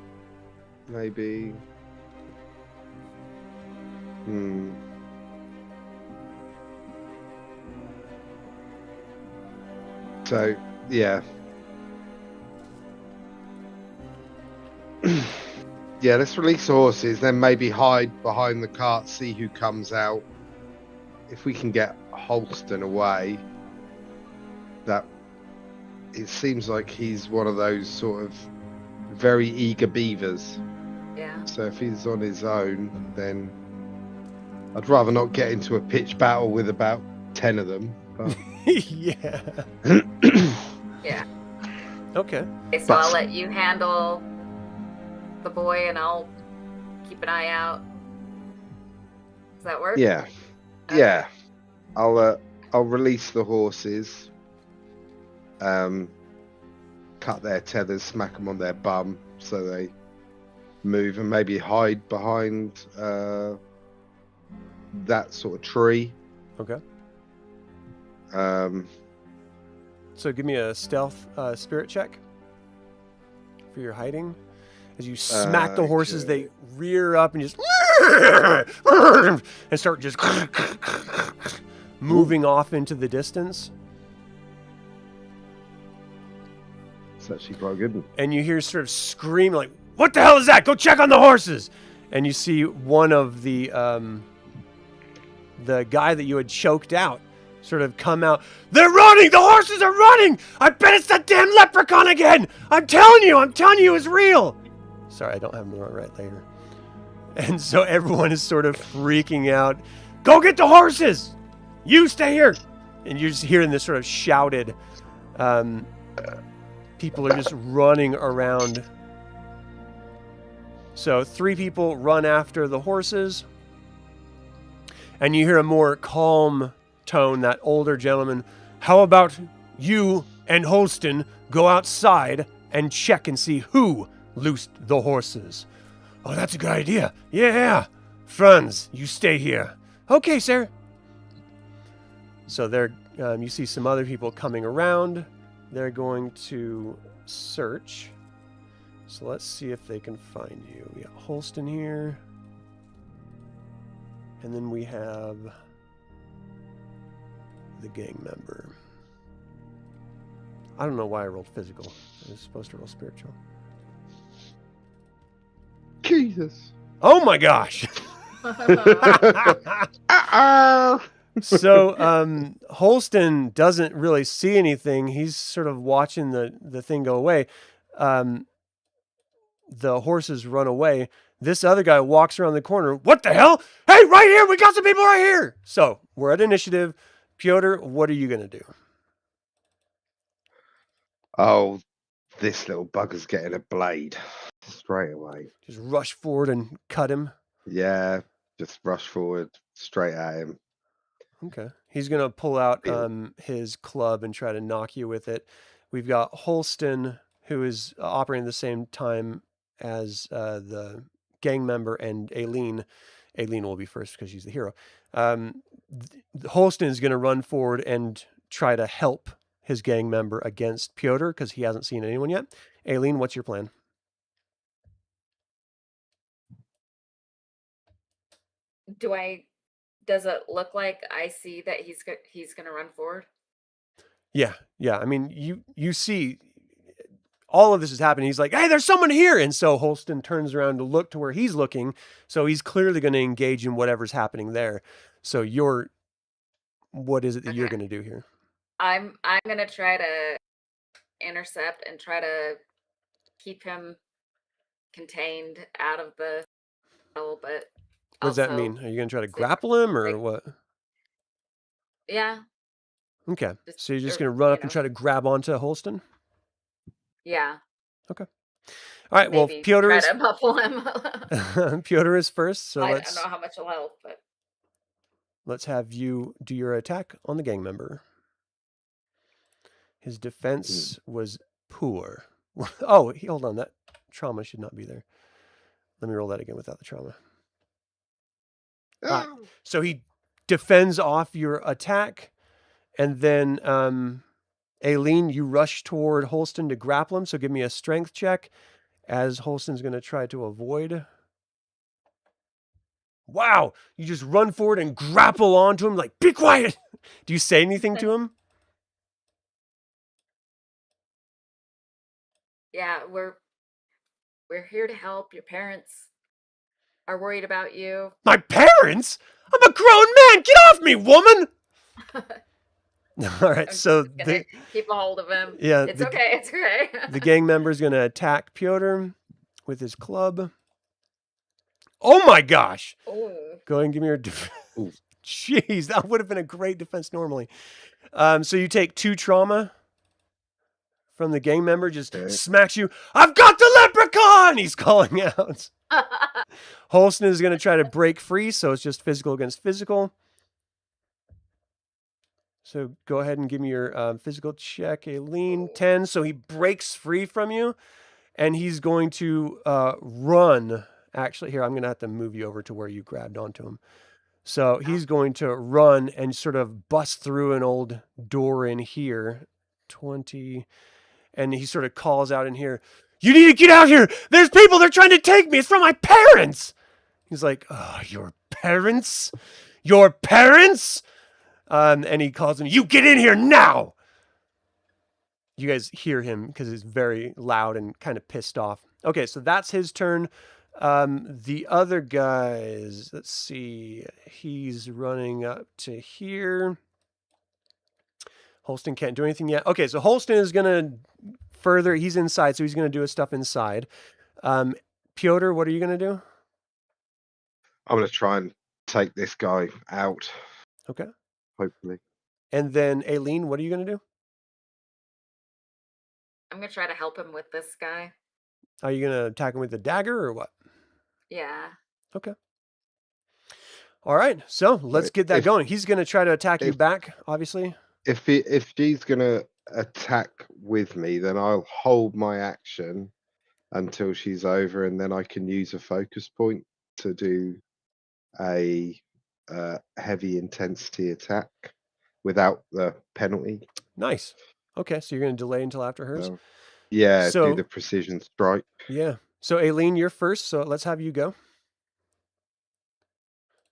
maybe. So, yeah. Yeah, let's release the horses, then maybe hide behind the cart, see who comes out. If we can get Holston away, that it seems like he's one of those sort of very eager beavers. Yeah. So if he's on his own, then I'd rather not get into a pitched battle with about 10 of them. But... Yeah. Yeah. Okay. Okay, so I'll let you handle the boy, and I'll keep an eye out. Does that work? Yeah. Okay. Yeah. I'll release the horses. Cut their tethers, smack them on their bum so they move, and maybe hide behind that sort of tree. Okay. So give me a stealth spirit check for your hiding. As you smack the horses, okay. they rear up and just and start just moving off into the distance. It's actually quite good. And you hear sort of scream like, "What the hell is that? Go check on the horses!" And you see one of the guy that you had choked out sort of come out. "They're running! The horses are running! I bet it's that damn leprechaun again! I'm telling you it's real!" Sorry, I don't have them right later. And so everyone is sort of freaking out. "Go get the horses! You stay here!" And you're just hearing this sort of shouted. People are just running around. So 3 people run after the horses. And you hear a more calm tone, that older gentleman. "How about you and Holston go outside and check and see who loosed the horses?" "Oh, that's a good idea. Yeah. Franz, you stay here." "Okay, sir." So there, you see some other people coming around. They're going to search. So let's see if they can find you. We got Holston here. And then we have the gang member. I don't know why I rolled physical. I was supposed to roll spiritual. Jesus. Oh my gosh! So Holston doesn't really see anything. He's sort of watching the thing go away. The horses run away. This other guy walks around the corner. "What the hell? Hey, right here! We got some people right here!" So we're at initiative. Piotr, what are you going to do? Oh, this little bugger's getting a blade straight away. Just rush forward and cut him. Yeah, just rush forward straight at him. Okay. He's going to pull out his club and try to knock you with it. We've got Holston, who is operating at the same time as the gang member, and Aelene. Aelene will be first because she's the hero. Holston is going to run forward and try to help his gang member against Piotr because he hasn't seen anyone yet. Aelene, what's your plan? Does it look like I see that he's going to run forward? Yeah. I mean, you see all of this is happening. He's like, "Hey, there's someone here." And so Holston turns around to look to where he's looking. So he's clearly going to engage in whatever's happening there. So what is it that you're going to do here? I'm going to try to intercept and try to keep him contained out of the battle, but What does that also mean? Are you going to try to super grapple him or like- what? Yeah, Okay. just- So you're just or, going to run you up and know. try to grab onto Holston? yeah. All right. Well, Maybe Piotr try is to muffle him. Piotr is first. So I let's don't know how much will help, but let's have you do your attack on the gang member. His defense was poor. Oh, hold on. That trauma should not be there. Let me roll that again without the trauma. Ah, So he defends off your attack, and then Aelene, you rush toward Holston to grapple him. So give me a strength check as Holston's going to try to avoid. Wow, you just run forward and grapple onto him like, be quiet. Do you say anything to him? yeah, we're here to help. Your parents are worried about you. My parents? I'm a grown man. Get off me, woman. All right, I'm so just gonna keep a hold of him. yeah, It's okay. It's okay. the gang member is going to attack Piotr with his club. Oh my gosh. Ooh. Go ahead and give me your Jeez, that would have been a great defense normally. So you take 2 trauma from the gang member, just smacks you. I've got the leprechaun! He's calling out. Holston is going to try to break free, so it's just physical against physical. So go ahead and give me your physical check, Aelene. 10. So he breaks free from you, and he's going to run. Actually, here, I'm going to have to move you over to where you grabbed onto him. So he's going to run and sort of bust through an old door in here. 20. And he sort of calls out in here, you need to get out here. There's people. They're trying to take me. It's from my parents. He's like, oh, your parents? Your parents? And he calls him, you get in here now. You guys hear him because he's very loud and kind of pissed off. Okay, so that's his turn. The other guys, let's see. He's running up to here. Holston can't do anything yet. Okay, so Holston is going to further. He's inside, so he's going to do his stuff inside. Piotr, what are you going to do? I'm going to try and take this guy out. Okay. Hopefully. And then Aelene, what are you going to do? I'm gonna try to help him with this guy. Are you going to attack him with the dagger or what? Yeah. Okay. All right. So let's get that going. He's going to try to attack you back, obviously. If she's going to attack with me, then I'll hold my action until she's over, and then I can use a focus point to do a heavy intensity attack without the penalty. Nice. Okay, so you're going to delay until after hers? Yeah, So- do the precision strike. Yeah. So Aelene, you're first, so let's have you go.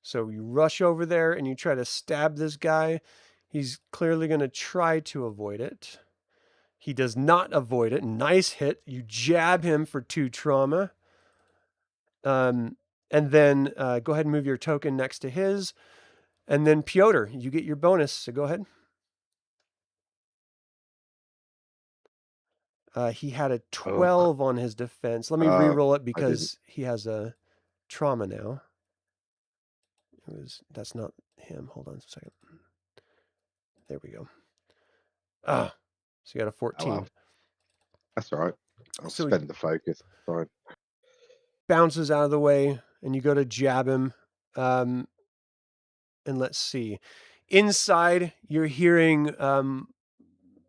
So you rush over there and you try to stab this guy. He's clearly going to try to avoid it. He does not avoid it. Nice hit. You jab him for 2 trauma. And then go ahead and move your token next to his. And then Piotr, you get your bonus, so go ahead. He had a 12 on his defense. Let me re-roll it because he has a trauma now. That's not him. Hold on a second. There we go. So you got a 14. Oh, well. That's all right. I'll So- spend the focus. Fine. Bounces out of the way, and you go to jab him. And let's see. Inside, you're hearing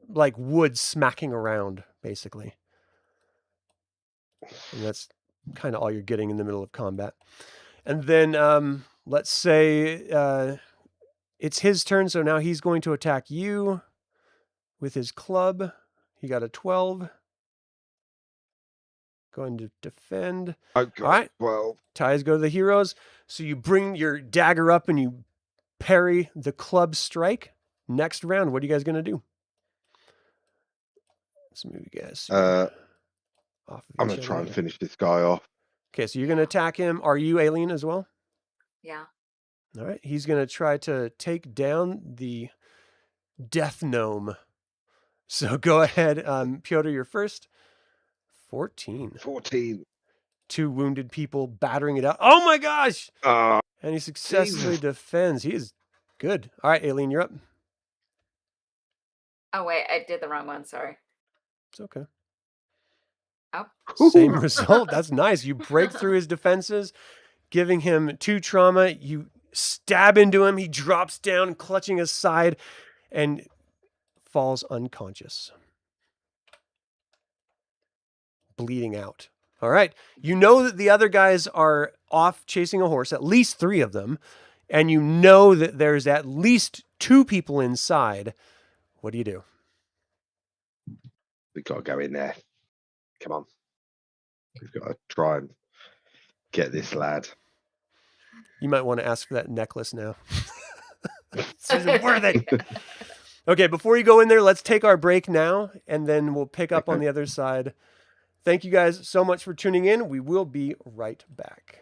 like wood smacking around, basically. And that's kind of all you're getting in the middle of combat. And then let's say it's his turn, so now he's going to attack you with his club. He got a 12. Going to defend. I got All right. 12. Ties go to the heroes. So you bring your dagger up and you parry the club strike. Next round, what are you guys going to do? Let's move you guys off of I'm each going to try other. and finish this guy off. Okay, so you're going to attack him. Are you Aelene as well? Yeah. All right. He's going to try to take down the death gnome. So go ahead, Piotr, you're first. 14. 14. 2 wounded people battering it out. Oh my gosh! Oh, And he successfully Jesus. defends. He is good. All right, Aelene, you're up. Oh wait, I did the wrong one. Sorry. It's okay. Oh. Same result. That's nice. You break through his defenses, giving him 2 trauma. You stab into him. He drops down, clutching his side, and falls unconscious, bleeding out. All right. You know that the other guys are off chasing a horse, at least 3 of them, and you know that there's at least 2 people inside. What do you do? We've got to go in there. Come on. We've got to try and get this lad. You might want to ask for that necklace now. This isn't worth it. Okay, before you go in there, let's take our break now, and then we'll pick up on the other side. Thank you guys so much for tuning in. We will be right back.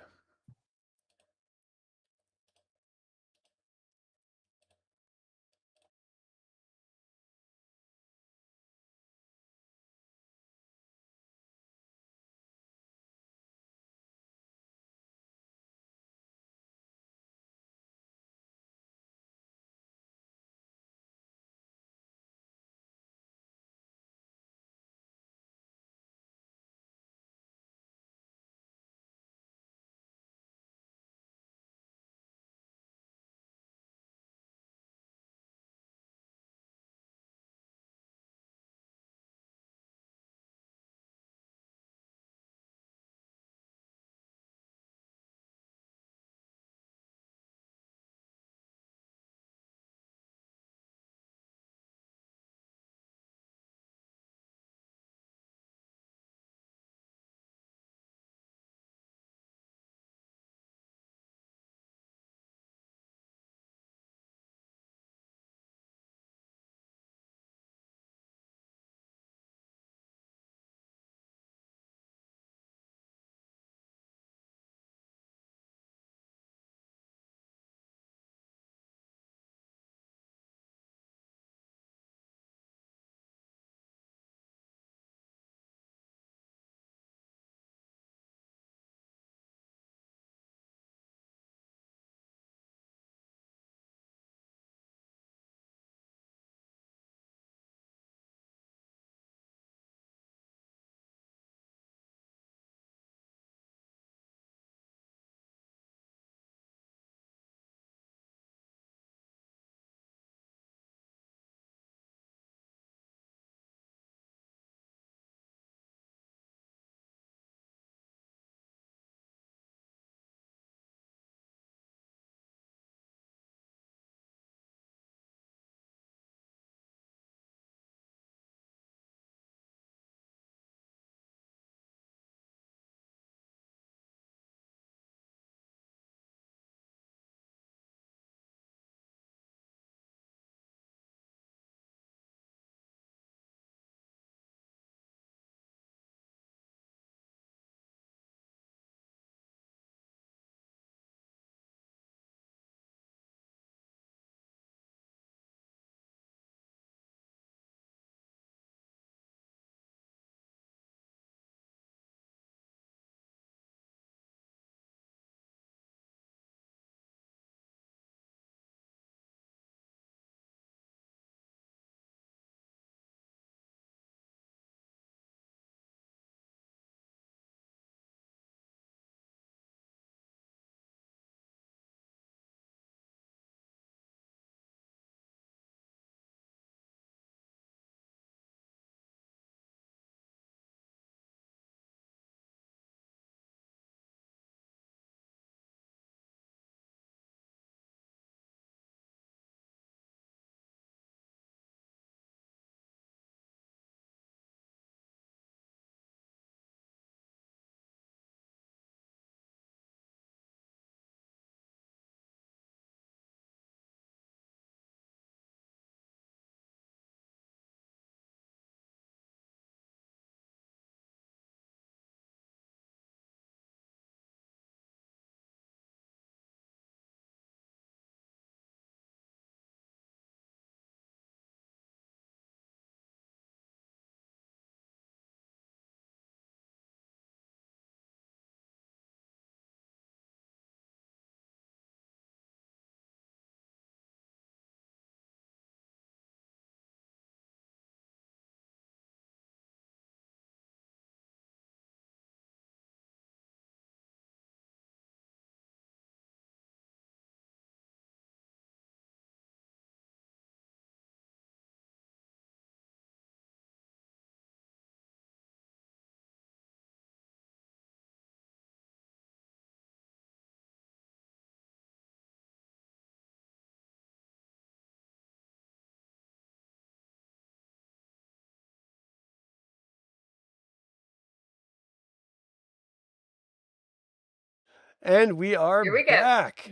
And we are Here we go. back.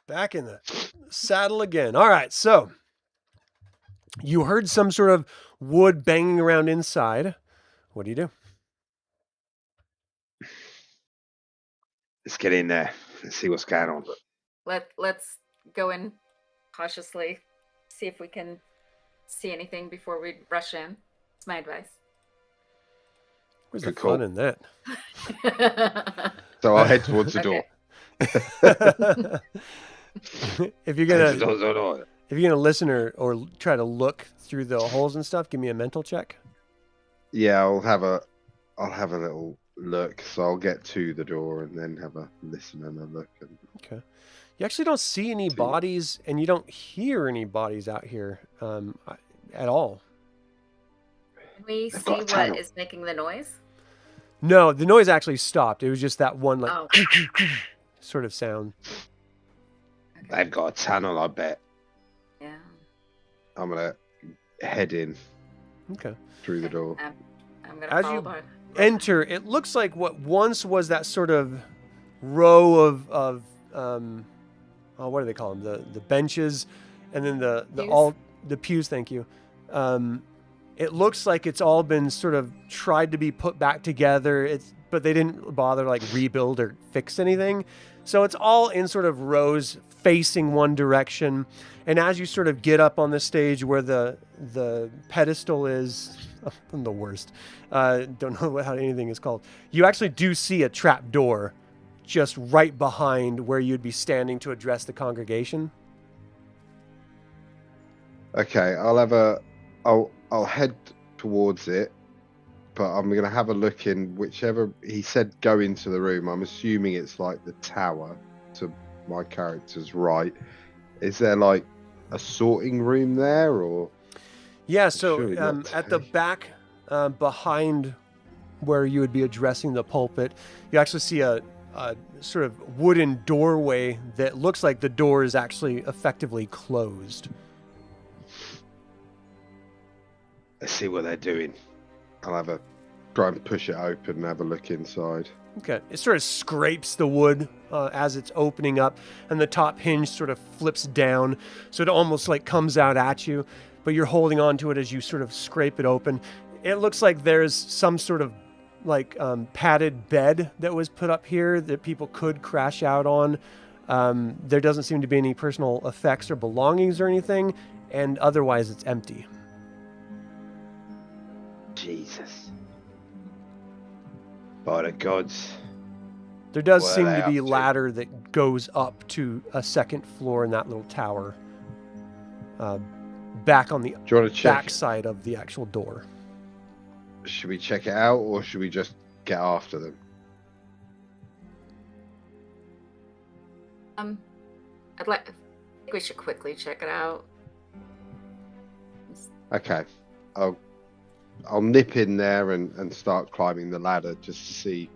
Back in the saddle again. All right, so you heard some sort of wood banging around inside. What do you do? Let's get in there. Let's see what's going on. Let's go in cautiously, see if we can see anything before we rush in. It's my advice. Where's the Good call. fun in that? So I'll head towards the door. If you're gonna listen or try to look through the holes and stuff, give me a mental check. Yeah, I'll have a little look. So I'll get to the door and then have a listen and a look. Okay. You actually don't see any bodies, and you don't hear any bodies out here at all. Can we They've see got a what tunnel. is making the noise? No, the noise actually stopped. It was just that one like Oh. sort of sound. They've got a tunnel, I bet. Yeah. I'm gonna head in Okay. through the door. I'm gonna As follow you by. enter, it looks like what once was that sort of row of what do they call them? The benches, and then the pews. Thank you. It looks like it's all been sort of tried to be put back together. But they didn't bother like rebuild or fix anything. So it's all in sort of rows facing one direction. And as you sort of get up on the stage where the pedestal is, I'm the worst. Don't know how anything is called. You actually do see a trap door just right behind where you'd be standing to address the congregation. Okay, I'll head towards it, but I'm gonna have a look in whichever he said go into the room. I'm assuming it's like the tower to my character's right. Is there like a sorting room there, or? Yeah, so Surely not at the today. back behind where you would be addressing the pulpit, you actually see a sort of wooden doorway that looks like the door is actually effectively closed. Let's see what they're doing. I'll try and push it open and have a look inside. Okay. It sort of scrapes the wood as it's opening up, and the top hinge sort of flips down, so it almost like comes out at you, but you're holding on to it as you sort of scrape it open. It looks like there's some sort of like padded bed that was put up here that people could crash out on. There doesn't seem to be any personal effects or belongings or anything, and otherwise it's empty. Jesus. By the gods. There does What are seem they to be up to? ladder that goes up to a second floor in that little tower, back on the Do you want to check? back side of the actual door. Should we check it out, or should we just get after them? I think we should quickly check it out. Okay, I'll nip in there and start climbing the ladder just to see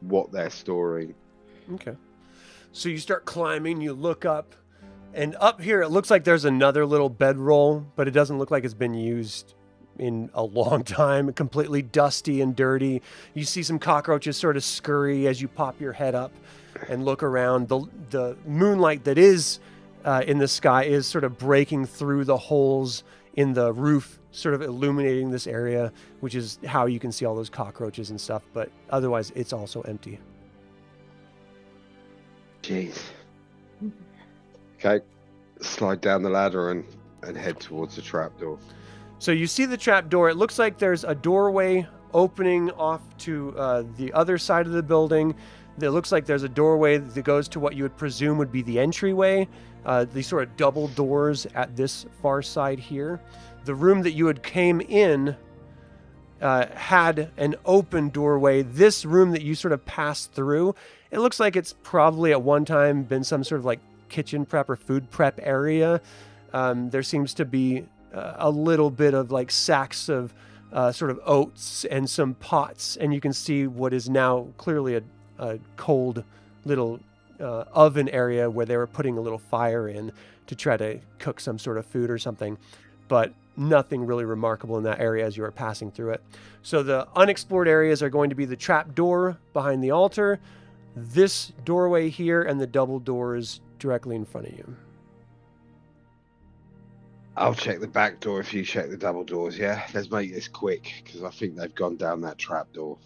what they're storing. Okay. So you start climbing, you look up, and up here it looks like there's another little bedroll, but it doesn't look like it's been used in a long time. Completely dusty and dirty. You see some cockroaches sort of scurry as you pop your head up and look around. The moonlight that is in the sky is sort of breaking through the holes in the roof, sort of illuminating this area, which is how you can see all those cockroaches and stuff, but otherwise it's also empty. Jeez. Okay, slide down the ladder and head towards the trapdoor. So you see the trap door. It looks like there's a doorway opening off to the other side of the building. It looks like there's a doorway that goes to what you would presume would be the entryway. These sort of double doors at this far side here. The room that you had came in had an open doorway. This room that you sort of passed through, it looks like it's probably at one time been some sort of like kitchen prep or food prep area. There seems to be a little bit of like sacks of sort of oats and some pots, and you can see what is now clearly a cold little oven area where they were putting a little fire in to try to cook some sort of food or something, but nothing really remarkable in that area as you are passing through it. So the unexplored areas are going to be the trap door behind the altar, this doorway here and the double doors directly in front of you. I'll check the back door if you check the double doors, yeah? Let's make this quick, because I think they've gone down that trap door.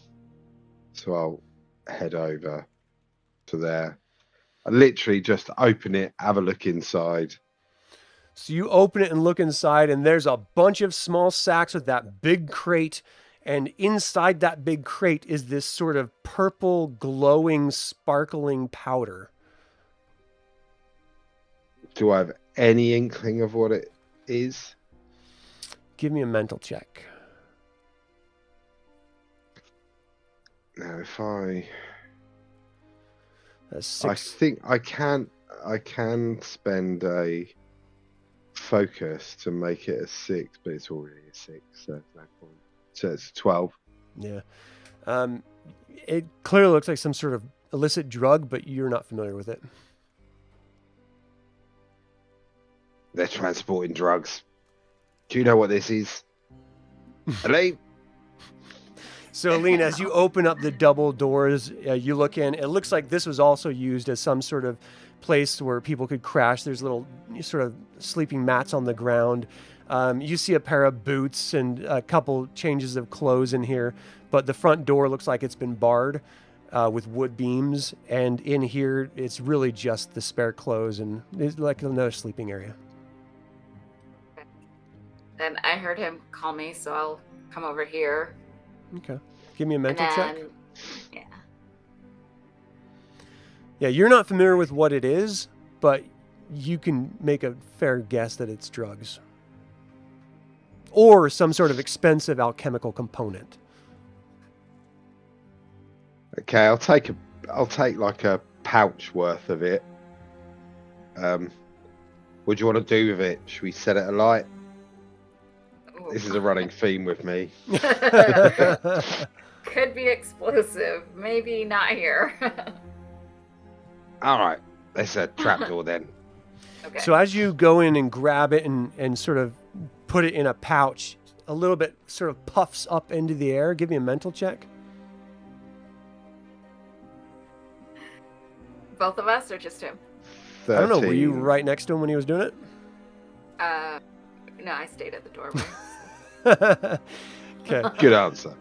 So I'll head over to there. I literally just open it, have a look inside. So you open it and look inside, and there's a bunch of small sacks with that big crate. And inside that big crate is this sort of purple, glowing, sparkling powder. Do I have any inkling of what it is? Give me a mental check. Now, if I That's 6. think I can spend a focus to make it a 6, but it's already a 6, so there's no point. So it's 12. Yeah. It clearly looks like some sort of illicit drug, but you're not familiar with it. They're transporting drugs. Do you know what this is? Aelene? So, Aelene, as you open up the double doors, you look in. It looks like this was also used as some sort of place where people could crash. There's little sort of sleeping mats on the ground. You see a pair of boots and a couple changes of clothes in here, but the front door looks like it's been barred with wood beams. And in here, it's really just the spare clothes and it's like another sleeping area. And I heard him call me, so I'll come over here. Okay. Give me a mental check. Yeah. Yeah, you're not familiar with what it is, but you can make a fair guess that it's drugs. Or some sort of expensive alchemical component. Okay, I'll take like a pouch worth of it. What do you want to do with it? Should we set it alight? Ooh. This is a running theme with me. Could be explosive. Maybe not here. All right, that's a trapdoor then. Okay. So as you go in and grab it and sort of put it in a pouch, a little bit sort of puffs up into the air. Give me a mental check. Both of us or just him? 13. I don't know. Were you right next to him when he was doing it? No, I stayed at the doorway. Okay. Good answer.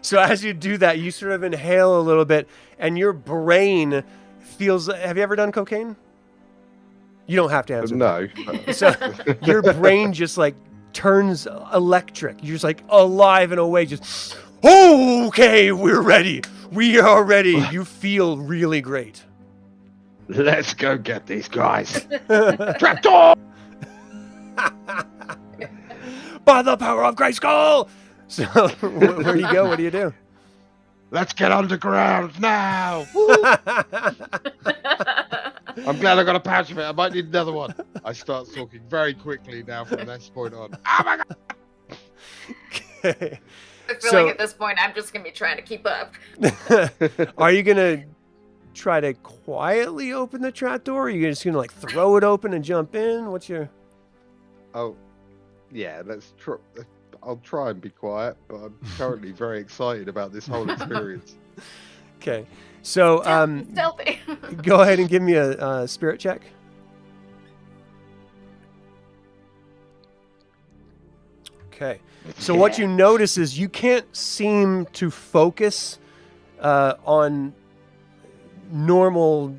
So as you do that, you sort of inhale a little bit, and your brain feels. Have you ever done cocaine? You don't have to answer. No. So your brain just like turns electric. You're just like alive and awake. Just okay, we're ready. We are ready. You feel really great. Let's go get these guys. Trapdoor! By the power of Grayskull! So where do you go? What do you do? Let's get underground now. I'm glad I got a pouch of it. I might need another one. I start talking very quickly now from this point on. Oh my god! Okay. I feel like at this point, I'm just going to be trying to keep up. Are you going to try to quietly open the trapdoor? Or are you just going to like throw it open and jump in? What's your... Oh, yeah, let's try. I'll try and be quiet, but I'm currently very excited about this whole experience. Okay. So, Stealthy. go ahead and give me a spirit check. Okay. So what you notice is you can't seem to focus on normal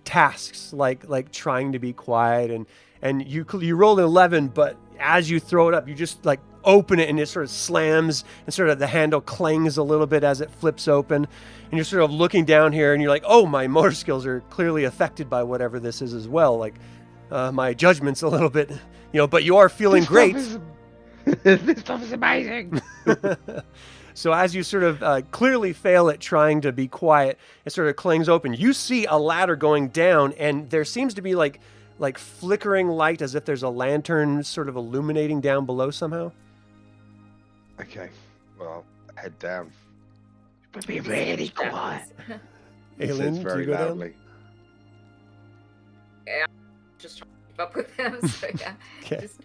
tasks like trying to be quiet and you rolled an 11, but as you throw it up, you just like open it and it sort of slams and sort of the handle clangs a little bit as it flips open, and you're sort of looking down here and you're like, oh, my motor skills are clearly affected by whatever this is as well. Like my judgment's a little bit, but you are feeling great. This stuff is amazing. So as you sort of clearly fail at trying to be quiet, it sort of clings open. You see a ladder going down, and there seems to be like flickering light as if there's a lantern sort of illuminating down below somehow. Okay, well, head down. But be really quiet. He says Aelene, do very you go down? loudly. Yeah, just trying to keep up with him. So yeah, Okay. just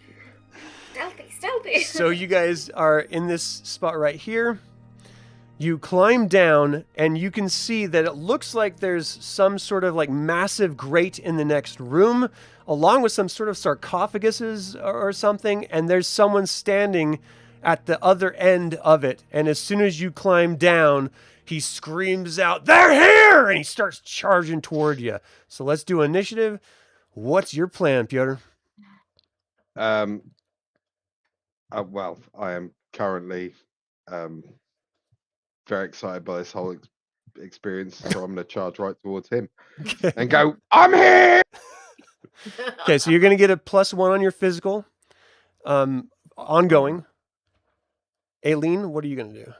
stealthy. So you guys are in this spot right here. You climb down, and you can see that it looks like there's some sort of like massive grate in the next room, along with some sort of sarcophaguses or something, and there's someone standing at the other end of it. And as soon as you climb down, he screams out, "They're here!" And he starts charging toward you. So let's do initiative. What's your plan, Piotr? Well, I am currently very excited by this whole experience, so I'm going to charge right towards him and go, "I'm here!" Okay, so you're going to get a +1 on your physical. Ongoing. Aelene, what are you going to do?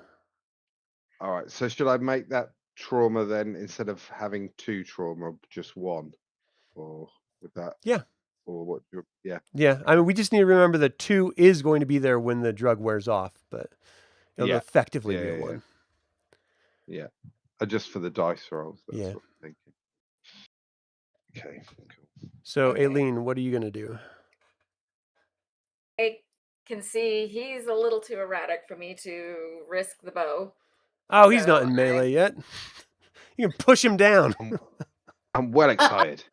All right, so should I make that trauma then, instead of having 2 trauma, just 1? Or with that? Yeah. Or what? Yeah. Yeah, I mean, we just need to remember that 2 is going to be there when the drug wears off, but it'll effectively be a 1. Yeah. Just for the dice rolls. That's Yeah. what I'm thinking. Okay, cool. So, Okay. Aelene, what are you going to do? I can see he's a little too erratic for me to risk the bow. Oh, he's not So in melee yet. You can push him down. I'm well excited.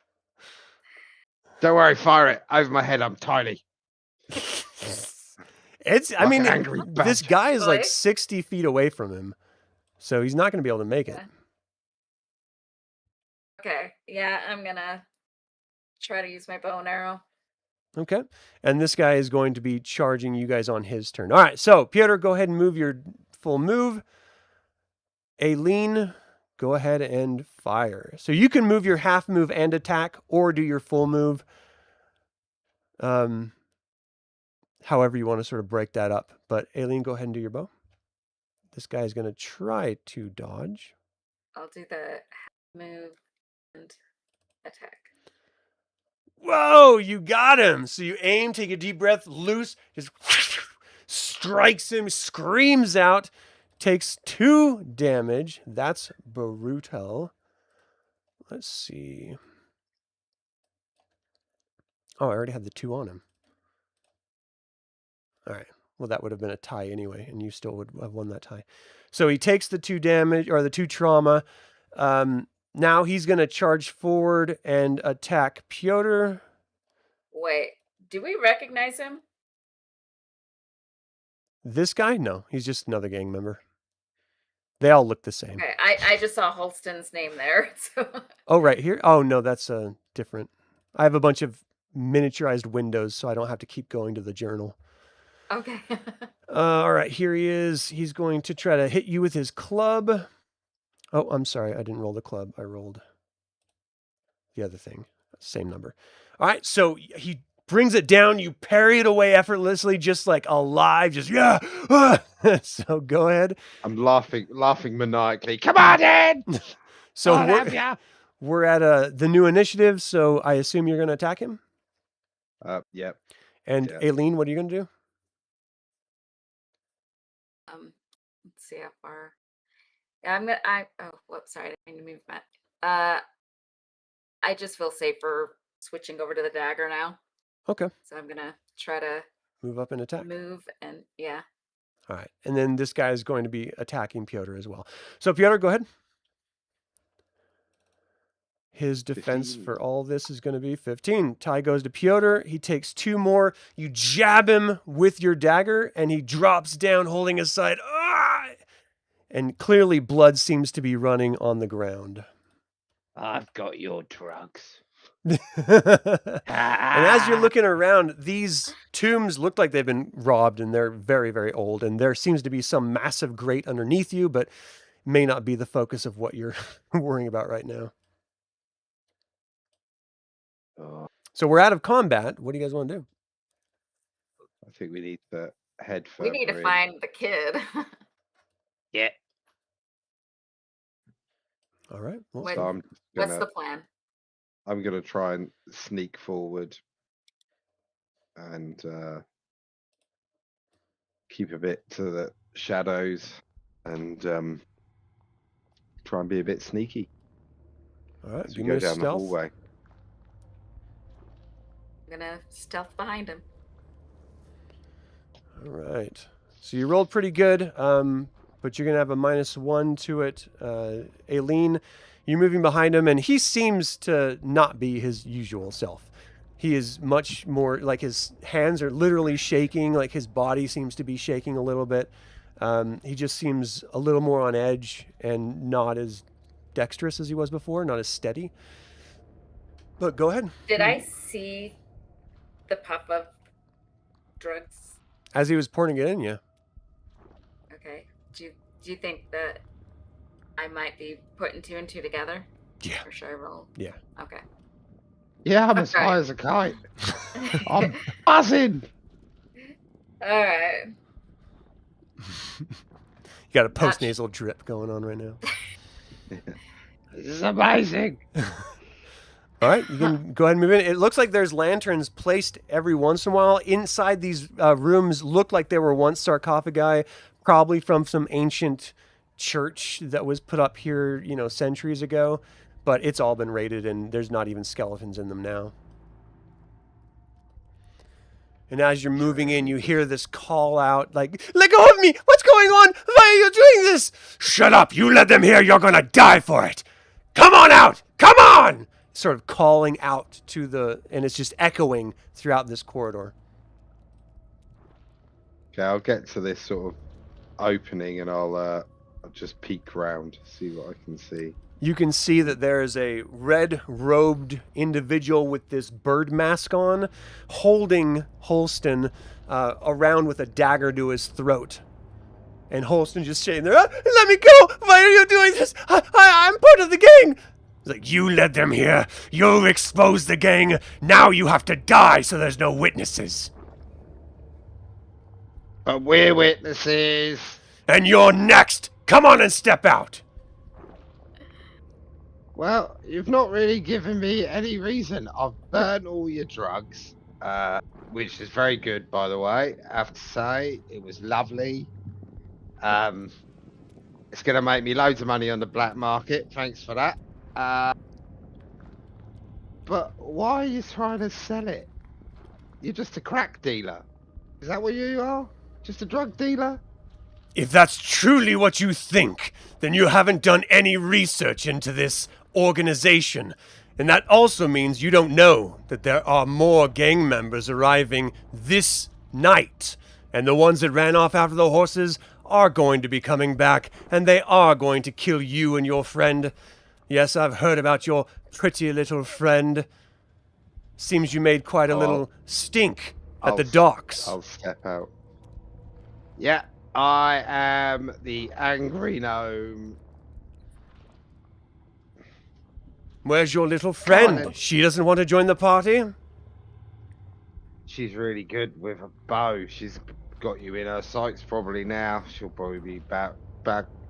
Don't worry, fire it over my head. I'm tiny. I mean, an angry this badger. guy is like Really? 60 feet away from him, so he's not going to be able to make it. Yeah. Okay, yeah, I'm gonna try to use my bow and arrow. Okay. And this guy is going to be charging you guys on his turn. All right. So, Piotr, go ahead and move your full move. Aelene, go ahead and fire. So you can move your half move and attack, or do your full move. However you want to sort of break that up. But Aelene, go ahead and do your bow. This guy is going to try to dodge. I'll do the move and attack. Whoa, you got him. So you aim, take a deep breath, loose, just strikes him, screams out, takes 2 damage. That's brutal. Let's see. Oh, I already had the 2 on him. All right. Well, that would have been a tie anyway, and you still would have won that tie. So he takes the 2 damage, or the 2 trauma. Now he's going to charge forward and attack Piotr. Wait, do we recognize him? This guy? No, he's just another gang member. They all look the same. Okay, I just saw Holston's name there. So. Oh, right here? Oh, no, that's different. I have a bunch of miniaturized windows, so I don't have to keep going to the journal. Okay. All right, here he is. He's going to try to hit you with his club. Oh, I'm sorry. I didn't roll the club. I rolled the other thing. Same number. All right, so he brings it down. You parry it away effortlessly, just like alive. Just, yeah. So go ahead. I'm laughing maniacally. Come on in! So I'll we're at the new initiative, so I assume you're going to attack him? Yep. And Yeah. Aelene, what are you going to do? Let's see how far. Yeah, sorry, I didn't mean to move that. I just feel safer switching over to the dagger now. Okay. So I'm gonna try to Move up and attack. move and yeah. All right. And then this guy is going to be attacking Piotr as well. So Piotr, go ahead. His defense 15. for all this is going to be 15. Tie goes to Piotr. He takes 2 more. You jab him with your dagger, and he drops down holding his side. Ah! And clearly blood seems to be running on the ground. I've got your drugs. And as you're looking around, these tombs look like they've been robbed, and they're very, very old. And there seems to be some massive grate underneath you, but may not be the focus of what you're worrying about right now. So we're out of combat. What do you guys want to do? I think we need to head for. We need to find the kid. Yeah. All right. Well, Wait. So I'm What's gonna, the plan? I'm gonna try and sneak forward and keep a bit to the shadows and try and be a bit sneaky all right. as Give we me go a down the stealth. hallway. I'm gonna stealth behind him. All right. So you rolled pretty good. but you're going to have a -1 to it. Aelene, you're moving behind him, and he seems to not be his usual self. He is much more, like his hands are literally shaking, like his body seems to be shaking a little bit. He just seems a little more on edge and not as dexterous as he was before, not as steady. But go ahead. Did I see the puff of drugs? As he was pouring it in, yeah. Okay. Do you think that I might be putting 2 and 2 together? Yeah. Or should I roll? Yeah. Okay. Yeah, I'm as high as a kite. I'm buzzing. All right. You got a post-nasal drip going on right now. This is amazing. All right, you can go ahead and move in. It looks like there's lanterns placed every once in a while. Inside these rooms look like they were once sarcophagi, probably from some ancient church that was put up here, centuries ago. But it's all been raided, and there's not even skeletons in them now. And as you're moving in, you hear this call out, like, "Let go of me! What's going on? Why are you doing this?" "Shut up! You let them here! You're gonna die for it! Come on out! Come on!" Sort of calling out and it's just echoing throughout this corridor. Okay, I'll get to this sort of opening and I'll just peek around, see what I can see. You can see that there is a red-robed individual with this bird mask on, holding Holston around with a dagger to his throat. And Holston just saying there, "Let me go! Why are you doing this? I'm part of the gang!" He's like, "You led them here. You've exposed the gang. Now you have to die so there's no witnesses." But we're witnesses. "And you're next. Come on and step out." Well, you've not really given me any reason. I've burned all your drugs, which is very good, by the way. I have to say, it was lovely. It's going to make me loads of money on the black market. Thanks for that. But why are you trying to sell it? You're just a crack dealer. Is that what you are? Just a drug dealer? If that's truly what you think, then you haven't done any research into this organization. And that also means you don't know that there are more gang members arriving this night. And the ones that ran off after the horses are going to be coming back, and they are going to kill you and your friend. Yes, I've heard about your pretty little friend. Seems you made quite a little stink at the docks. I'll step out. Yeah, I am the angry gnome. Where's your little friend? then. She doesn't want to join the party? She's really good with a bow. She's got you in her sights probably now. She'll probably be about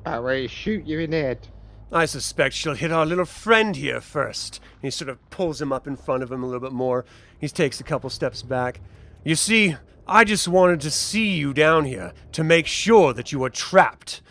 ready to shoot you in the head. I suspect she'll hit our little friend here first. He sort of pulls him up in front of him a little bit more. He takes a couple steps back. "You see, I just wanted to see you down here to make sure that you were trapped.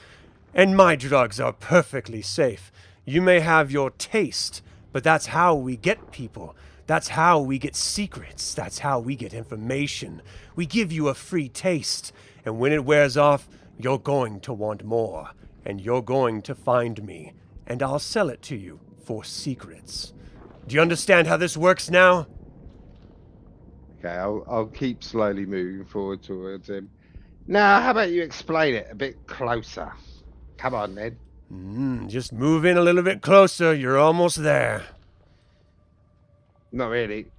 And my drugs are perfectly safe. You may have your taste, but that's how we get people. That's how we get secrets. That's how we get information. We give you a free taste, and when it wears off, you're going to want more, and you're going to find me, and I'll sell it to you for secrets. Do you understand how this works now?" Okay, I'll keep slowly moving forward towards him. Now, how about you explain it a bit closer? Come on, then. Just move in a little bit closer. You're almost there. Not really.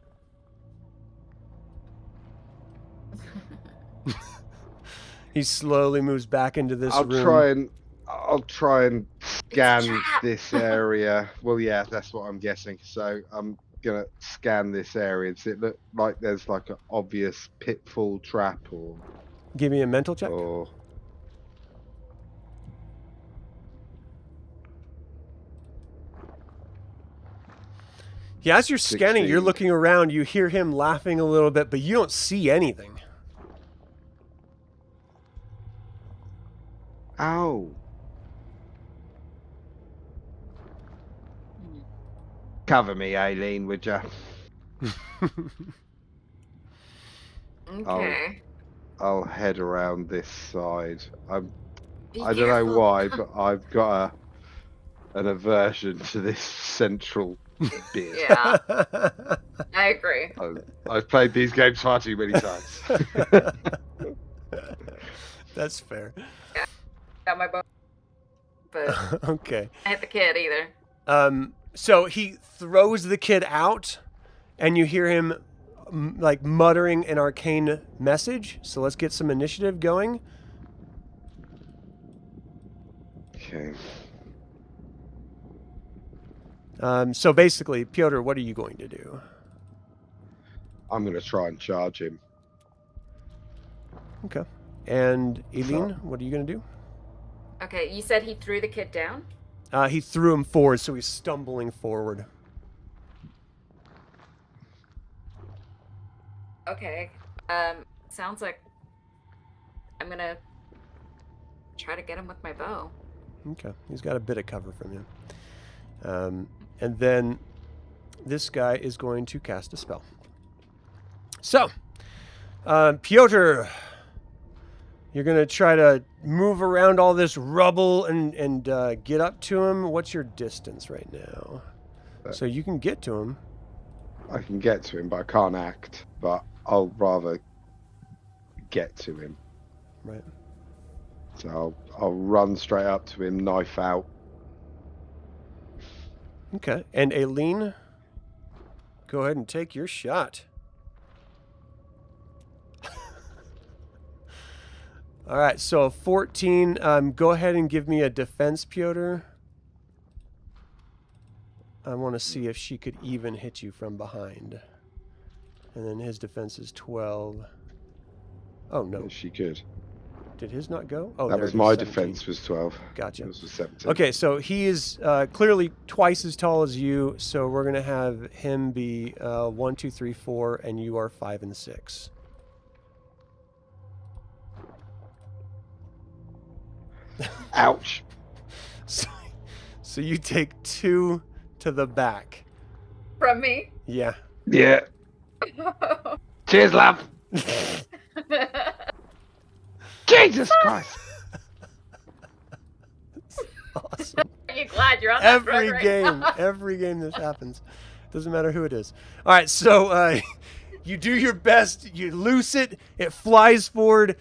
He slowly moves back into this room. I'll try and scan this area. Well, yeah, that's what I'm guessing. So I'm gonna scan this area. Does it look like there's like an obvious pitfall trap or? Give me a mental check. Or... Yeah, as you're scanning, 16. you're looking around, you hear him laughing a little bit, but you don't see anything. Ow. Cover me, Aelene, would ya? Okay. I'll head around this side. Be I don't know careful. why, but I've got an aversion to this central bit. Yeah, I agree. I've played these games far too many times. That's fair. Got my bow, but Okay. I hit the kid either. So he throws the kid out, and you hear him like muttering an arcane message. So let's get some initiative going. Okay. So basically, Piotr, what are you going to do? I'm going to try and charge him. Okay. And Aelene, what are you going to do? Okay, you said he threw the kid down? He threw him forward, so he's stumbling forward. Okay. Sounds like I'm gonna try to get him with my bow. Okay. He's got a bit of cover from you. And then this guy is going to cast a spell. So, Piotr, you're going to try to move around all this rubble and get up to him. What's your distance right now? So you can get to him. I can get to him, but I can't act. But I'll rather get to him. Right. So I'll run straight up to him, knife out. Okay. And Aelene, go ahead and take your shot. All right. So 14. Go ahead and give me a defense, Piotr. I want to see if she could even hit you from behind. And then his defense is 12. Oh, no. Yes, she could. Did his not go? Oh, That there was it is, my 17. defense was 12. Gotcha. Yours was 17. Okay, so he is clearly twice as tall as you, so we're going to have him be 1, 2, 3, 4, and you are 5 and 6. Ouch. So you take 2 to the back. From me? Yeah. Yeah. Cheers, love. Jesus Christ. Awesome. Are you glad you're on that Every drug right game, now? every game this happens. Doesn't matter who it is. All right, so you do your best. You loose it. It flies forward,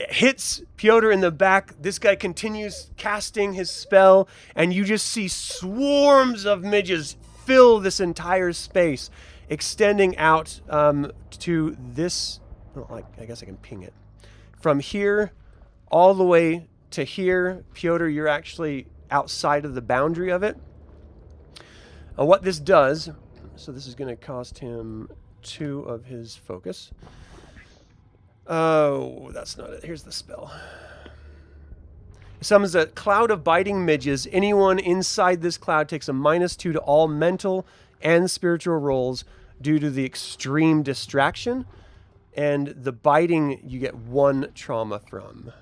hits Piotr in the back. This guy continues casting his spell, and you just see swarms of midges fill this entire space, extending out to this. Well, I guess I can ping it. From here all the way to here, Piotr, you're actually outside of the boundary of it. What this does, so this is going to cost him 2 of his focus. Oh, that's not it. Here's the spell. It summons a cloud of biting midges. Anyone inside this cloud takes a -2 to all mental and spiritual rolls due to the extreme distraction. And the biting, you get 1 trauma from.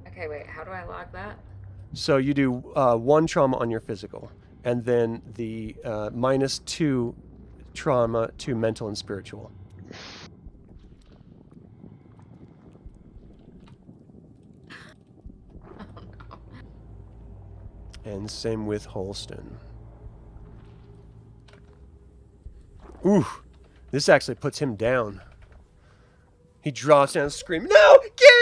Okay, wait, how do I log that? So you do 1 trauma on your physical, and then the -2 trauma to mental and spiritual. Oh, no. And same with Holston. Ooh, this actually puts him down. He drops down screaming, "No, get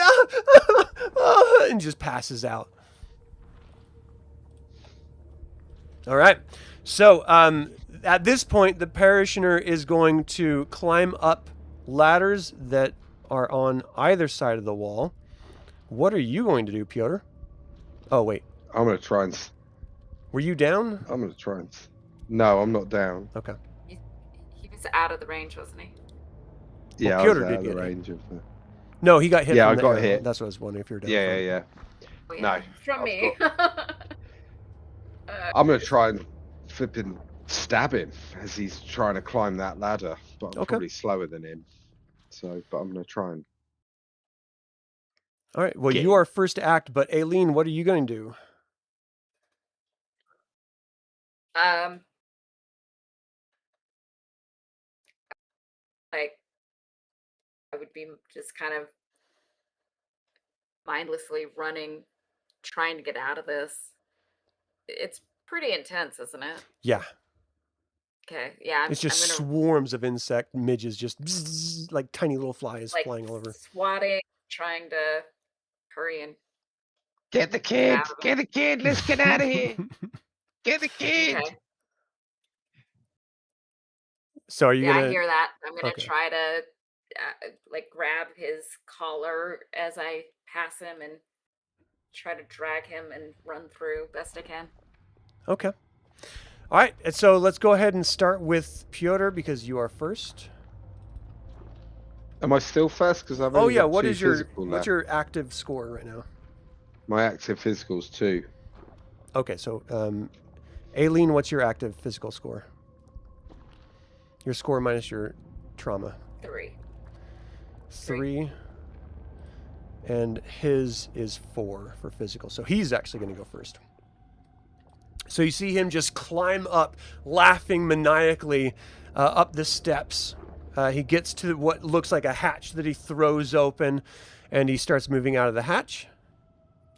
out, and just passes out. All right. So at this point, the parishioner is going to climb up ladders that are on either side of the wall. What are you going to do, Piotr? Oh, wait. I'm going to try and... Were you down? I'm going to try and... No, I'm not down. Okay. He was out of the range, wasn't he? Yeah, Piotr I was did out of get the hit. range of the... No, he got hit. Yeah, from I the got arrow. hit. That's what I was wondering if you were down. Yeah. Oh, yeah. No, From I've me. I'm going to try and flipping stab him as he's trying to climb that ladder. But I'm Okay. probably slower than him. So, but I'm going to try and... All right. Well, Get you him. are first to act, but Aelene, what are you going to do? Like, I would be just kind of mindlessly running, trying to get out of this. It's pretty intense, isn't it? Yeah. Okay, yeah. It's just I'm gonna, swarms of insect midges, just bzzz, like tiny little flies like, flying all over. swatting, trying to hurry and Get the get kid! out of Get the kid! Let's get out of here! Get the kid! Okay. So are you Yeah, I gonna? hear that. I'm gonna Okay. try to like grab his collar as I pass him and try to drag him and run through best I can. Okay. All right. And so let's go ahead and start with Piotr because you are first. Am I still first? Because I've Oh only yeah. got What two is your physical what's left. your active score right now? My active physical's 2. Okay. So Aelene, what's your active physical score? Your score minus your trauma. 3. 3. And his is 4 for physical. So he's actually going to go first. So you see him just climb up, laughing maniacally up the steps. He gets to what looks like a hatch that he throws open, and he starts moving out of the hatch.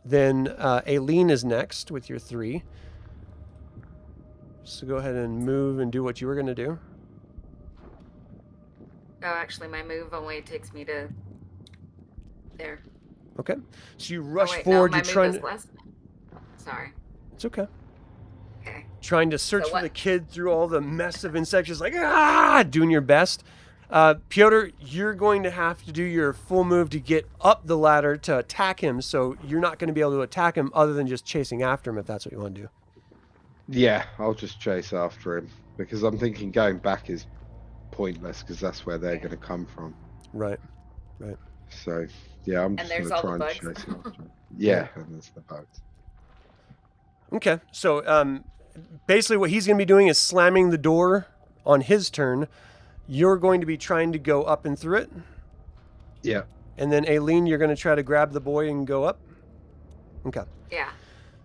Then Aelene is next with your 3. So go ahead and move and do what you were going to do. Oh, actually, my move only takes me to there. Okay. So you rush oh, wait, forward. No, my You're trying move to. is less. Sorry. It's okay. Okay. Trying to search So for what- the kid through all the mess of insects, just like doing your best. Piotr, you're going to have to do your full move to get up the ladder to attack him. So you're not going to be able to attack him other than just chasing after him if that's what you want to do. Yeah, I'll just chase after him because I'm thinking going back is pointless because that's where they're going to come from. Right. So yeah, I'm just there's going to all try the and bugs. chase after him. Yeah, and there's the bugs. Okay. So basically, what he's going to be doing is slamming the door on his turn. You're going to be trying to go up and through it. Yeah. And then Aelene, you're going to try to grab the boy and go up. Okay. Yeah.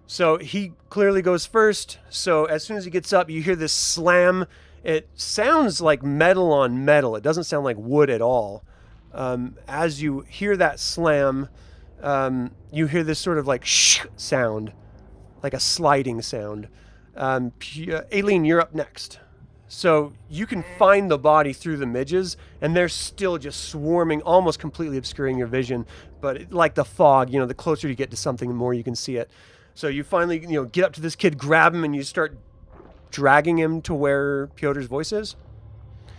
So he clearly goes first. So as soon as he gets up, you hear this slam. It sounds like metal on metal. It doesn't sound like wood at all. As you hear that slam, you hear this sort of like shh sound, like a sliding sound. Aelene, you're up next. So you can find the body through the midges, and they're still just swarming, almost completely obscuring your vision. But like the fog, the closer you get to something, the more you can see it. So you finally, get up to this kid, grab him, and you start dragging him to where Piotr's voice is.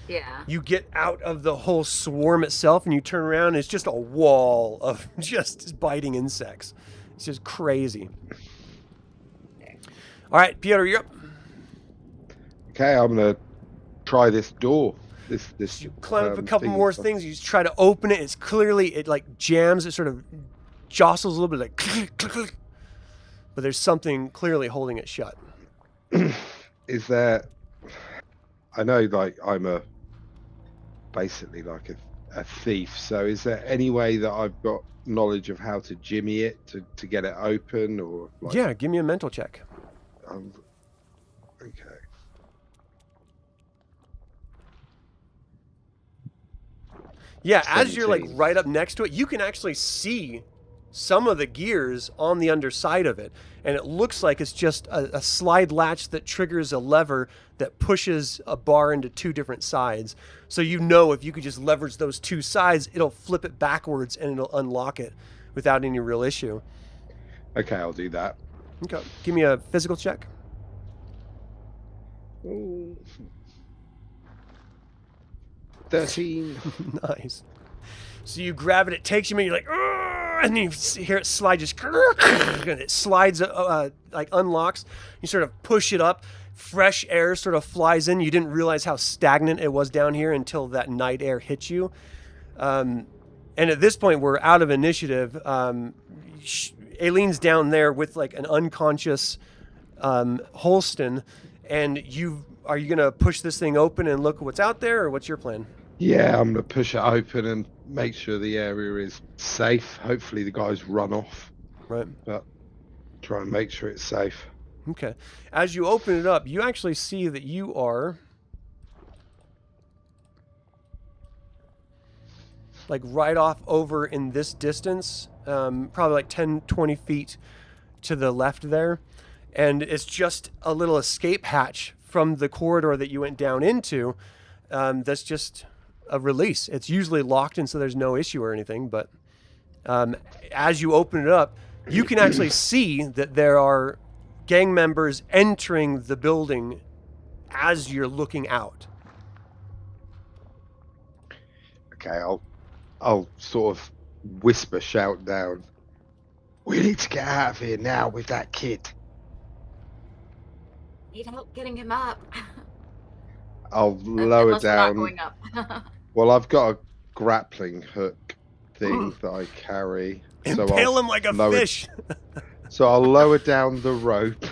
Yeah. You get out of the whole swarm itself, and you turn around, and it's just a wall of just biting insects. It's just crazy. All right, Piotr, you're up. Okay, I'm gonna try this door. This You climb up a couple thing more is- things. You try to open it. It's clearly, it like jams. It sort of jostles a little bit, like click, click, click. But there's something clearly holding it shut. Is there? I know, like I'm basically like a thief. So is there any way that I've got knowledge of how to jimmy it to get it open, or like, Yeah, give me a mental check. Okay. Yeah, as you're like 17. right up next to it, you can actually see some of the gears on the underside of it. And it looks like it's just a slide latch that triggers a lever that pushes a bar into 2 different sides. So if you could just leverage those 2 sides, it'll flip it backwards and it'll unlock it without any real issue. Okay, I'll do that. Okay, give me a physical check. Ooh. 13. Nice. So you grab it, it takes you a minute, you're like, "Argh!" and then you hear it slide, just, and it slides, like unlocks. You sort of push it up. Fresh air sort of flies in. You didn't realize how stagnant it was down here until that night air hit you. And at this point, we're out of initiative. Aelene's down there with like an unconscious Holston, and are you gonna push this thing open and look what's out there, or what's your plan? Yeah, I'm gonna push it open and make sure the area is safe. Hopefully the guys run off, Right. but try and make sure it's safe. Okay. As you open it up, you actually see that you are like right off over in this distance probably like 10, 20 feet to the left there. And it's just a little escape hatch from the corridor that you went down into. That's just a release. It's usually locked, and so there's no issue or anything. But as you open it up, you can actually see that there are gang members entering the building as you're looking out. Okay, I'll sort of whisper, shout down. We need to get out of here now with that kid. Need help getting him up. I'll lower Unless we're not down. going up. Well, I've got a grappling hook thing that I carry. Impale him like a fish. So I'll lower down the rope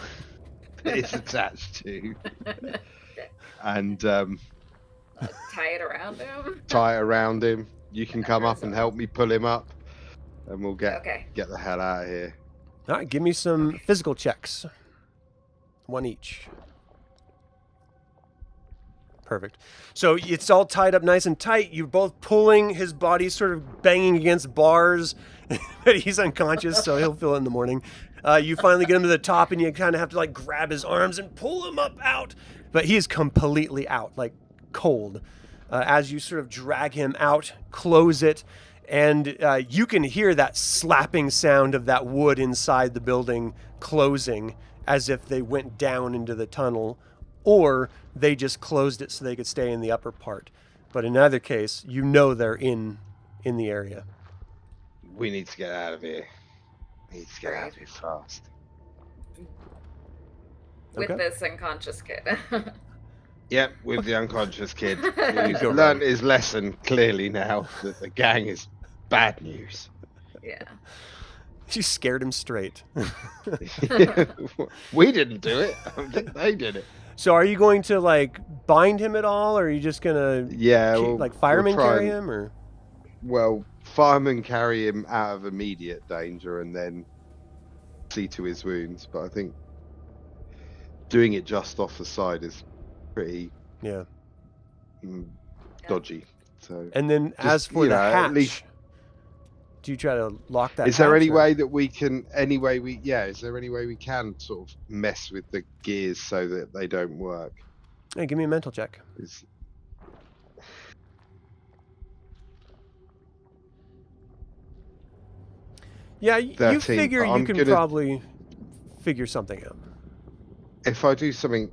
that it's attached to, and Tie it around him. tie it around him. You can come up and help me pull him up, and we'll get the hell out of here. All right, give me some physical checks. One each. Perfect. So it's all tied up nice and tight. You're both pulling. His body's sort of banging against bars. But he's unconscious, so he'll feel it in the morning. You finally get him to the top, and you kind of have to like grab his arms and pull him up out. But he is completely out, like cold. As you sort of drag him out, close it, and you can hear that slapping sound of that wood inside the building closing, as if they went down into the tunnel, or they just closed it so they could stay in the upper part. But in either case, you know they're in the area. We need to get out of here. We need to get out of here fast. With Okay. this unconscious kid. Yep, with the unconscious kid. He's Go learned his lesson clearly now that the gang is bad news. Yeah. She scared him straight. We didn't do it. I think they did it. So are you going to like bind him at all, or are you just gonna Yeah, like firemen we'll try carry and- him, or? Well, firemen carry him out of immediate danger and then see to his wounds. But I think doing it just off the side is pretty Yeah. dodgy. So, And then Just, as for you the know, at hatch, least- do you try to lock that? is there hatch, any or- way that we can? Is there any way we can sort of mess with the gears so that they don't work? Hey, give me a mental check. Is- Yeah, you 13, figure but you I'm can gonna- probably figure something out. If I do something,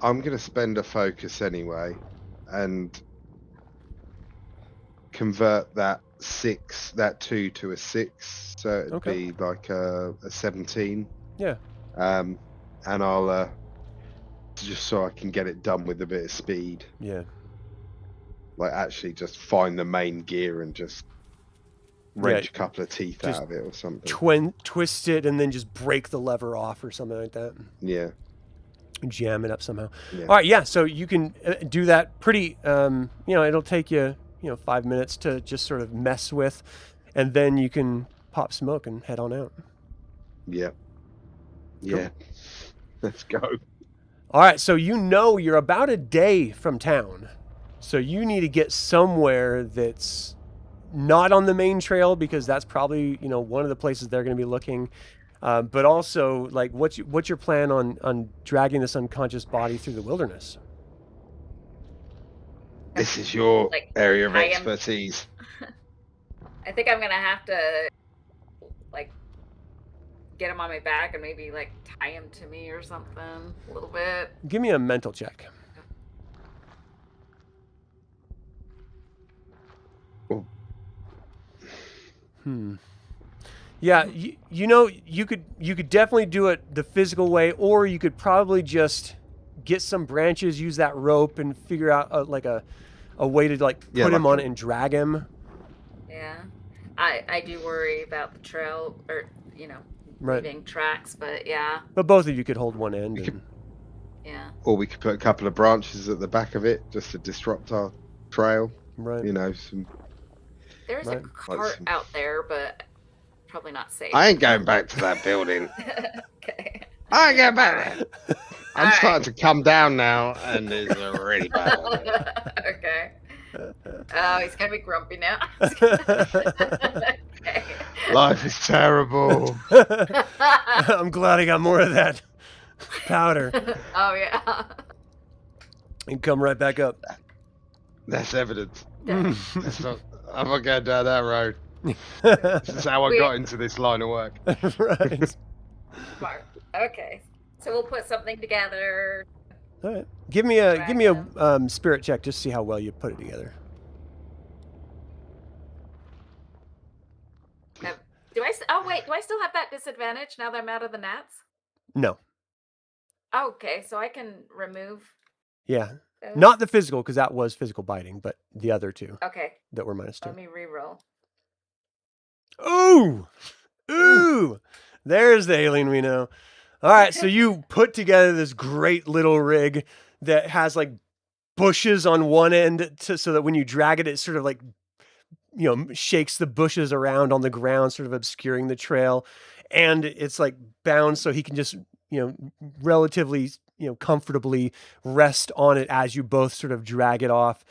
I'm going to spend a focus anyway, and convert that 2 to a 6, so it'd Okay. be like a 17. Yeah. And I'll just so I can get it done with a bit of speed, Yeah. like actually just find the main gear and just wrench a couple of teeth just out of it or something. Twist it and then just break the lever off or something like that. Yeah. Jam it up somehow. Yeah. All right, yeah. So you can do that pretty. It'll take you 5 minutes to just sort of mess with, and then you can pop smoke and head on out. Yeah. Yeah. Let's go. All right, so you're about a day from town, so you need to get somewhere that's not on the main trail, because that's probably one of the places they're going to be looking. But also, like, what's your plan on dragging this unconscious body through the wilderness? This is your Like, area of I am- expertise. I think I'm gonna have to like get him on my back and maybe like tie him to me or something a little bit. Give me a mental check. Oh. Yeah, you could definitely do it the physical way, or you could probably just get some branches, use that rope, and figure out a way to put him on it and drag him. Yeah. I do worry about the trail or Right. leaving tracks, but yeah. But both of you could hold one end. You could- and- Yeah. Or we could put a couple of branches at the back of it just to disrupt our trail. right. Some... There's Right. a cart out there, but probably not safe. I ain't going back to that building. Okay. I ain't going back there. I'm Alright. starting to come down now, and it's really bad. Okay. Oh, he's gonna be grumpy now. Okay. Life is terrible. I'm glad I got more of that powder. Oh yeah. And come right back up. That's evidence. Yeah. I'm not going down that road. This is how I got into this line of work. Right. Smart. Okay. So we'll put something together. All right. Give me a spirit check just to see how well you put it together. Do I? Oh wait, do I still have that disadvantage now that I'm out of the gnats? No. Oh, okay, so I can remove. Yeah. Those? Not the physical, because that was physical biting, but the other two Okay. that were -2. Let me re-roll. Ooh! Ooh! There's the Aelene we know. All right, so you put together this great little rig that has like bushes on one end so that when you drag it, it sort of like, shakes the bushes around on the ground, sort of obscuring the trail. And it's like bound so he can just, relatively, comfortably rest on it as you both sort of drag it off.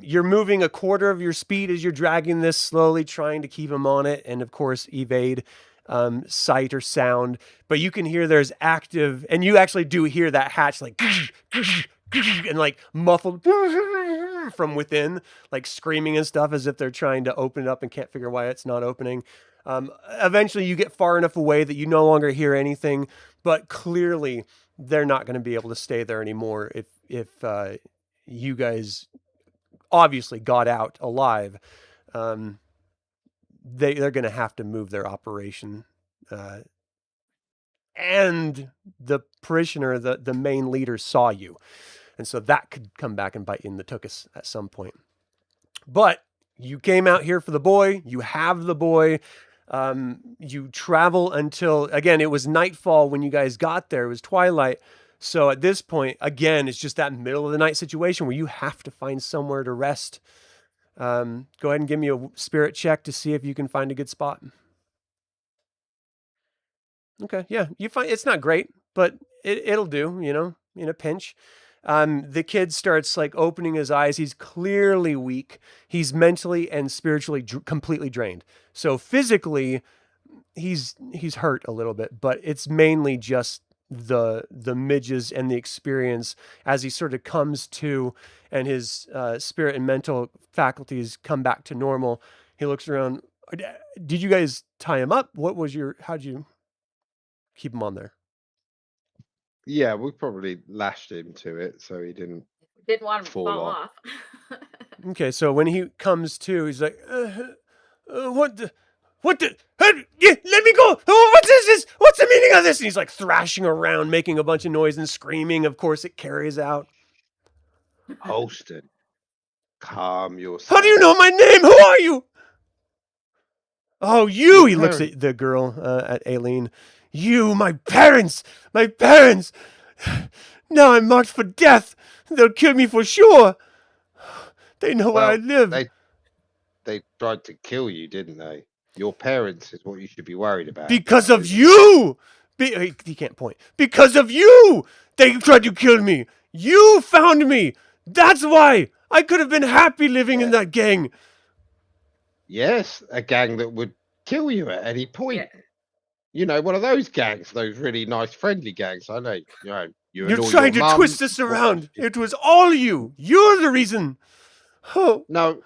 You're moving a quarter of your speed as you're dragging this slowly, trying to keep him on it, and of course evade sight or sound. But you can hear there's active, and you actually do hear that hatch like and like muffled from within, like screaming and stuff as if they're trying to open it up and can't figure why it's not opening. Eventually you get far enough away that you no longer hear anything, but clearly they're not going to be able to stay there anymore if you guys obviously got out alive. They're going to have to move their operation. And the parishioner, the main leader, saw you. And so that could come back and bite you in the tuchus at some point. But you came out here for the boy. You have the boy. You travel until, again, it was nightfall when you guys got there. It was twilight. So at this point, again, it's just that middle of the night situation where you have to find somewhere to rest. Go ahead and give me a spirit check to see if you can find a good spot. Okay, yeah, you find it's not great, but it'll do, in a pinch. The kid starts like opening his eyes. He's clearly weak. He's mentally and spiritually completely drained. So physically, he's hurt a little bit, but it's mainly just the midges and the experience as he sort of comes to, and his spirit and mental faculties come back to normal. He looks around. Did you guys tie him up? How'd you keep him on there? Yeah, we probably lashed him to it so he didn't want him to fall fall off. off. Okay, so when he comes to, he's like, what the, yeah, let me go. What's this? What's the meaning of this? And he's like thrashing around, making a bunch of noise and screaming. Of course, it carries out. Holston, calm yourself. How do you know my name? Who are you? Oh, you! He looks at the girl, at Aelene. You, my parents! My parents! Now I'm marked for death. They'll kill me for sure. They know where I live. They tried to kill you, didn't they? Your parents is what you should be worried about. Because of you! He can't point. Because of you! They tried to kill me. You found me. That's why. I could have been happy living in that gang. Yes, a gang that would kill you at any point. Yeah. One of those gangs, those really nice, friendly gangs. I know. You're trying to twist this around. It was all you. You're the reason. Oh. No,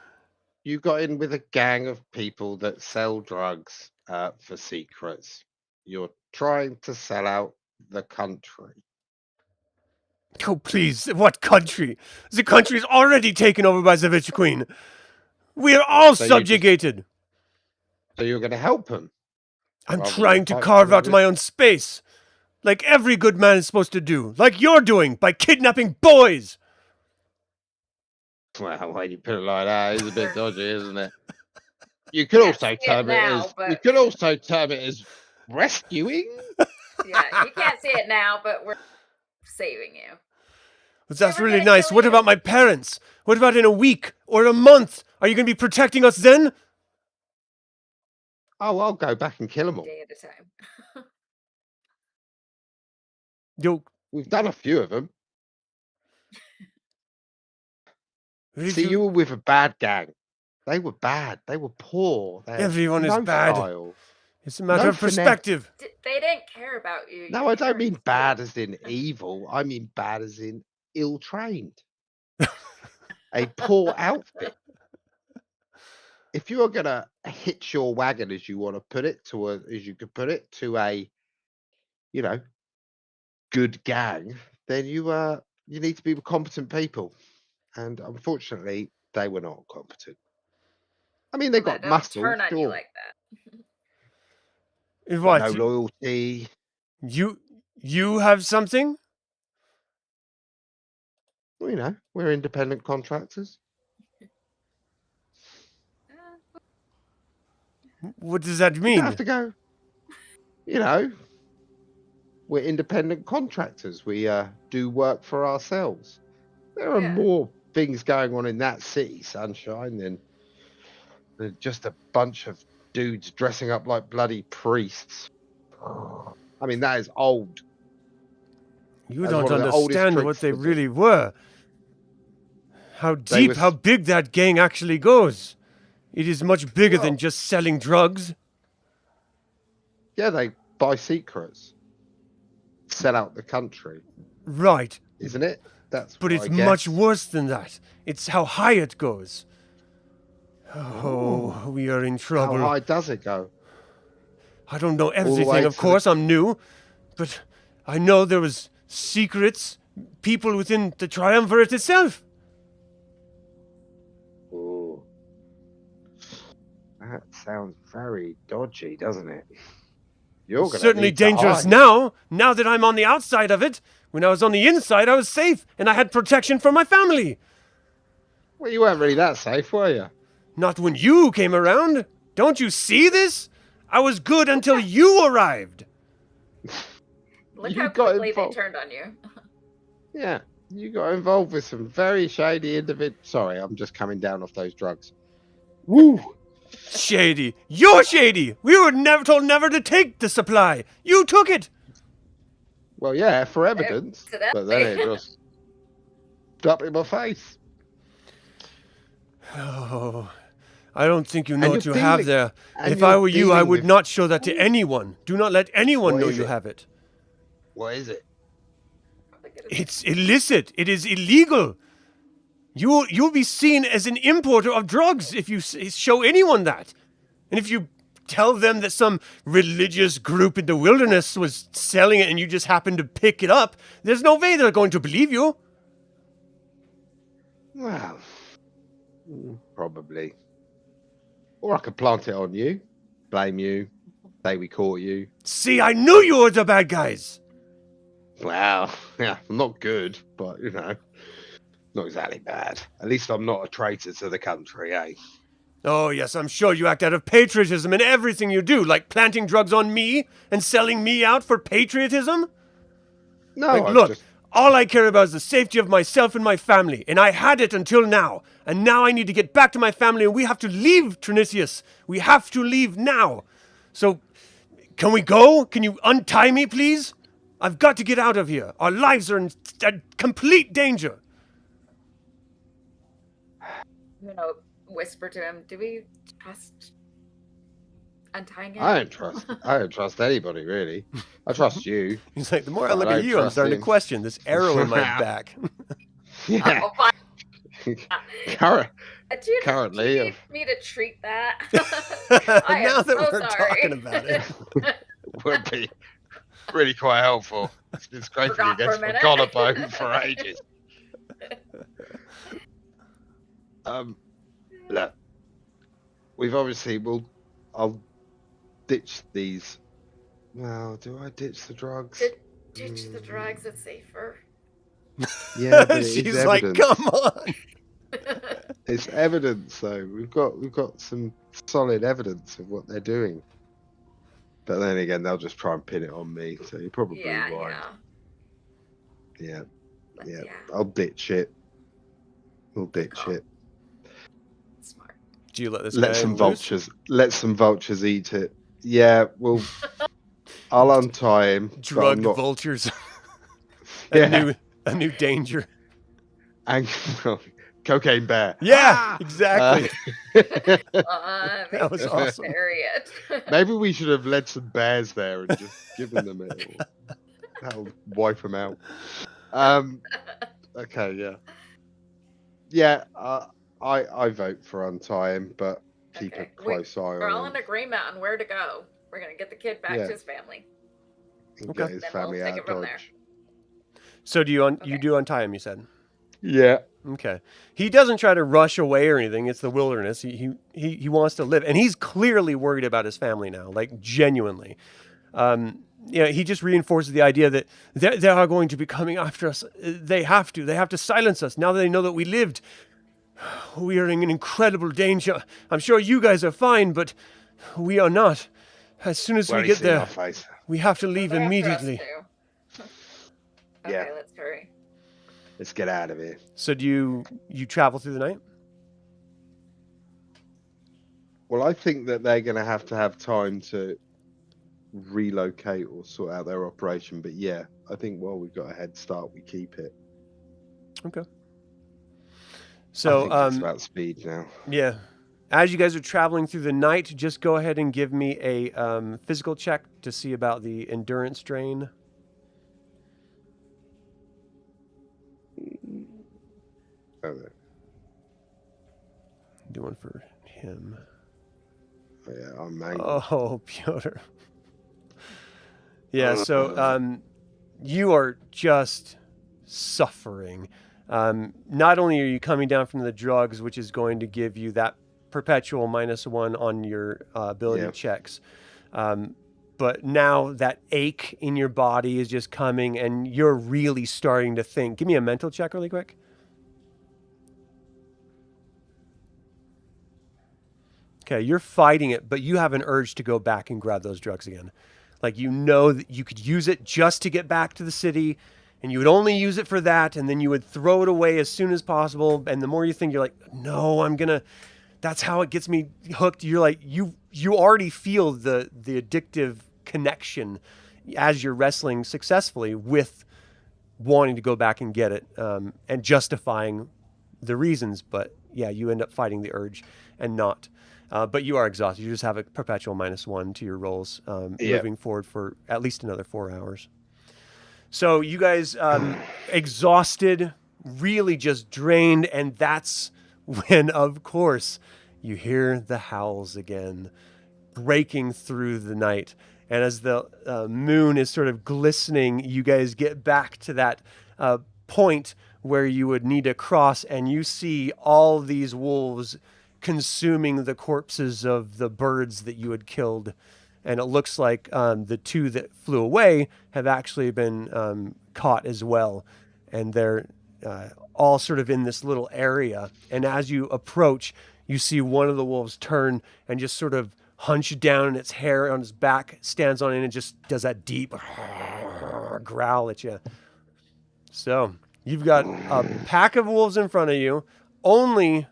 you got in with a gang of people that sell drugs for secrets. You're trying to sell out the country. Oh, please. What country? The country is already taken over by the Witch Queen. We are all subjugated. So you're going to help him? I'm trying to carve out my own space. Like every good man is supposed to do. Like you're doing by kidnapping boys. Well, when you put it like that, it's a bit dodgy, isn't it? You could also term it as rescuing. Yeah, you can't see it now, but we're saving you. That's really nice. What about my parents? What about in a week or a month? Are you going to be protecting us then? Oh, I'll go back and kill them all. Day at a time. We've done a few of them. See, you were with a bad gang. They were bad. They were poor. They had Everyone is no bad. style. It's a matter No of finesse. perspective. They didn't care about you. No, your I don't mean parents bad did. as in evil. I mean bad as in ill-trained. A poor outfit. If you're gonna hitch your wagon, as you want to put it, to a, you know, good gang, then you need to be with competent people. And unfortunately, they were not competent. I mean, they Well, got that don't muscle, turn on you sure, like that. but What? no loyalty. You have something? Well, you know, we're independent contractors. What does that You don't have mean? to go. You know, we're independent contractors. We do work for ourselves. There are Yeah. more things going on in that city, Sunshine, than just a bunch of dudes dressing up like bloody priests. I mean, that is old. You That's don't one of the oldest understand what tricks they to do. really were. How deep, was- how big that gang actually goes. It is much bigger than Well- just selling drugs. Yeah, they buy secrets, sell out the country, Right, isn't it? That's but what it's I guess. much worse than that. It's how high it goes. Oh, we are in How trouble. high does it go? I don't know way everything, of to the- course, I'm new. But I know there was secrets, people within the Triumvirate itself. Ooh. That sounds very dodgy, doesn't it? You're gonna Certainly need to dangerous hide. now that I'm on the outside of it. When I was on the inside, I was safe, and I had protection from my family. Well, you weren't really that safe, were you? Not when you came around. Don't you see this? I was good until you arrived. Look You how got quickly they involved. turned on you. Yeah, you got involved with some very shady individuals. Sorry, I'm just coming down off those drugs. Woo! Shady. You're shady. We were never told never to take the supply. You took it. Well, yeah, for evidence, Today. but then it just up in my face. Oh, I don't think you know And what you you're have dealing- there. and If I you're were you, I dealing would with- not show that to anyone. Do not let anyone What know is you it? have it. What is it? It's illicit. It is illegal. You'll be seen as an importer of drugs if you show anyone that. And if you tell them that some religious group in the wilderness was selling it and you just happened to pick it up, there's no way they're going to believe you. Well, probably. Or I could plant it on you, blame you, say we caught you. See, I knew you were the bad guys. Well, yeah, I'm not good, but you know, not exactly bad. At least I'm not a traitor to the country, eh? Oh, yes, I'm sure you act out of patriotism in everything you do, like planting drugs on me and selling me out for patriotism. No, Like, I've look, just all I care about is the safety of myself and my family, and I had it until now. And now I need to get back to my family, and we have to leave Trinicius. We have to leave now. So, can we go? Can you untie me, please? I've got to get out of here. Our lives are in complete danger. You know, whisper to him, do we trust untying him? I don't trust anybody really. I trust you. He's like, the more I I look at don't you, I'm trust starting to him. question this arrow in my back. Yeah. Oh, fine. Currently, Do you need me to treat that? I now am that so we're sorry. talking about it. would be really quite helpful. It's been scraping Forgot for a against my minute. collarbone for ages. Look, we've obviously I'll ditch these. Well, do I ditch the drugs? Ditch the drugs, it's safer. Yeah, but it is She's like, evidence. come on. It's evidence, though. We've got some solid evidence of what they're doing. But then again, they'll just try and pin it on me. So you're probably Yeah, right. yeah. Yeah, Yeah. I'll ditch it. We'll ditch Cool. it. Smart. Do you let this Let guy some loose? vultures. Let some vultures eat it. Yeah, well, I'll untie him. but I'm Drugged not- vultures. Yeah. A new danger. And Cocaine bear. Yeah, exactly. That was awesome. Bury it. Maybe we should have led some bears there and just given them it. That'll wipe them out. Okay, yeah. Yeah, I vote for untie him, but keep a close eye We're all on in him. agreement on where to go. We're going to get the kid back to his family. And Okay. get his Then we'll family take out it from of there. Dodge. So do you Okay. you do untie him? You said. Yeah. Okay. He doesn't try to rush away or anything. It's the wilderness. He wants to live, and he's clearly worried about his family now, like genuinely. He just reinforces the idea that they are going to be coming after us. They have to silence us now that they know that we lived. We are in incredible danger. I'm sure you guys are fine, but we are not. As soon as we get there, we have to leave immediately. Okay, Yeah. let's hurry. Let's get out of here. So do you travel through the night? Well, I think that they're going to have time to relocate or sort out their operation. But yeah, I think while we've got a head start, we keep it. Okay. I So think it's about speed now. yeah. As you guys are traveling through the night, just go ahead and give me a physical check to see about the endurance drain. Okay. Do one for him. Oh, yeah, I'm angry. Oh, Piotr. Yeah, so you are just suffering. Not only are you coming down from the drugs, which is going to give you that perpetual -1 on your ability checks, but now that ache in your body is just coming, and you're really starting to think. Give me a mental check really quick. Okay, you're fighting it, but you have an urge to go back and grab those drugs again. Like, you know that you could use it just to get back to the city, and you would only use it for that, and then you would throw it away as soon as possible. And the more you think, you're like, no, that's how it gets me hooked. You're like, you already feel the addictive connection as you're wrestling successfully with wanting to go back and get it, and justifying the reasons. But yeah, you end up fighting the urge and not. But you are exhausted. You just have a perpetual -1 to your rolls moving forward for at least another 4 hours. So you guys, exhausted, really just drained, and that's when, of course, you hear the howls again, breaking through the night. And as the moon is sort of glistening, you guys get back to that point where you would need to cross, and you see all these wolves consuming the corpses of the birds that you had killed. And it looks like the two that flew away have actually been caught as well. And they're all sort of in this little area. And as you approach, you see one of the wolves turn and just sort of hunch down, and its hair on its back stands on it and just does that deep growl at you. So you've got a pack of wolves in front of you. Only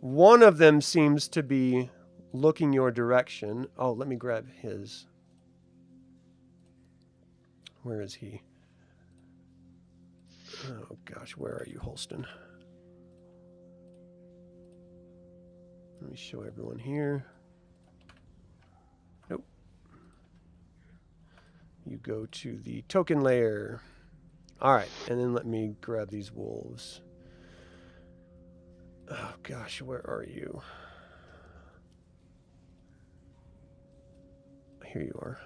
one of them seems to be looking your direction. Oh, let me grab his. Where is he? Oh, gosh, where are you, Holston? Let me show everyone here. Nope. You go to the token layer. All right, and then let me grab these wolves. Oh, gosh, where are you? Here you are.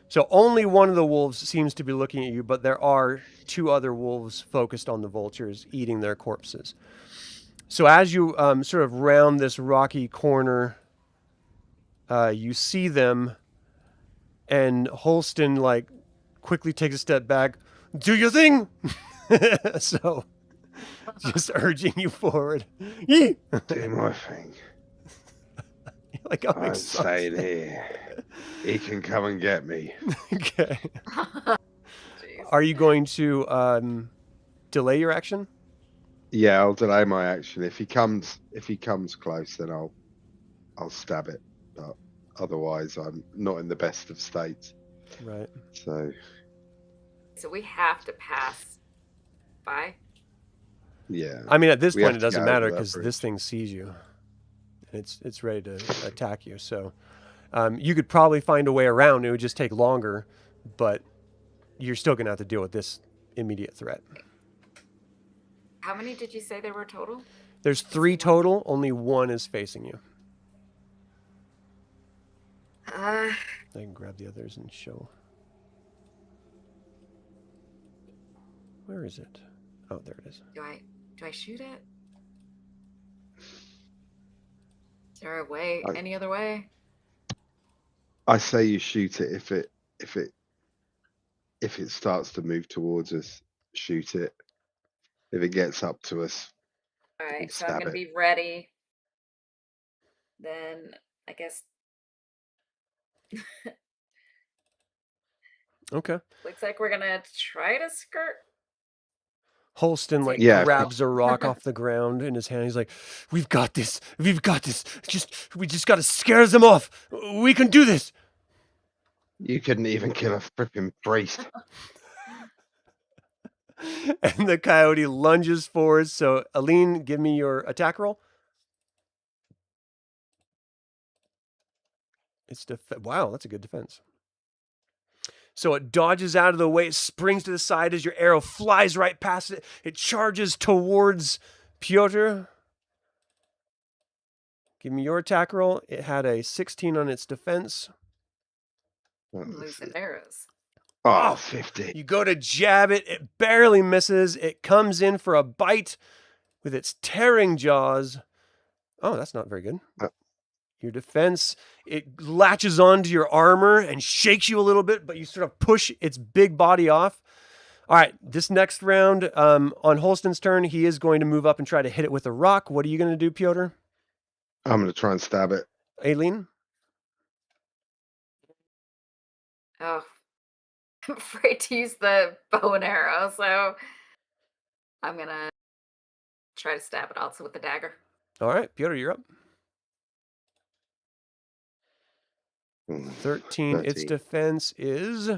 So only one of the wolves seems to be looking at you, but there are two other wolves focused on the vultures, eating their corpses. So as you sort of round this rocky corner, you see them, and Holston quickly takes a step back. Do your thing! So, just urging you forward. Do my thing. I'm I'm staying here. He can come and get me. Okay. Jeez. Are you going to delay your action? Yeah, I'll delay my action. If he comes close, then I'll stab it. But otherwise, I'm not in the best of states. Right. So So we have to pass by. Yeah. I mean, at this We point, have it to doesn't get over matter that because this bridge. thing sees you. And it's ready to attack you. So you could probably find a way around. It would just take longer, but you're still going to have to deal with this immediate threat. How many did you say there were total? There's 3 total. Only 1 is facing you. I can grab the others and show. Where is it? Oh, there it is. Do I shoot it? Is there a way? Any other way? I say you shoot it if it starts to move towards us. Shoot it. If it gets up to us, All right, so I'm stab gonna it. be ready. Then I guess Okay. looks like we're gonna try to skirt. Holston like Yeah. grabs a rock off the ground in his hand. He's like, "We've got this. We've got this. We just got to scare them off. We can do this." You couldn't even kill a fripping priest. And the coyote lunges forward. So, Aelene, give me your attack roll. It's wow, that's a good defense. So it dodges out of the way, it springs to the side as your arrow flies right past it. It charges towards Piotr. Give me your attack roll. It had a 16 on its defense. I'm losing arrows. Oh, 50. You go to jab it, it barely misses. It comes in for a bite with its tearing jaws. Oh, that's not very good. Your defense, it latches onto your armor and shakes you a little bit, but you sort of push its big body off. All right, this next round, on Holston's turn, he is going to move up and try to hit it with a rock. What are you going to do, Piotr? I'm going to try and stab it. Aelene? Oh, I'm afraid to use the bow and arrow, so I'm gonna try to stab it also with the dagger. All right, Piotr, you're up. 13. Its defense is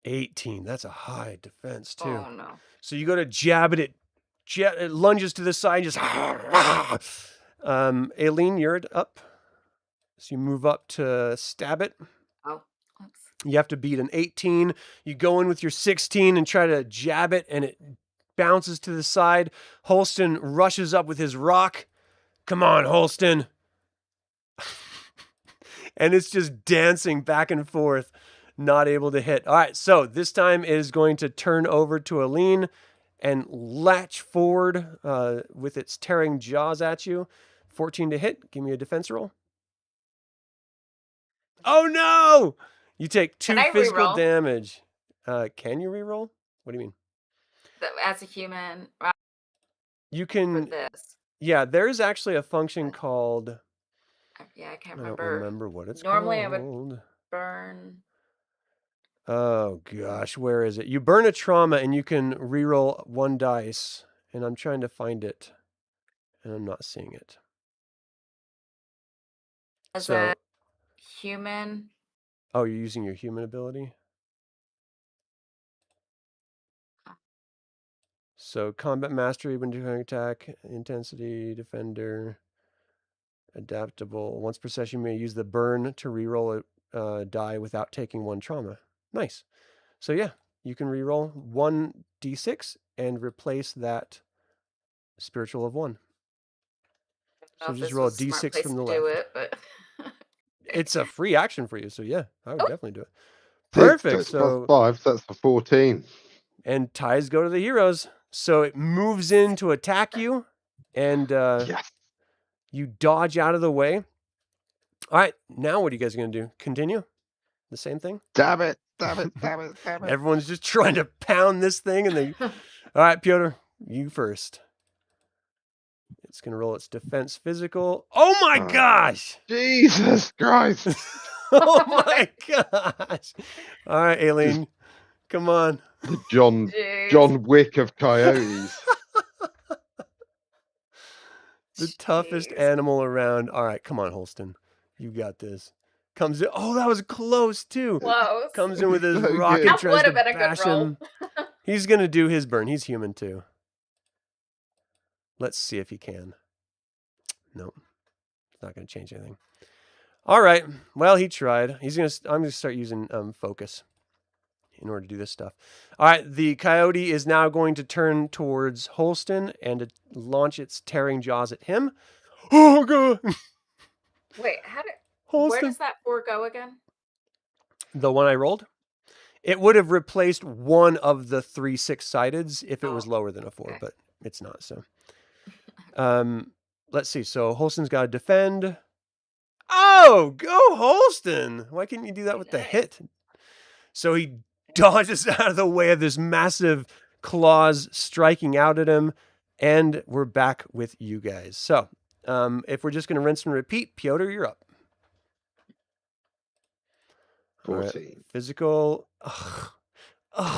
18. That's a high defense, too. Oh, no. So you go to jab it. It lunges to the side. Just Aelene, you're up. So you move up to stab it. Oh, oops. You have to beat an 18. You go in with your 16 and try to jab it, and it bounces to the side. Holston rushes up with his rock. Come on, Holston. And it's just dancing back and forth, not able to hit. All right, so this time it is going to turn over to Aelene and latch forward with its tearing jaws at you. 14 to hit. Give me a defense roll. Oh, no! You take 2 physical damage. Can you reroll? What do you mean? As a human, you can. This. Yeah, there's actually a function called. Yeah, I can't remember. I don't remember what it's Normally called. I would burn. Oh gosh, where is it? You burn a trauma and you can reroll 1 dice, and I'm trying to find it, and I'm not seeing it. As a human. Oh, you're using your human ability? So combat mastery when doing attack, intensity, defender, adaptable. Once per session, you may use the burn to reroll a die without taking 1 trauma. Nice. So yeah, you can reroll 1 d6 and replace that spiritual of 1. So just roll a d6 from the left. It's a free action for you, so yeah, I would definitely do it. Perfect. So +5, that's for 14. And ties go to the heroes. So it moves in to attack you, and yes. You dodge out of the way. All right, now what are you guys going to do? Continue? The same thing? Damn it, damn it, damn it, damn it. Everyone's just trying to pound this thing, and they... All right, Piotr, you first. It's going to roll its defense physical. Oh my gosh! Jesus Christ! Oh my gosh! All right, Aelene, come on. The John Wick of coyotes. The toughest animal around. All right, come on, Holston. You got this. Comes in. Oh, that was close too. Close. Comes in with his So rocket, good. That tries would to have been a bash good roll. him. He's gonna do his burn. He's human too. Let's see if he can. Nope. It's not gonna change anything. All right. Well, he tried. I'm gonna start using focus in order to do this stuff. All right. The coyote is now going to turn towards Holston and to launch its tearing jaws at him. Oh god! Wait, where Holston. does that 4 go again? The one I rolled? It would have replaced one of the 3 6-sideds if it was lower than a 4, okay. but it's not. So, let's see. So Holston's got to defend. Oh, go Holston! Why couldn't you do that with the hit? So he dodges out of the way of this massive claws striking out at him, and we're back with you guys. So, if we're just going to rinse and repeat, Piotr, you're up. 14. Right. Physical. Do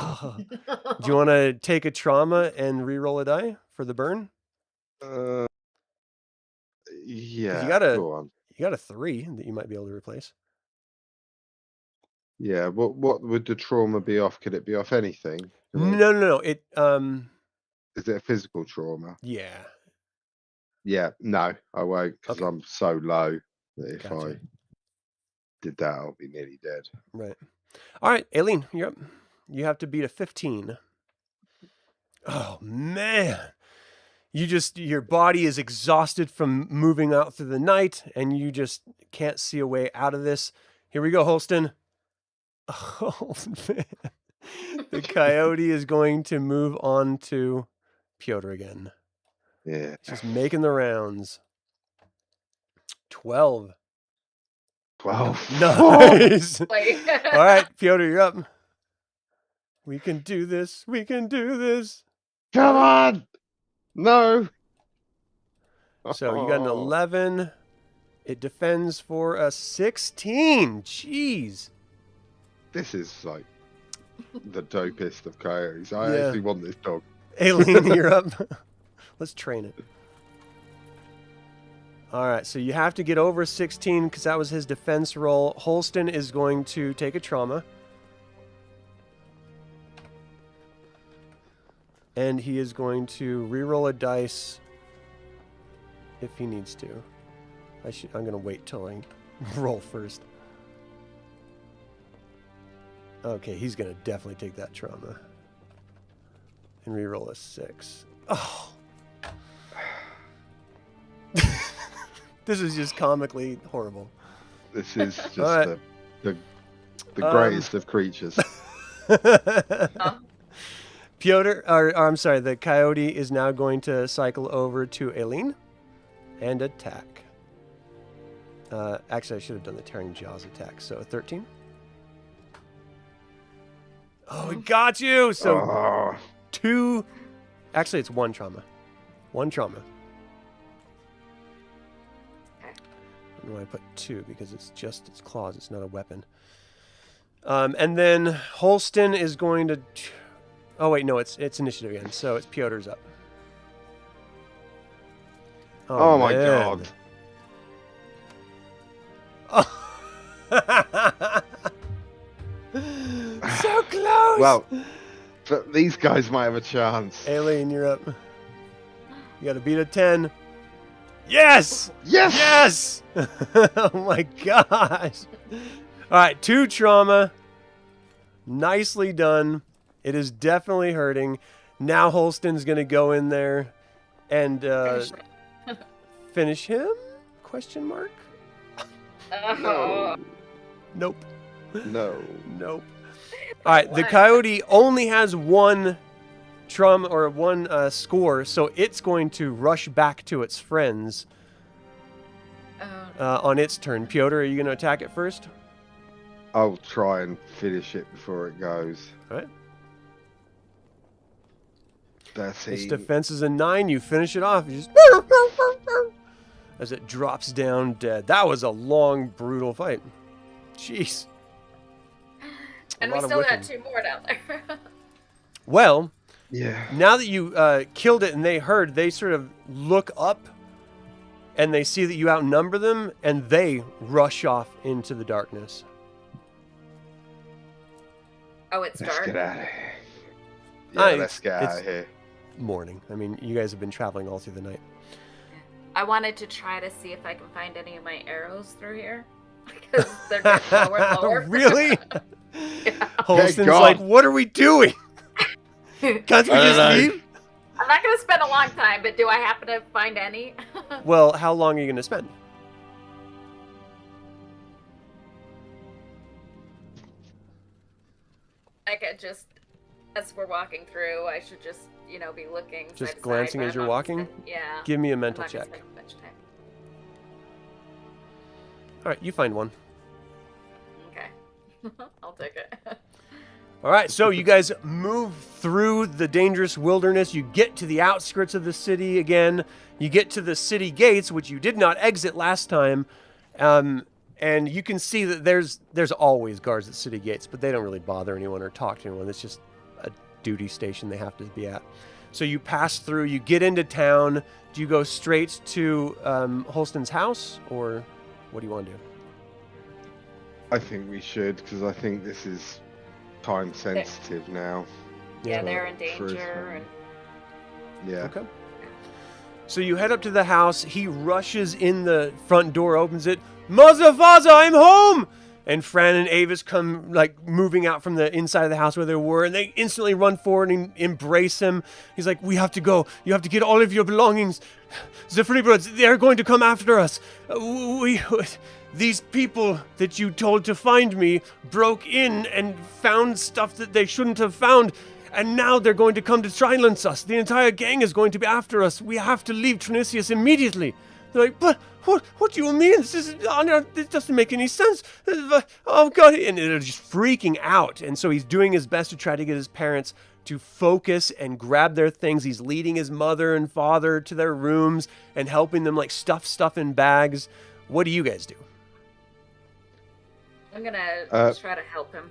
you want to take a trauma and re-roll a die for the burn? Yeah. Go on. You got a 3 that you might be able to replace. Yeah. What would the trauma be off? Could it be off anything? No. It Is it a physical trauma? Yeah. Yeah. No, I won't because Okay. I'm so low that if Gotcha. I did that, I'll be nearly dead. Right. All right, Aelene, you're up. You have to beat a 15. Oh man. Your body is exhausted from moving out through the night, and you just can't see a way out of this. Here we go, Holston. Oh man. The coyote is going to move on to Piotr again. Yeah. Just making the rounds. 12. 12. Nice. Like, All right, Piotr, you're up. We can do this. We can do this. Come on. No. So you got an 11. It defends for a 16. Jeez. This is like the dopest of coyotes. I Yeah. actually want this dog. Aelene, you're up. Let's train it. All right, so you have to get over 16 because that was his defense roll. Holston is going to take a trauma. And he is going to re-roll a dice if he needs to. I'm going to wait till I roll first. Okay, he's going to definitely take that trauma. And re-roll a 6. Oh. This is just comically horrible. This is just right. the greatest of creatures. Piotr, or I'm sorry, the coyote is now going to cycle over to Aelene and attack. Actually, I should have done the tearing jaws attack. So 13. Oh, it got you. So 2. Actually, it's 1 trauma. 1 trauma. I don't know why I put 2 because it's just its claws. It's not a weapon. And then Holston is going to. Oh wait, no, it's initiative again. So it's Piotr's up. Oh my man. god. Oh. So close. Well, but these guys might have a chance. Aelene, you're up. You got to beat a 10. Yes! Yes! Yes! Oh my gosh. All right, 2 trauma. Nicely done. It is definitely hurting. Now Holston's going to go in there and finish him? Question mark? No. Nope. No. Nope. All right, the coyote only has 1 trauma or 1 score, so it's going to rush back to its friends on its turn. Piotr, are you going to attack it first? I'll try and finish it before it goes. All right. That's Its it. defense is a 9. You finish it off. You just as it drops down dead. That was a long, brutal fight. Jeez. And we still got 2 more down there. Well, Yeah. now that you killed it and they heard, they sort of look up and they see that you outnumber them, and they rush off into the darkness. Oh, it's Let's dark. get out of here. Ah, Yeah, let's get out it's of here. morning. I mean, you guys have been traveling all through the night. I wanted to try to see if I can find any of my arrows through here. Because they're getting lower and lower. Really? Yeah. Holston's God. like, what are we doing? Can't we I don't just know. leave? I'm not going to spend a long time, but do I happen to find any? Well, how long are you going to spend? I could just, as we're walking through, I should just, be looking. Just side to side, glancing but as I'm you're not gonna walking? spend- yeah. Give me a I'm mental not gonna check. spend much time. All right, you find one. Okay. I'll take it. All right, so you guys move through the dangerous wilderness. You get to the outskirts of the city again. You get to the city gates, which you did not exit last time. And you can see that there's always guards at city gates, but they don't really bother anyone or talk to anyone. It's just a duty station they have to be at. So you pass through, you get into town. Do you go straight to Holston's house, or what do you want to do? I think we should, because I think this is time sensitive now. Yeah, So, they're in for his danger. family. And Yeah. Okay. So you head up to the house. He rushes in, the front door opens it. Mother, father, I'm home! And Fran and Avis come, moving out from the inside of the house where they were, and they instantly run forward and embrace him. He's like, we have to go. You have to get all of your belongings. The Freebirds, they're going to come after us. These people that you told to find me broke in and found stuff that they shouldn't have found. And now they're going to come to silence us. The entire gang is going to be after us. We have to leave Trinicius immediately. They're like, but what do you mean? This doesn't make any sense. Oh, God. And they're just freaking out. And so he's doing his best to try to get his parents to focus and grab their things. He's leading his mother and father to their rooms and helping them stuff stuff in bags. What do you guys do? I'm going to try to help him.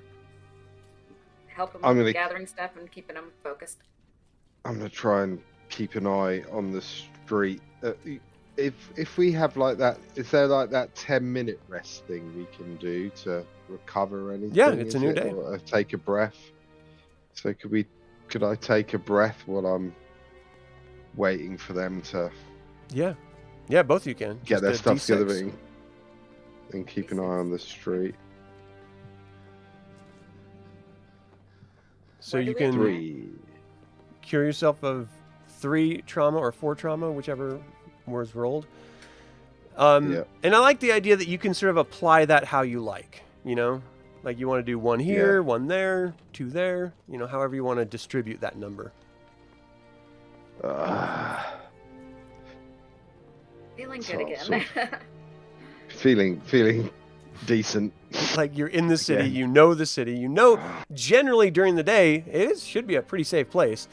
I'm gonna- gathering stuff and keeping him focused. I'm gonna try and keep an eye on the street. If we have that, is there that 10-minute rest thing we can do to recover anything? Yeah, it's a new is it? day. Or take a breath. So could I take a breath while I'm waiting for them to Yeah, both of you can. get Just their a stuff D6. together and keep an eye on the street? So What you do we can do? 3. cure yourself of 3 trauma or 4 trauma, whichever was rolled. Yeah. And I like the idea that you can sort of apply that how you like, Like you want to do 1 here, Yeah. 1 there, 2 there, however you want to distribute that number. Feeling So- good so- again. Feeling decent. Like you're in the city, Again. you know the city, generally during the day, should be a pretty safe place.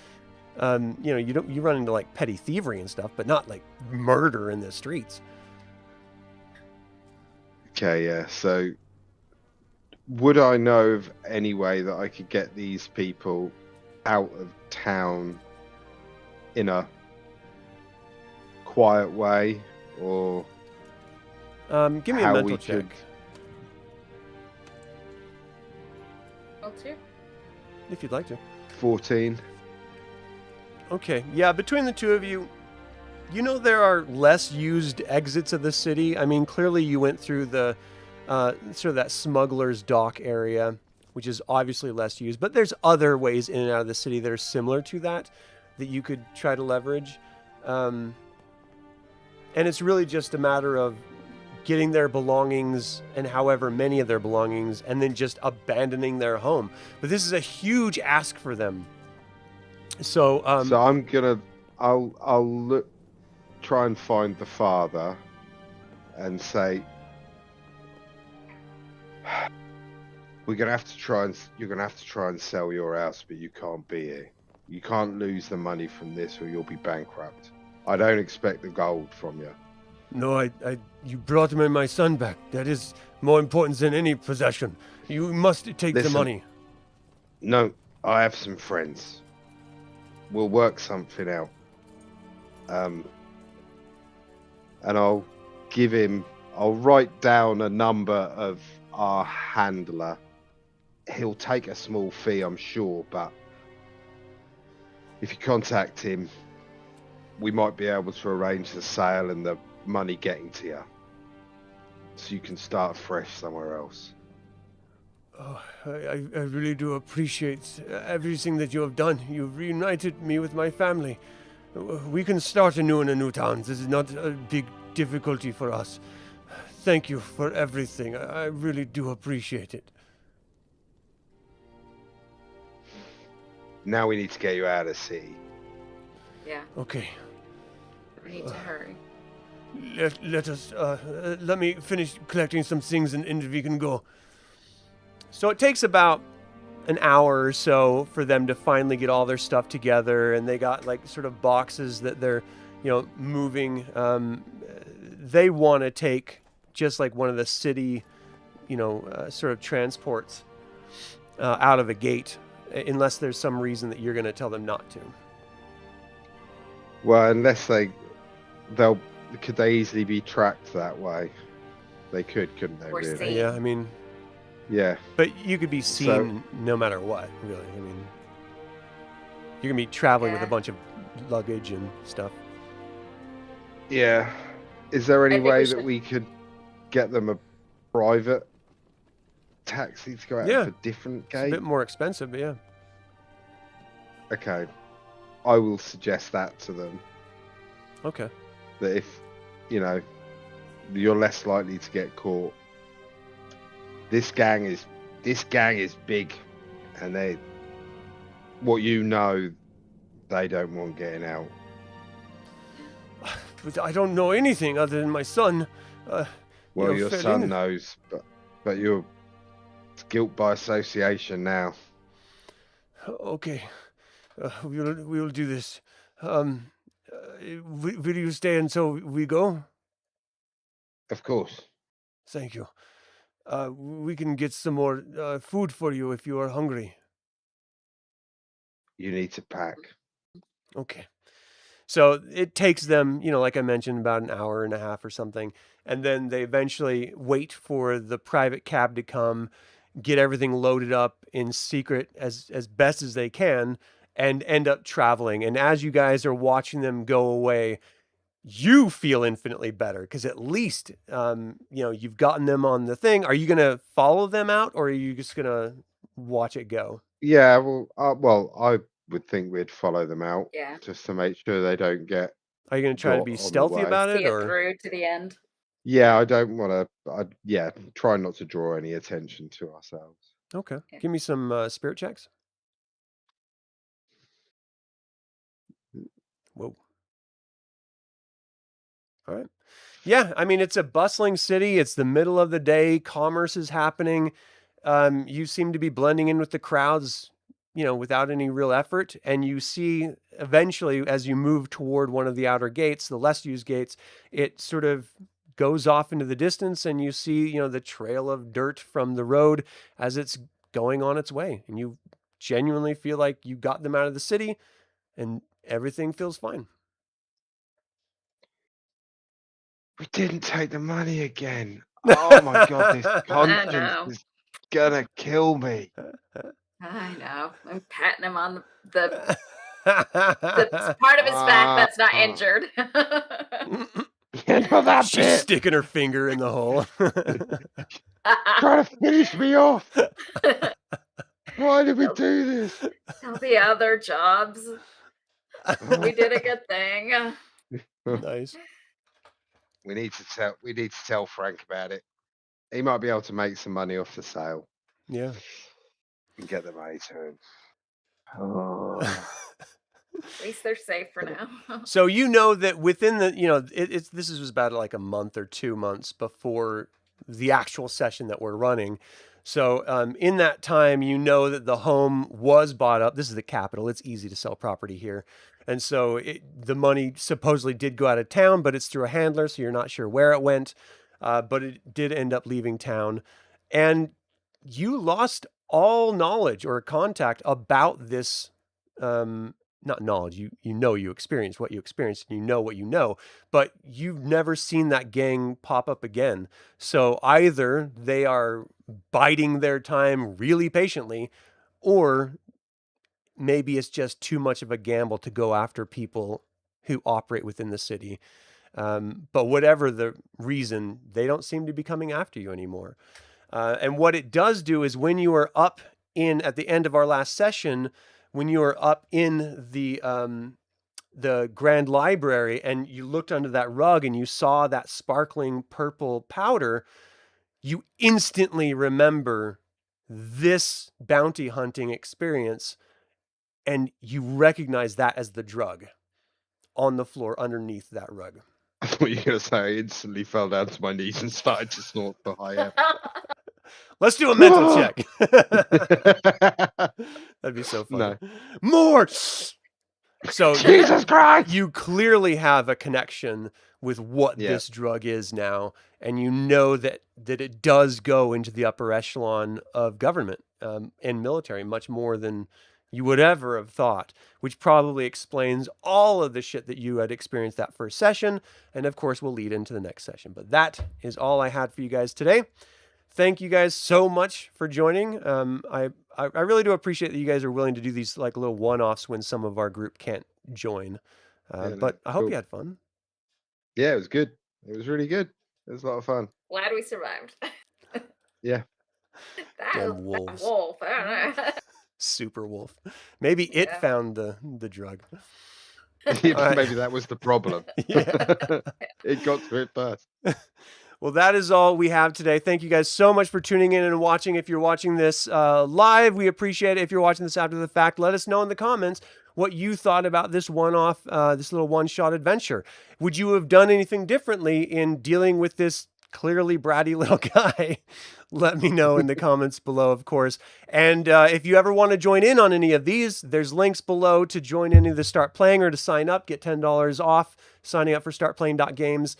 You run into petty thievery and stuff, but not murder in the streets. Okay, yeah. So, would I know of any way that I could get these people out of town in a quiet way, or Give me a How mental we check. could- Well, too. If you'd like to. 14? Okay, yeah, between the two of you, there are less used exits of the city. I mean, clearly you went through the sort of that smuggler's dock area, which is obviously less used, but there's other ways in and out of the city that are similar to that you could try to leverage. And it's really just a matter of getting their belongings, and however many of their belongings, and then just abandoning their home. But this is a huge ask for them. So, So I'll look, try and find the father, and say, you're gonna have to try and sell your house, but you can't be here. You can't lose the money from this, or you'll be bankrupt. I don't expect the gold from you. No, you brought me my son back. That is more important than any possession. You must take the Listen. money. No, I have some friends. We'll work something out. and I'll write down a number of our handler. He'll take a small fee, I'm sure, but if you contact him, we might be able to arrange the sale and the money getting to you, so you can start fresh somewhere else. Oh, I really do appreciate everything that you have done. You've reunited me with my family. We can start anew in a new town. This is not a big difficulty for us. Thank you for everything. I really do appreciate it. Now we need to get you out of the city. Yeah, Okay. we need to hurry. Let me finish collecting some things and we can go. So it takes about an hour or so for them to finally get all their stuff together, and they got like sort of boxes that they're, moving. They want to take just like one of the city, sort of transports out of a gate, unless there's some reason that you're going to tell them not to. Well, unless could they easily be tracked that way? They couldn't they? Or Really? seen. Yeah, I mean, Yeah. but you could be seen no matter what, really. I mean, you can be traveling with a Yeah. bunch of luggage and stuff. Yeah. Is there any I think we way should- that we could get them a private taxi to go out Yeah. of a different It's a gate? bit more expensive, but yeah. Okay. I will suggest that to them. Okay. That if, you're less likely to get caught. This gang is big, and they don't want getting out. But I don't know anything other than my son. Well, your fell son in. knows, but it's guilt by association now. Okay. We'll do this. Will you stay until we go? Of course. Thank you. We can get some more food for you if you are hungry. You need to pack. Okay. So it takes them, like I mentioned, about an hour and a half or something. And then they eventually wait for the private cab to come, get everything loaded up in secret as best as they can, and end up traveling. And as you guys are watching them go away, you feel infinitely better because at least, you've gotten them on the thing. Are you going to follow them out, or are you just going to watch it go? Yeah, well, I would think we'd follow them out Yeah. just to make sure they don't get. Are you going to try to Got be on the stealthy way. about See it, it or? through to the end. Yeah, I don't want to. Try not to draw any attention to ourselves. Okay. Yeah. Give me some spirit checks. Whoa. All right. Yeah, I mean, it's a bustling city. It's the middle of the day. Commerce is happening. You seem to be blending in with the crowds, without any real effort. And you see eventually, as you move toward one of the outer gates, the less used gates, it sort of goes off into the distance, and you see, the trail of dirt from the road as it's going on its way. And you genuinely feel like you got them out of the city and everything feels fine. We didn't take the money again. Oh my god, this conscience know. is gonna kill me. I know. I'm patting him on the part of his back that's not injured. That She's bit. sticking her finger in the hole. Trying to finish me off. Why did we do this? There'll be other jobs. We did a good thing. Nice. We need to tell Frank about it. He might be able to make some money off the sale Yeah. and get the money to him. Oh. At least they're safe for now. So that within the this was about like a month or 2 months before the actual session that we're running. So in that time, that the home was bought up. This is the capital. It's easy to sell property here. And so the money supposedly did go out of town, but it's through a handler, so you're not sure where it went. But it did end up leaving town. And you lost all knowledge or contact about this not knowledge, you know you experienced what you experienced, and you know what you know, but you've never seen that gang pop up again. So either they are biding their time really patiently, or maybe it's just too much of a gamble to go after people who operate within the city. But whatever the reason, they don't seem to be coming after you anymore. And what it does do is when you are up at the end of our last session, when you are up in the Grand Library and you looked under that rug and you saw that sparkling purple powder, you instantly remember this bounty hunting experience, and you recognize that as the drug on the floor underneath that rug. I thought you were going to say I instantly fell down to my knees and started to snort for high Let's do a mental check. That'd be so funny. No. More. So Jesus Christ! You clearly have a connection with what Yeah. this drug is now, and you know that it does go into the upper echelon of government and military much more than you would ever have thought, which probably explains all of the shit that you had experienced that first session, and of course will lead into the next session. But that is all I had for you guys today. Thank you guys so much for joining. I really do appreciate that you guys are willing to do these like little one-offs when some of our group can't join. But I hope cool. you had fun. Yeah, it was good. It was really good. It was a lot of fun. Glad we survived. Yeah. Damn That wolves. wolf. I don't know. Super wolf. Maybe it Yeah. found the drug. Maybe right. that was the problem. Yeah. It got to it first. Well, that is all we have today. Thank you guys so much for tuning in and watching. If you're watching this live, we appreciate it. If you're watching this after the fact, let us know in the comments what you thought about this one-off, this little one-shot adventure. Would you have done anything differently in dealing with this clearly bratty little guy? Let me know in the comments below, of course. And if you ever want to join in on any of these, there's links below to join any of the Start Playing or to sign up, get $10 off signing up for startplaying.games.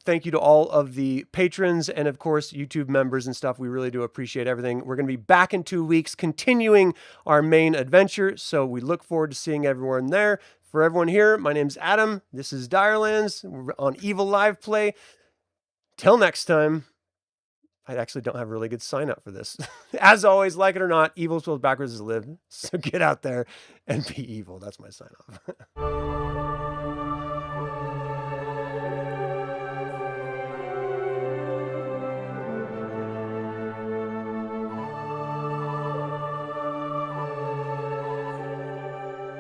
Thank you to all of the patrons and of course YouTube members and stuff. We really do appreciate everything. We're going to be back in 2 weeks continuing our main adventure, so we look forward to seeing everyone there. For everyone here, my name's Adam. This is DireLands. We're on Evil Live Play. Till next time. I actually don't have a really good sign up for this. As always, like it or not, evil spelled backwards is live. So get out there and be evil. That's my sign off.